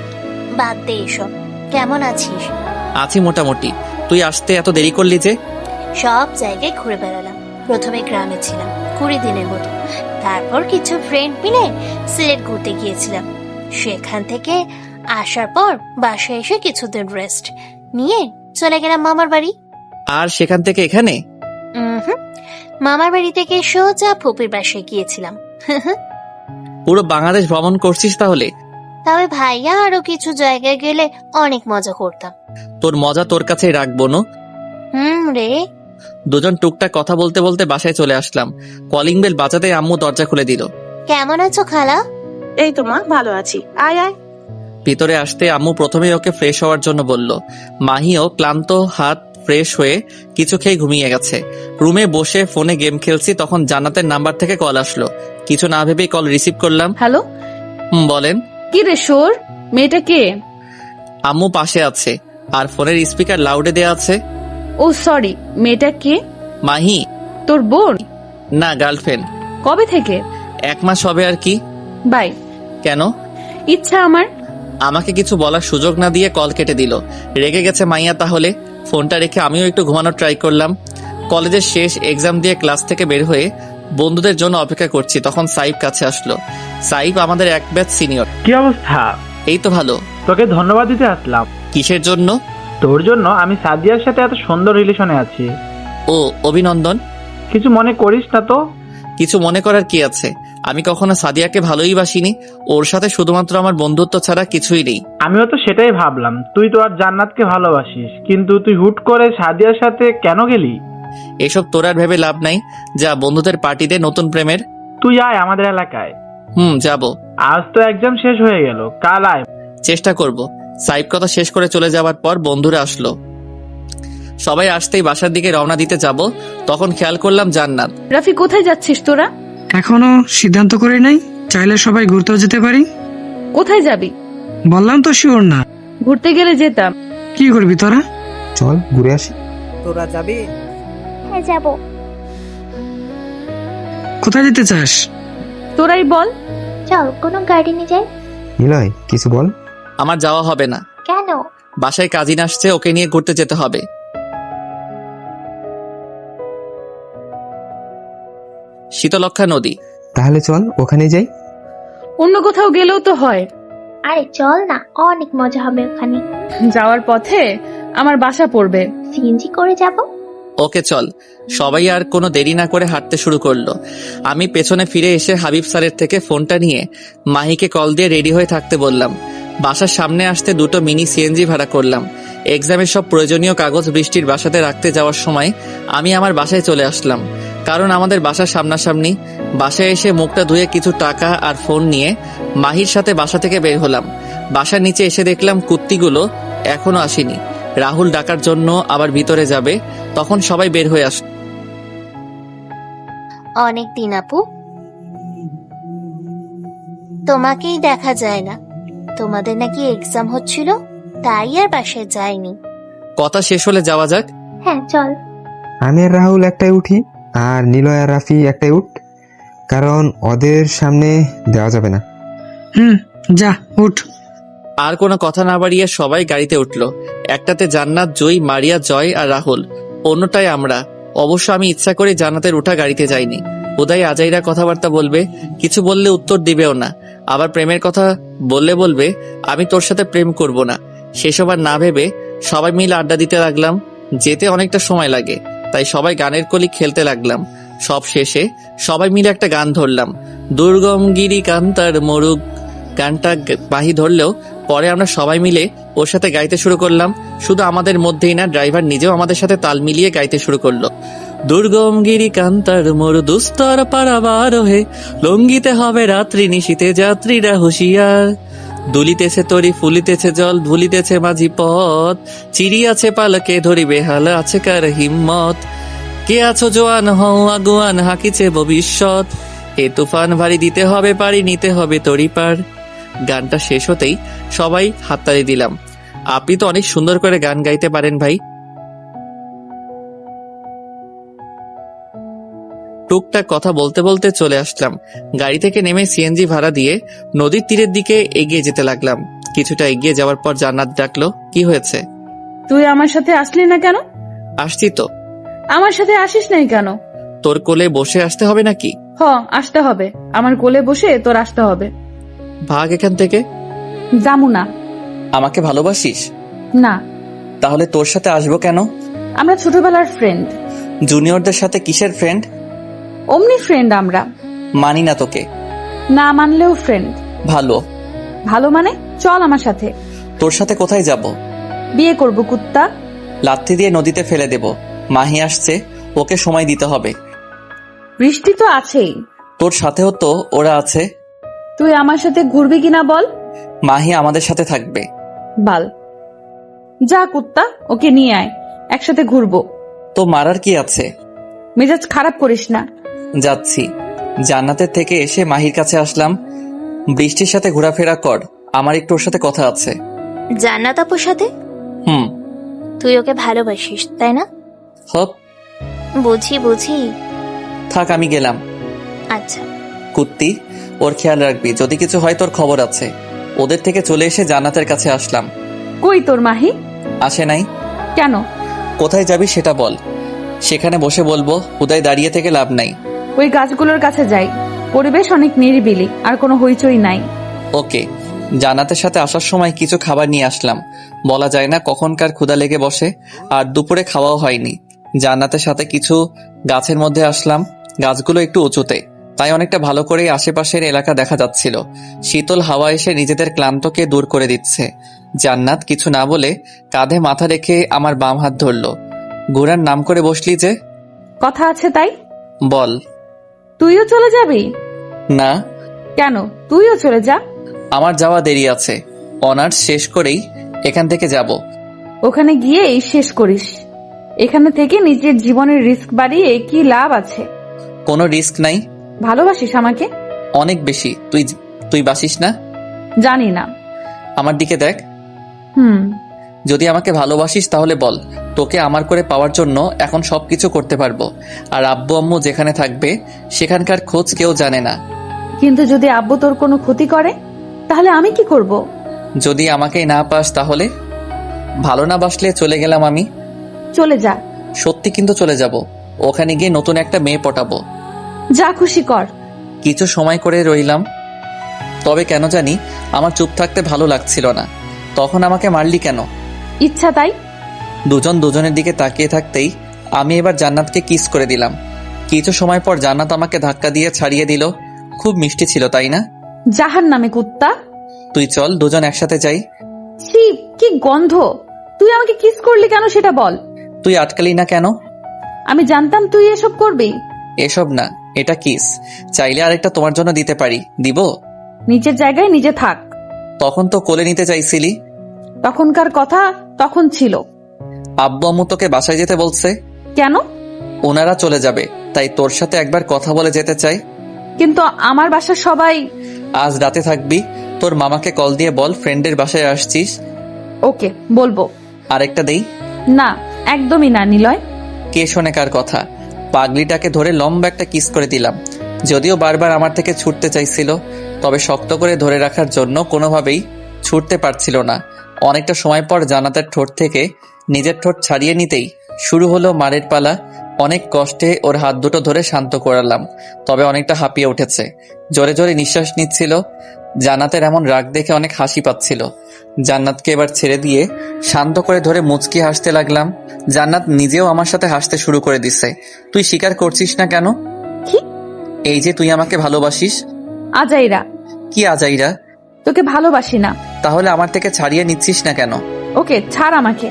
বাদ দে এসব। কেমন আছিস? আছি মোটামুটি। তুই আসতে এত দেরি করলি যে? সব জায়গায় ঘুরে বেড়ালাম। প্রথমে গ্রামে ছিলাম 20 দিনের মতো, তারপর কিছু ফ্রেন্ড মিলে সিলেট ঘুরতে গিয়েছিলাম। সেখান থেকে আসার পর বাসায় এসে কিছুদিন রেস্ট নিয়ে চলে গেলাম মামার বাড়ি। আর সেখান থেকে এখানে? মামার বাড়ি থেকে সোজা ফুপির বাসায় গিয়েছিলাম। পুরো বাংলাদেশ ভ্রমণ করছিস তাহলে? তবে ভাইয়া আরো কিছু জায়গায় গেলে অনেক মজা করতাম। তোর মজা তোর কাছেই রাখবো না। রে। দুজন টুকটাক কথা বলতে বলতে বাসায় চলে আসলাম। কলিং বেল বাজাতে আম্মু দরজা খুলে দিল। কেমন আছো খালা? এই তো মা, ভালো আছি, আয় আয়। ভিতরে আসতে আম্মু প্রথমেই ওকে ফ্রেশ হওয়ার জন্য বলল। মাহিও ক্লান্ত হাত ফ্রেশ হয়ে কিছু খেয়ে ঘুমিয়ে গেছে। রুমে বসে ফোনে গেম খেলছি, তখন জান্নাতের নাম্বার থেকে কল আসলো। কিছু না ভেবেই কল রিসিভ করলাম। হ্যালো। বলেন। কি রে শোর, মেয়েটা কে? আম্মু পাশে আছে, আর ফোনের স্পিকার লাউডে দেয়া আছে। ও সরি, মেয়েটা কে? মাহি। তোর বোন? না, গার্লফ্রেন্ড। কবে থেকে? 1 মাস হবে আর কি। বাই। কেন? ইচ্ছা আমার। আমাকে কিছু বলার সুযোগ না দিয়ে কল কেটে দিল। রেগে গেছে মাইয়া তাহলে। ফোনটা রেখে আমিও একটু ঘুমানোর ট্রাই করলাম। কলেজের শেষ এক্সাম দিয়ে ক্লাস থেকে বের হয়ে বন্ধুদের জন্য অপেক্ষা করছি, তখন সাইব কাছে আসলো। সাইব আমাদের এক ব্যাচ সিনিয়র। কি অবস্থা? এই তো ভালো। তোকে ধন্যবাদ দিতে আসলাম। কিসের জন্য? তোর জন্য। আমি সাদিয়ার সাথে এত সুন্দর রিলেশনে আছি। ও, অভিনন্দন। কিছু মনে করিস না তো? কিছু মনে করার কি আছে? আমি কখনো সাদিয়াকে ভালোই বাসিনি। ওর সাথে শুধুমাত্র আমার বন্ধুত্ব ছাড়া কিছুই নেই। আমিও তো সেটাই ভাবলাম, তুই তো আর জান্নাতকে ভালোবাসিস, কিন্তু তুই হুট করে সাদিয়ার সাথে কেন গেলি? এসব তোর আর ভেবে লাভ নাই। যা, বন্ধুদের পার্টিতে নতুন প্রেমের। তুই আয় আমাদের এলাকায়। যাব। আজ তো এক্সাম শেষ হয়ে গেল, কাল আয়। চেষ্টা করব। সাইব কথা শেষ করে চলে যাওয়ার পর বন্ধুরা আসলো। সবাই আসতেই বাসার দিকে রওনা দিতে যাব, তখন খেয়াল করলাম জান্নাত। রাফি, কোথায় যাচ্ছিস তোরা? এখনো সিদ্ধান্ত করে নাই, চাইলে সবাই ঘুরতেও যেতে পারি। কোথায় যাবি? বললাম তো শিওর না। ঘুরতে গেলে যেতাম। কি করবি তোরা? চল ঘুরে আসি। তোরা যাবি? হ্যাঁ যাব। কোথায় যেতে চাস? তোরাই বল। চল কোনো গাড়ি নিয়ে যাই। নিলয়, কিছু বল। আমার যাওয়া হবে না। কেন? বাসায় কাজিন আসছে, ওকে নিয়ে ঘুরতে যেতে হবে। শীতলক্ষা নদী। তাহলে চল ওখানে যাই। অন্য কোথাও গেলেও তো হয়। আরে চল না, অনেক মজা হবে ওখানে। যাওয়ার পথে আমার বাসা পড়বে। সিএনজি করে যাব। ওকে চল। সবাই আর কোনো দেরি না করে হাঁটতে শুরু করলো। আমি পেছনে ফিরে এসে হাবিব স্যারের থেকে ফোনটা নিয়ে মাহিকে কল দিয়ে রেডি হয়ে থাকতে বললাম। বাসার সামনে আসতে 2টো মিনি সিএনজি ভাড়া করলাম। এক্সামের সব প্রয়োজনীয় কাগজ বৃষ্টির বাসাতে রাখতে যাওয়ার সময় আমি আমার বাসায় চলে আসলাম, কারণ আমাদের বাসার সামনাসামনি। বাসায় এসে মুখটা ধুয়ে কিছু টাকা আর ফোন নিয়ে মাহির সাথে বাসা থেকে বের হলাম। বাসার নিচে এসে দেখলাম কুত্তিগুলো এখনো আসেনি। রাহুল ডাকার জন্য আবার ভিতরে যাবে, তখন সবাই বের হয়ে আসলো। অনেক দিন আপু। তোমাকেই দেখা যায় না। তোমাদের নাকি এক্সাম হচ্ছিল, তাই আর বাসায় যাইনি। কথা শেষ হলে যাওয়া যাক। হ্যাঁ চল। আমি আর রাহুল একটাই উঠি, আর নিলয় আর রাফি একটাই উঠ, কারণ ওদের সামনে দেওয়া যাবে না। যা উঠ। আর কোনো কথা না বাড়িয়ে সবাই গাড়িতে উঠলো। একটাতে জান্নাত, জয়, মারিয়া, জয় আর রাহুল, অন্যটায় আমরা। অবশ্য আমি ইচ্ছা করে জান্নাতের উঠা গাড়িতে যাইনি। উদয় আজাইরা কথাবার্তা বলবে, কিছু বললে উত্তর দিবেও না, আবার প্রেমের কথা বলবে আমি তোর সাথে প্রেম করব না। সেসব আর না ভেবে সবাই মিলে আড্ডা দিতে লাগলাম। যেতে অনেকটা সময় লাগে, তাই সবাই গানের কলি খেলতে লাগলাম। সব শেষে সবাই মিলে একটা গান ধরলাম, দুর্গম গিরি কান্তার মরুক। গানটা বাহি ধরলেও পরে আমরা সবাই মিলে ওর সাথে গাইতে শুরু করলাম। শুধু আমাদের মধ্যেই না, ড্রাইভার নিজেও আমাদের সাথে তাল মিলিয়ে গাইতে শুরু করলো। দুর্গম গিরি কান্তার মরু দুস্তর পারাবার হে, লঙ্গিতে হবে রাত্রি নিশীতে যাত্রীরা হুঁশিয়ার। দুলিতেছে তরি ফুলিতেছে জল, ভুলিতেছে মাঝি পথ, চিড়িয়াছে পালকে ধরিবে হাল আছে কার হিম্মত। কে আছো জোয়ান হও আগুয়ান, হাকিছে ভবিষ্যৎ, এ তুফান ভারী দিতে হবে পারি, নিতে হবে তরি পার। গানটা শেষ হতেই সবাই হাততালি দিলাম। আপনি তো অনেক সুন্দর করে গান গাইতে পারেন ভাই। টুকটাক কথা বলতে বলতে চলে আসলাম। গাড়ি থেকে নেমে সিএনজি ভাড়া দিয়ে নদীর তীরের দিকে এগিয়ে যেতে লাগলাম। কিছুটা এগিয়ে যাওয়ার পর জান্নাত ডাকলো, কি হয়েছে? তুই আমার সাথে আসলি না কেন? আসছি তো। আমার সাথে আসিস নাই কেন? তোর কোলে বসে আসতে হবে নাকি? আসতে হবে, আমার কোলে বসে তোর আসতে হবে। ভাগ এখান থেকে। যামু না। আমাকে ভালোবাসিস? না। তাহলে তোর সাথে আসবো কেন? আমরা ছোটবেলার ফ্রেন্ড। জুনিয়রদের সাথে কিসের ফ্রেন্ড? অমনি ফ্রেন্ড আমরা। মানি না তোকে। না মানলেও ফ্রেন্ড। ভালো। ভালো মানে? চল আমার সাথে। তোর সাথে কোথায় যাব? বিয়ে করব কুত্তা। লাথি দিয়ে নদীতে ফেলে দেব। মাহি আসছে, ওকে সময় দিতে হবে। বৃষ্টি তো আছেই। তোর সাথেও তো ওরা আছে। তুই আমার সাথে ঘুরবি কিনা বল? মাহি আমাদের সাথে থাকবে। বাল। যা কুত্তা, ওকে নিয়ে আয়, একসাথে ঘুরবো। তো মারার কি আছে? মেজাজ খারাপ করিস না। যাচ্ছি। জান্নাতের থেকে এসে মাহির কাছে আসলাম। বৃষ্টির সাথে ঘোরাফেরা কর, আমার একটু ওর সাথে কথা আছে। জান্নাত আপুর সাথে? তুই ওকে ভালোবাসিস তাই না? হপ। বুঝি। থাক, আমি গেলাম। আচ্ছা। কুত্তি, ওর খেয়াল রাখবি, যদি কিছু হয় তোর খবর আছে। ওদের থেকে চলে এসে জান্নাতের কাছে আসলাম। কই তোর মাহি? আসে নাই। কেন? কোথায় যাবি সেটা বল, সেখানে বসে বলবো। উদয় দাঁড়িয়ে থেকে লাভ নাই। ওই গাছগুলোর কাছে যাই, পরিবেশ অনেক নিরিবিলি, আর কোনো হইচই নাই। ওকে। জান্নাতের সাথে আসার সময় কিছু খাবার নিয়ে আসলাম। বলা যায় না কখনকার ক্ষুধা লেগে বসে, আর দুপুরে খাওয়াও হয়নি। জান্নাতের সাথে কিছু গাছের মধ্যে আসলাম। গাছগুলো একটু উঁচুতে, তাই অনেকটা ভালো করে আশেপাশের এলাকা দেখা যাচ্ছিল। শীতল হাওয়া এসে নিজেদের ক্লান্তকে দূর করে দিচ্ছে। জান্নাত কিছু না বলে কাঁধে মাথা রেখে আমার বাম হাত ধরলো। ঘোড়ার নাম করে বসলি যে? কথা আছে তাই। বল। তুইও চলে যাবি? না। কেন? তুইও চলে যা। আমার যাওয়া দেরি আছে, অনার্স শেষ করেই এখান থেকে যাব। ওখানে গিয়েই শেষ করিস। এখানে থেকে নিজের জীবনের রিস্ক বাড়িয়ে কি লাভ আছে? কোনো রিস্ক নাই। ভালোবাসিস আমাকে? অনেক বেশি। তুই বাসিস না? জানি না। আমার দিকে দেখ। যদি আমাকে ভালোবাসিস তাহলে বল, তোকে আমার করে পাওয়ার জন্য এখন সবকিছু করতে পারবো। আর আব্বু আম্মু যেখানে থাকবে সেখানকার খোঁজ কেউ জানে না। কিন্তু যদি আব্বু তোর কোনো ক্ষতি করে তাহলে আমি কি করব? যদি আমাকেই না পাস তাহলে? ভালো না বাসলে চলে গেলাম আমি। চলে যা। সত্যি কিন্তু চলে যাব। ওখানে গিয়ে নতুন একটা মেয়ে পটাবো। যা খুশি কর। কিছু সময় করে রইলাম, তবে কেন জানি আমার চুপ থাকতে ভালো লাগছিল না। তখন আমাকে মারলি কেন? ইচ্ছা তাই। দুজন দুজনের দিকে তাকিয়ে থাকতেই আমি এবার জান্নাতকে কিস করে দিলাম। কিছু সময় পর জান্নাত আমাকে ধাক্কা দিয়ে ছাড়িয়ে দিল। খুব মিষ্টি ছিল তাই না? জাহান্নামে কুত্তা। তুই চল, দুজন একসাথে যাই। ছি, কি গন্ধ। তুই আমাকে কিস করলি কেন সেটা বল। তুই আটকালি না কেন? আমি জানতাম তুই এসব করবি। এসব না, এটা কিস। চাইলে আরেকটা তোমার জন্য দিতে পারি, দিব? নিজের জায়গায় নিজে থাক। তখন তো কোলে নিতে চাইছিলি। তখনকার কথা তখন ছিল। আব্বু আম্মু তোকে বাসায় যেতে বলছে। কেন? ওনারা চলে যাবে, তাই তোর সাথে একবার কথা বলে যেতে চাই। কিন্তু আমার বাসার সবাই। আজ রাতে থাকবি, তোর মামাকে কল দিয়ে বল ফ্রেন্ডের বাসায় আসছিস। ওকে, বলবো। আরেকটা দেই? না, একদমই না নিলয়। কে শোনে কার কথা? পাগলিটাকে ধরে লম্বা একটা কিস করে দিলাম। যদিও বারবার আমার থেকে ছুটতে চাইছিল, তবে শক্ত করে ধরে রাখার জন্য কোনোভাবেই ছুটতে পারছিল না। অনেকটা সময় পর জান্নাতের ঠোঁট থেকে নিজের ঠোঁট ছাড়িয়ে নিতেই শুরু হলো মারের পালা। অনেক কষ্টে ওর হাত দুটো ধরে শান্ত করালাম, তবে অনেকটা হাঁপিয়ে উঠেছে, জোরে জোরে নিঃশ্বাস নিচ্ছিল। জান্নাতের এমন রাগ দেখে অনেক হাসি পাচ্ছিল। জান্নাতকে এবার ছেড়ে দিয়ে শান্ত করে ধরে মুচকি হাসতে লাগলাম। জান্নাত নিজেও আমার সাথে হাসতে শুরু করে দিছে। তুই স্বীকার করছিস না কেন? কি? এই যে তুই আমাকে ভালোবাসিস। আজাইরা। কি আজাইরা? তোকে ভালোবাসি না। তাহলে আমার থেকে ছাড়িয়ে নিচ্ছিস না কেন? ওকে, ছাড় আমাকে।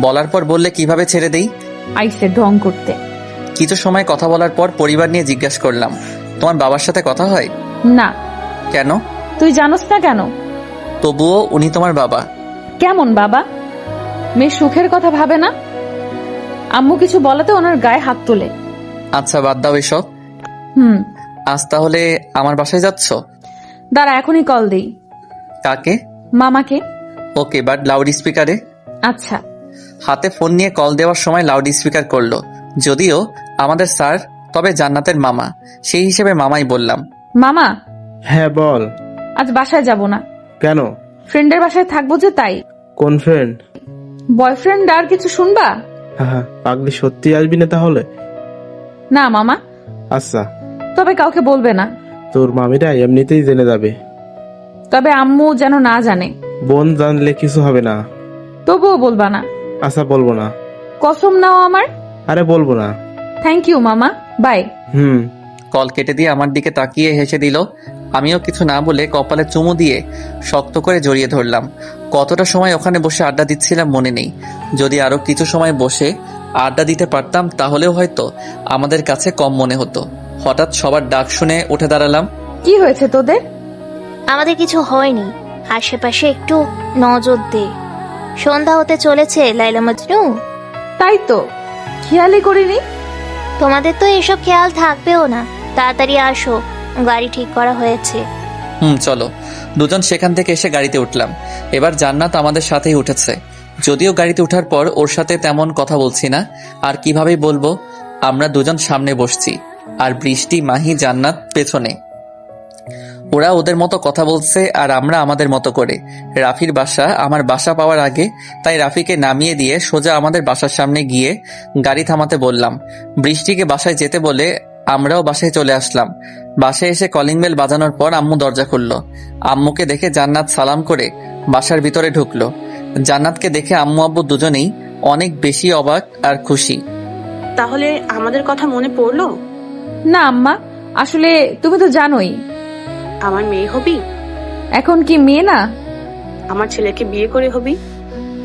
বলার পর বললে কিভাবে ছেড়ে দেই? আইসে ঢং করতে। কিছু সময় কথা বলার পর পরিবার নিয়ে জিজ্ঞাসা করলাম, তোমার বাবার সাথে কথা হয়? না। কেন? তুই জানোস না কেন? তবুও উনি তোমার বাবা। কেমন বাবা? মেয়ে সুখের কথা ভাবে না? আম্মু কিছু বলাতে ওনার গায়ে হাত তোলে। আচ্ছা, বাদ দাও এসব। আজ তাহলে আমার বাসায় যাচ্ছ? দাঁড়া, এখনই কল দেই। কাকে? মামাকে। ওকে, বাট লাউড স্পিকারে। আচ্ছা। হাতে ফোন নিয়ে কল দেওয়ার সময় লাউড স্পিকার করলো। যদিও আমাদের স্যার, তবে জান্নাতের মামা, সেই হিসেবে মামাই বললাম। মামা। হ্যাঁ বল। আজ বাসায় যাব না। কেন? ফ্রেন্ডের বাসায় থাকবো যে, তাই। কোন ফ্রেন্ড? বয়ফ্রেন্ড। আর কিছু শুনবা? হ্যাঁ, পাগলি সত্যি আসবি না তাহলে? না মামা। আচ্ছা। তবে কাউকে বলবে না। তোর মামিরা এমনিতেই জেনে যাবে। তবে আম্মু যেন না জানে। বোন জানলে কিছু হবে না। তবুও বলবা না? আচ্ছা, বলবো না। কসম নাও আমার। আরে বলবো না। থ্যাংক ইউ মামা, বাই। কল কেটে দিয়ে আমার দিকে তাকিয়ে হেসে দিল। আমিও কিছু না বলে কপালে চুমু দিয়ে শক্ত করে জড়িয়ে ধরলাম। কতটা সময় ওখানে বসে আড্ডা দিচ্ছিলাম মনে নেই। যদি আরো কিছু সময় বসে আড্ডা দিতে পারতাম তাহলেও হয়তো আমাদের কাছে কম মনে হতো। হঠাৎ সবার ডাক শুনে উঠে দাঁড়ালাম। কি হয়েছে তোদের? আমাদের কিছু হয়নি, আশেপাশে একটু নজর দে। সন্ধ্যা হতে চলেছে লাইলা মজনু। তাই তো, খেয়ালই করিনি। তোমাদের তো এসব খেয়াল থাকবেও না। তাড়াতাড়ি আসো, গাড়ি ঠিক করা হয়েছে। চলো। দুজন সেখান থেকে এসে গাড়িতে উঠলাম। এবার জান্নাত আমাদের সাথেই উঠেছে। যদিও গাড়িতে ওঠার পর ওর সাথে তেমন কথা বলছি না, আর কিভাবে বলবো। আমরা দুজন সামনে বসছি, আর বৃষ্টি, মাহি, জান্নাত পেছনে। ওরা ওদের মতো কথা বলছে আর আমরা আমাদের মতো করে। রাফির বাসা আমার বাসা পাওয়ার আগে, তাই রাফিকে নামিয়ে দিয়ে সোজা আমাদের বাসার সামনে গিয়ে গাড়ি থামাতে বললাম। বৃষ্টিকে বাসায় যেতে বলে আমরাও বাসায় চলে আসলাম। বাসায় এসে কলিং বেল বাজানোর পর আম্মু দরজা খুললো। আম্মুকে দেখে জান্নাত সালাম করে বাসার ভিতরে ঢুকলো। জান্নাতকে দেখে আম্মু আব্বু দুজনেই অনেক বেশি অবাক আর খুশি। তাহলে আমাদের কথা মনে পড়লো? না আম্মা, আসলে তুমি তো জানোই আমার মেয়ে হবি। এখন কি মেয়ে না? আমার ছেলেকে বিয়ে করে হবি।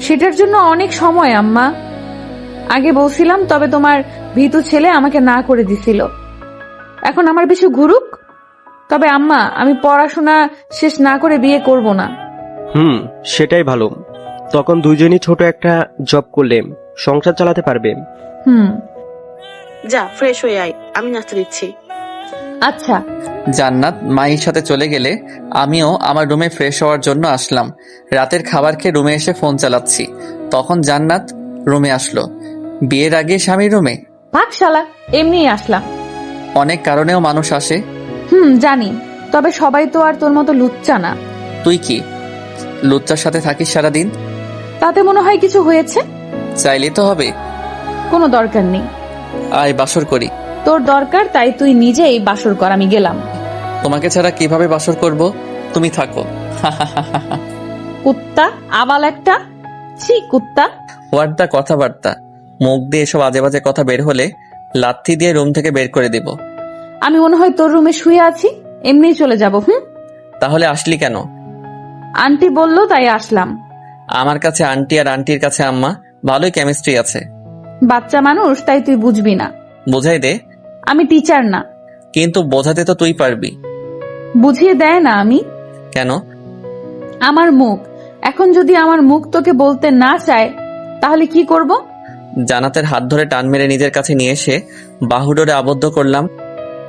সেটার জন্য অনেক সময় আম্মা। আগে বলছিলাম, তবে তোমার ভীতু ছেলে আমাকে না করে দিছিল। এখন আমার বেশি ঘুরুক। তবে আম্মা, আমি পড়াশোনা শেষ না করে বিয়ে করব না। সেটাই ভালো। তখন দুইজনই ছোট একটা জব করলে সংসার চালাতে পারবে। যা, ফ্রেশ হয়ে আয়, আমি নাস্তা দিচ্ছি। আচ্ছা। জান্নাত মায়ের সাথে চলে গেলে আমিও আমার রুমে ফ্রেশ হওয়ার জন্য আসলাম। রাতের খাবার খেয়ে রুমে এসে ফোন চালাচ্ছি, তখন জান্নাত রুমে আসলো। বিয়ের আগে স্বামীর রুমে? ভাগ শালা, এমনি আসলাম। অনেক কারণেও মানুষ আসে। জানি, তবে সবাই তো আর তোর মতো লুচ্চা না। তুই কি লুচ্চার সাথে থাকিস সারাদিন? তাতে মনে হয় কিছু হয়েছে? চাইলে তো হবে। কোনো দরকার নেই। আয় বাসর করি। তোর দরকার, তাই তুই নিজেই বাসর কর, আমি গেলাম। তোমাকে ছাড়া কিভাবে বাসর করব? তুমি থাকো। কুত্তা, আবাল একটা। ছি কুত্তা। হোয়াট দা কথাবার্তা। মুখ দিয়ে এসব আজে বাজে কথা বের হলে লাথি দিয়ে রুম থেকে বের করে দিব। আমি মনে হয় তোর রুমে শুয়ে আছি, এমনিই চলে যাব। তাহলে আসলি কেন? আন্টি বললো তাই আসলাম। আমার কাছে আন্টি আর আন্টির কাছে আম্মা ভালোই কেমিস্ট্রি আছে। বাচ্চা মানুষ, তাই তুই বুঝবি না। বুঝাই দে। আমি টিচার না। কিন্তু বোঝাতে তো তুই পারবি। বুঝিয়ে দেয় না আমি। কেন? আমার মুখ। এখন যদি আমার মুখ তোকে বলতে না চায়, তাহলে কি করব? জান্নাতের হাত ধরে টান মেরে নিজের কাছে নিয়ে এসে বাহুডোরে আবদ্ধ করলাম।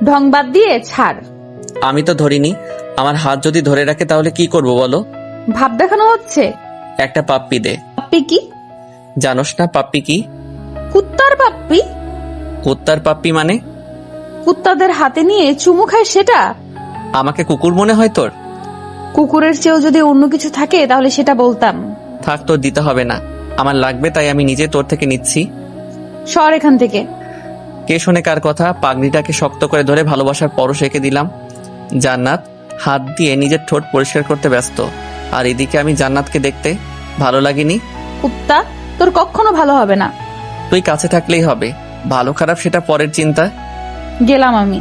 ঢং বাদ দিয়ে ছাড়। আমি তো ধরিনি। আমার হাত যদি ধরে রাখে তাহলে কি করব বলো? ভাব দেখানো হচ্ছে। একটা পাপ্পি দে। পাপ্পি কি? জানোস না পাপ্পি কি? কুত্তার পাপ্পি? কুত্তার পাপ্পি মানে? কুত্তাদের হাতে নিয়ে চুমু খায় সেটা? আমাকে কুকুর মনে হয় তোর? কুকুরের চেয়েও যদি অন্য কিছু থাকে তাহলে সেটা বলতাম। থাক, তোর দিতে হবে না। আমার লাগবে তাই আমি নিজে তোর থেকে নিচ্ছি। সর এখান থেকে। কে শোনে কার কথা? পাগড়িটাকে শক্ত করে ধরে ভালোবাসার পরশ এঁকে দিলাম। জান্নাত হাত দিয়ে নিজের ঠোঁট পরিষ্কার করতে ব্যস্ত, আর এদিকে আমি জান্নাতকে দেখতে ভালো লাগেনি। কুত্তা, তোর কখনো ভালো হবে না। তুই কাছে থাকলেই হবে, ভালো খারাপ সেটা পরের চিন্তা। গেলাম আমি।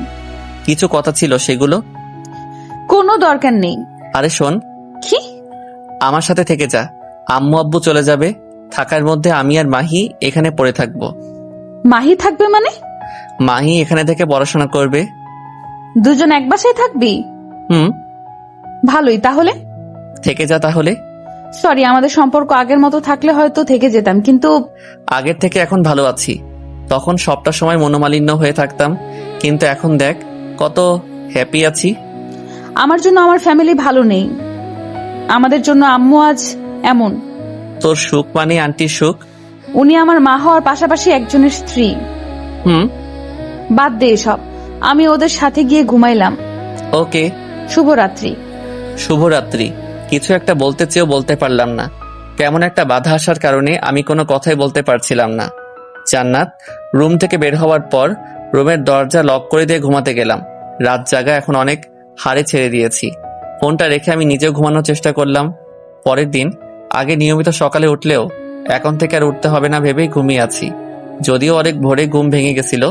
কিছু কথা ছিল সেগুলো? কোনো দরকার নেই। আরে শোন। কি? আমার সাথে থেকে যা। আম্মু আব্বু চলে যাবে, থাকার মধ্যে আমি আর মাহি এখানে পড়ে থাকবো। মাহি থাকবে মানে? মাহি এখানে থেকে পড়াশোনা করবে। দুজন এক বাসায় থাকবি? হুম। ভালোই তাহলে। থেকে যা তাহলে। সরি, আমাদের সম্পর্ক আগের মতো থাকলে হয়তো থেকে যেতাম, কিন্তু আগের থেকে এখন ভালো আছি। তখন সবটা সময় মনোমালিন্য হয়ে থাকতাম, কিন্তু এখন দেখ কত হ্যাপি আছি। আমার জন্য আমার ফ্যামিলি ভালো নেই, আমাদের জন্য আম্মু আজ এমন। তোর সুখ মানে আন্টির সুখ? উনি আমার মা হওয়ার পাশাপাশি একজনের স্ত্রী। হুম। বাদ দে সব, আমি ওদের সাথে গিয়ে ঘুমাইলাম। ওকে। শুভরাত্রি। শুভরাত্রি। কিছু একটা বলতে চেয়েও বলতে পারলাম না। কেমন একটা বাধা আসার কারণে আমি কোনো কথাই বলতে পারছিলাম না। জান্নাত রুম থেকে বের হওয়ার পর রুমের দরজা লক করে দিয়ে ঘুমাতে গেলাম। রাত জাগা এখন অনেক হাড়ে ছেড়ে দিয়েছি। ফোনটা রেখে আমি নিজেও ঘুমানোর চেষ্টা করলাম। পরের দিন আগে নিয়মিত সকালে উঠলেও এখন থেকে আর উঠতে হবে না ভেবেই ঘুমিয়ে আছি। যদিও অনেক ভোরে ঘুম ভেঙে গেছিল,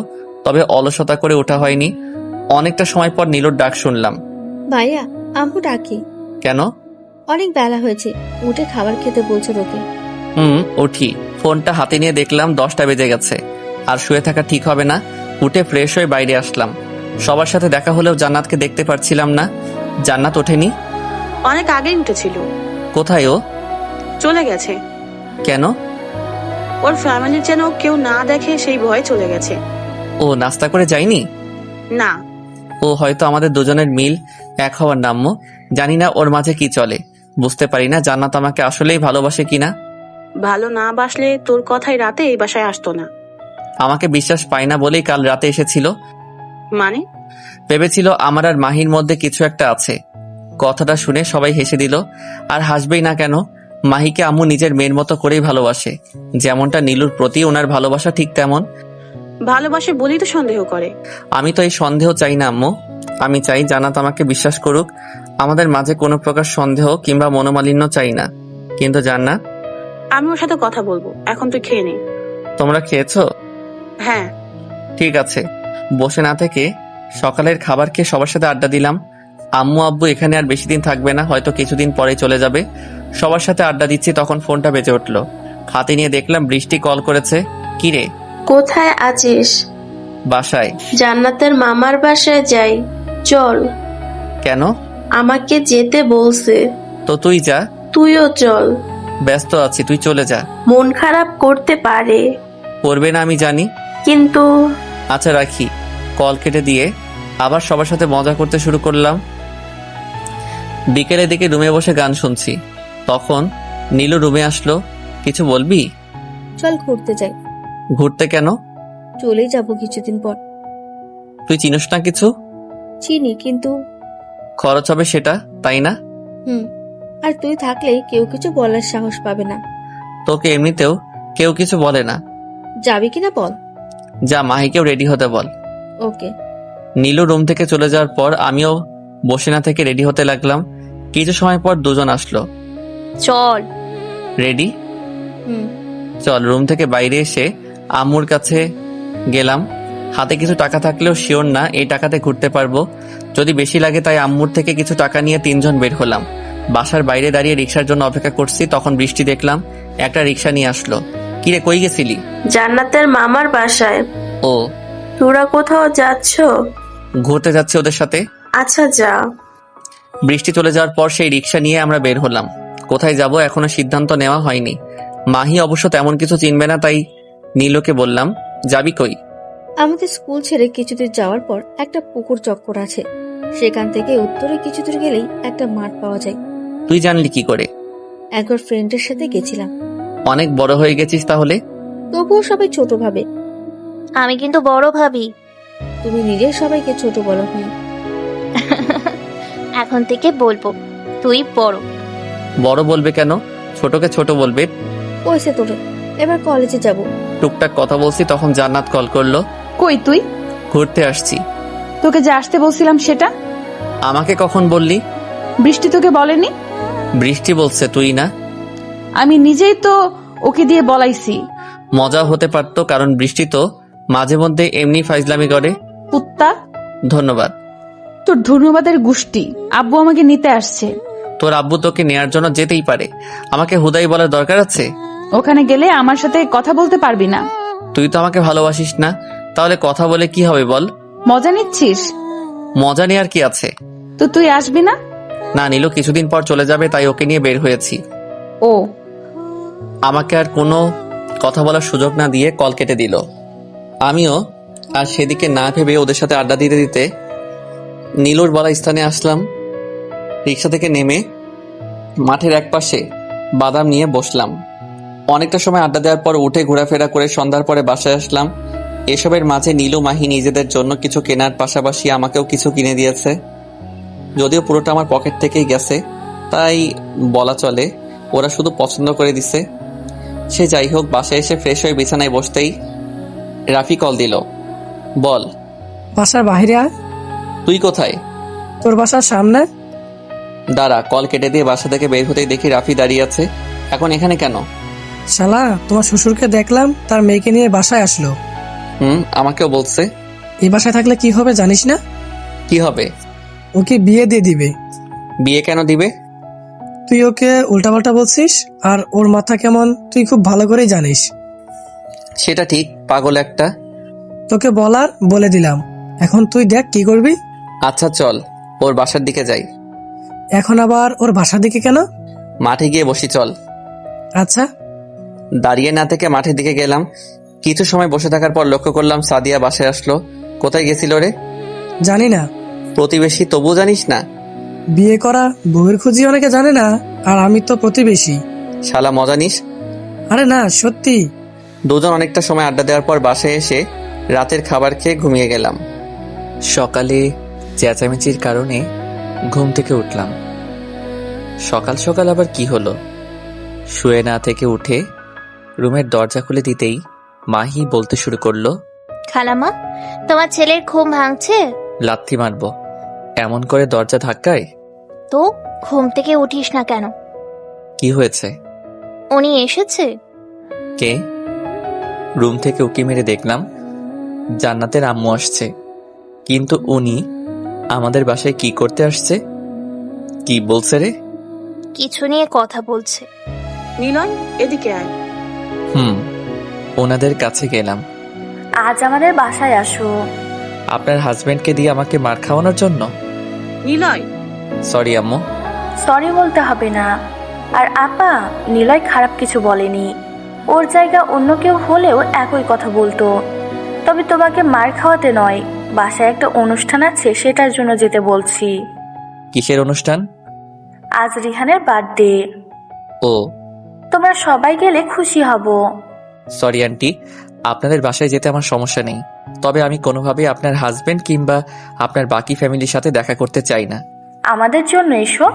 তবে অলসতা করে ওঠা হয়নি। অনেকটা সময় পর নীলুর ডাক শুনলাম। ভাইয়া, আম্মু ডাকি। কেন? অনেক বেলা হয়েছে, উঠে খাবার খেতে বলছো তোকে। উঠি। ফোনটা হাতে নিয়ে দেখলাম 10টা বেজে গেছে। আর শুয়ে থাকা ঠিক হবে না। উঠে ফ্রেশ হয়ে বাইরে আসলাম। সবার সাথে দেখা হলেও জান্নাতকে দেখতে পারছিলাম না। জান্নাত ওঠেনি? অনেক আগেই উঠেছিল। কোথায় ও? চলে গেছে। কেন? ওর ফ্যামিলির যেন কেউ না দেখে সেই ভয়ে চলে গেছে। ও নাস্তা করে যায়নি? না। ও হয়তো আমাদের দুজনের মিল এক হওয়ার নাম্য। জানি না ওর মাঝে কি চলে, বুঝতে পারি না জান্নাত আমাকে আসলেই ভালোবাসে কিনা। ভালো না বাসলে তোর কথাই রাতে এই বাসায় আসতো না। আমাকে বিশ্বাস পায় না বলেই কাল রাতে এসেছিল। মানে? ভেবেছিল আমার আর মাহির মধ্যে কিছু একটা আছে। কথাটা শুনে সবাই হেসে দিল। আর হাসবেই না কেন? মাহিকে আম্মু নিজের মেয়ের মতো করেই ভালোবাসে। যেমনটা নীলুর প্রতি ওনার ভালোবাসা ঠিক তেমন। ভালোবাসে বলেই তো সন্দেহ করে। আমি তো এই সন্দেহ চাই না আম্মু। আমি চাই জান্নাত আমাকে বিশ্বাস করুক। আমাদের মাঝে কোনো প্রকার সন্দেহ কিংবা মনোমালিন্য চাই না। কিন্তু জান্নাত, আমি ওর সাথে কথা বলবো, এখন তুই খেয়ে নে। তোমরা খেয়েছো? হ্যাঁ। ঠিক আছে। বসে না থেকে সকালের খাবার খেয়ে সবার সাথে আড্ডা দিলাম। আম্মু আব্বু এখানে আর বেশি দিন থাকবে না, হয়তো কিছুদিন পরে চলে যাবে। সবার সাথে আড্ডা দিচ্ছি, তখন ফোনটা বেজে উঠলো। হাতে নিয়ে দেখলাম বৃষ্টি কল করেছে। কিরে, কোথায় আছিস? বাসায়। জান্নাতের মামার বাসায় যাই, চল। কেন? আমাকে যেতে বলছে। তো তুই যা। তুইও চল। ব্যস্ত আছি, তুই চলে যা। মন খারাপ করতে পারে। করবে না আমি জানি, কিন্তু আচ্ছা রাখি। কল কেটে দিয়ে আবার সবার সাথে মজা করতে শুরু করলাম। বিকেলের দিকে রুমে বসে গান শুনছি, তখন নীলু রুমে আসলো। কিছু বলবি? চল ঘুরতে যাই। ঘুরতে কেন? চলেই যাব কিছুদিন পর। তুই চিনিস না কিছু? চিনি, কিন্তু খরচ হবে সেটা, তাই না? আর তুই থাকলে কেউ কিছু বলার সাহস পাবে না। তোকে এমনিতেও কেউ কিছু বলে না। যাবি কিনা বল। যা, মাহিকেও রেডি হতে বল। ওকে। নীলু রুম থেকে চলে যাওয়ার পর আমিও বসে না থেকে রেডি হতে লাগলাম। কিছু সময় পর দুজন আসলো। চল। রেডি? চল। রুম থেকে বাইরে এসে আম্মুর কাছে গেলাম। হাতে কিছু টাকা থাকলেও শিওর না এই টাকাতে ঘুরতে পারবো, যদি বেশি লাগে। তাই আম্মুর থেকে কিছু টাকা নিয়ে 3 জন বের হলাম। বাসার বাইরে দাঁড়িয়ে রিক্সার জন্য অপেক্ষা করছি, তখন বৃষ্টি দেখলাম একটা রিক্সা নিয়ে আসলো। কিরে, কই গেছিলি? জান্নাতের মামার বাসায়। ও, তোরা কোথাও যাচ্ছ? ঘুরতে যাচ্ছি ওদের সাথে। আচ্ছা যা। বৃষ্টি চলে যাওয়ার পর সেই রিক্সা নিয়ে আমরা বের হলাম। কোথায় যাব এখনো সিদ্ধান্ত নেওয়া হয়নি। মাহি অবশ্য তেমন কিছু চিনবে না, তাই নীলুকে বললাম, যাবি কই? আমাদের স্কুল ছেড়ে কিছুদূর যাওয়ার পর একটা পুকুর চক্কর আছে, সেখান থেকে উত্তরে কিছু দূর গেলেই একটা মাঠ পাওয়া যায়। তুই জানলি কি করে? একবার ফ্রেন্ডের সাথে গেছিলাম। অনেক বড় হয়ে গেছিস তাহলে। তবুও সবাই ছোট ভাবে। আমি কিন্তু বড় ভাবি। তুমি নিজেই সবাইকে ছোট বলো। এখন থেকে বলবো তুই বড়। বড় বলবে কেন? ছোটকে ছোট বলবে। ওইসে তোরে, এবার কলেজে যাব। টুকটাক কথা বলছি তখন জান্নাত কল করলো। কই তুই? ঘুরতে আসছি। তোকে যে আসতে বলছিলাম সেটা? আমাকে কখন বললি? বৃষ্টি তোকে বলেনি? বৃষ্টি বলছে, তুই না। আমি নিজেই তো ওকে দিয়ে বলাইছি। মজা হতে পারতো, কারণ বৃষ্টি তো মাঝে মধ্যে এমনি ফাইজলামি করে। কুত্তা। ধন্যবাদ। তোর ধন্যবাদের গোষ্ঠী। আব্বু আমাকে নিতে আসছে। তোর আব্বু তোকে নেয়ার জন্য যেতেই পারে, আমাকে হুদাই বলার দরকার আছে? ওখানে গেলে আমার সাথে কথা বলতে পারবি না। তুই তো আমাকে ভালোবাসিস না, তাহলে কথা বলে কি হবে বল? মজা নিচ্ছিস? মজা নেয়ার কি আছে? তো তুই আসবি না? না, নীলু কিছুদিন পর চলে যাবে, তাই ওকে নিয়ে বের হয়েছি। ও। আমাকে আর কোনো কথা বলার সুযোগ না দিয়ে কল কেটে দিল। আমিও আর সেদিকে না ভেবে ওদের সাথে আড্ডা দিতে দিতে নীলুর বলা স্থানে আসলাম। রিক্সা থেকে নেমে মাঠের একপাশে বাদাম নিয়ে বসলাম। অনেকটা সময় আড্ডা দেওয়ার পর উঠে ঘোরাফেরা করে সন্ধ্যার পরে বাসায় আসলাম। এসবের মাঝে নীলু মাহি নিজেদের জন্য কিছু কেনার পাশাপাশি আমাকেও কিছু কিনে দিয়েছে। যদিও পুরোটা আমার পকেট থেকেই গেছে, তাই বলা চলে ওরা শুধু পছন্দ করে দিছে। সে যাই হোক, বাসায় এসে ফ্রেশ হয়ে বিছানায় বসতেই রাফি কল দিল। বল। বাসার বাহিরে আয়। তুই কোথায়? তোর বাসার সামনে। দাঁড়া। কল কেটে দিয়ে বাসা থেকে বের হতেই দেখি রাফি দাঁড়িয়ে আছে। এখন এখানে কেন? শালা, তোমার শ্বশুরকে দেখলাম তার মেয়েকে নিয়ে বাসায় আসলো। আমাকেও বলছে। এই বাসায় থাকলে কি হবে জানিস না? কি হবে? ওকে বিয়ে দিয়ে দিবে। বিয়ে কেন দিবে? তুই ওকে উল্টাপাল্টা বলছিস, আর ওর মাথা কেমন তুই খুব ভালো করেই জানিস। সেটা ঠিক, পাগল একটা। তোকে বলার বলে দিলাম, এখন তুই দেখ কি করবি। আচ্ছা চল, ওর বাসার দিকে যাই। এখন আবার ওর বাসার দিকে কেন? মাঠে গিয়ে বসি, চল। আচ্ছা। দাঁড়িয়ে না থেকে মাঠের দিকে গেলাম। কিছু সময় বসে থাকার পর লক্ষ্য করলাম সাদিয়া বাসায় আসলো। কোথায় গেছিল রে? জানি না। প্রতিবেশী, তবু জানিস না? বিয়ে করা বউয়ের খুঁজি অনেকে জানে না, আর আমি তো প্রতিবেশী। শালা মজা নিস। আরে না, সত্যি। দুজন অনেকটা সময় আড্ডা দেওয়ার পর বাসায় এসে রাতের খাবার খেয়ে ঘুমিয়ে গেলাম। সকালে চেঁচামেচির কারণে ঘুম থেকে উঠলাম। সকাল সকাল আবার কি হলো? শুয়ে না থেকে উঠে রুমের দরজা খুলে দিতেই মাহি বলতে শুরু করলো, খালামা, তোমার ছেলের ঘুম ভাঙছে? লাথি মারবো। এমন করে দরজা ধাক্কায়? তো ঘুম থেকে উঠিস না কেন? কি হয়েছে? উনি এসেছে? কে? রুম থেকে উকি মেরে দেখলাম জান্নাতের আম্মু আসছে। কিন্তু উনি আমাদের বাসায় কি করতে আসছে? কি বলছে রে? কিছু নিয়ে কথা বলছে। নিলয়, এদিকে আয়। ওনাদের কাছে গেলাম। আজ আমাদের বাসায় আসো। আপনার হাজবেন্ডকে দিয়ে আমাকে মার খাওয়ানোর জন্য? নিলয়। সরি আম্মু। সরি বলতে হবে না। আর আপা, নিলয় খারাপ কিছু বলেনি। ওর জায়গা অন্য কেউ হলেও একই কথা বলতো। তবে তোমাকে মার খাওয়াতে নয়, বাসায় একটা অনুষ্ঠান আছে সেটার জন্য যেতে বলছি। কিসের অনুষ্ঠান? আজ রিহানের বার্থডে। ও। তোমরা সবাই গেলে খুশি হব। সরি আন্টি, আপনাদের বাসায় যেতে আমার সমস্যা নেই, তবে আমি কোনোভাবেই আপনার হাজবেন্ড কিংবা আপনার বাকি ফ্যামিলির সাথে দেখা করতে চাই না। আমাদের জন্য এসো।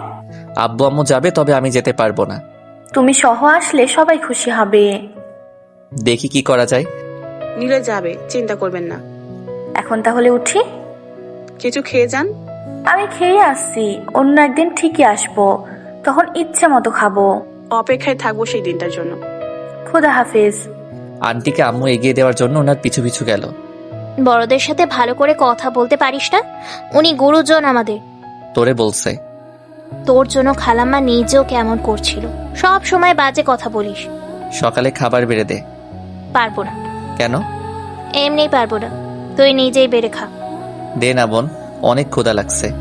আব্বু আম্মু যাবে, তবে আমি যেতে পারবো না। তুমি সহ আসলে সবাই খুশি হবে। দেখি কি করা যায়। নিলয় যাবে, চিন্তা করবেন না। এখন তাহলে উঠি। কিছু খেয়ে যান। আমি খেয়ে আসছি, অন্য একদিন ঠিকই আসবো, তখন ইচ্ছে মতো খাবো। অপেক্ষায় থাকবো সেই দিনটার জন্য। খুদা হাফেজ। আন্টিকে আম্মু এগিয়ে দেওয়ার জন্য ওনার পিছু পিছু গেল। বড়দের সাথে ভালো করে কথা বলতে পারিস না? উনি গুরুজন আমাদের। তোরে বলছে? তোর জন্য খালাম্মা নিজেও কেমন করছিল। সব সময় বাজে কথা বলিস। সকালে খাবার বেড়ে দে। পারবো না। কেন? এমনি পারবো না, তুই নিজেই বেড়ে খা। দে না বোন, অনেক ক্ষুধা লাগছে।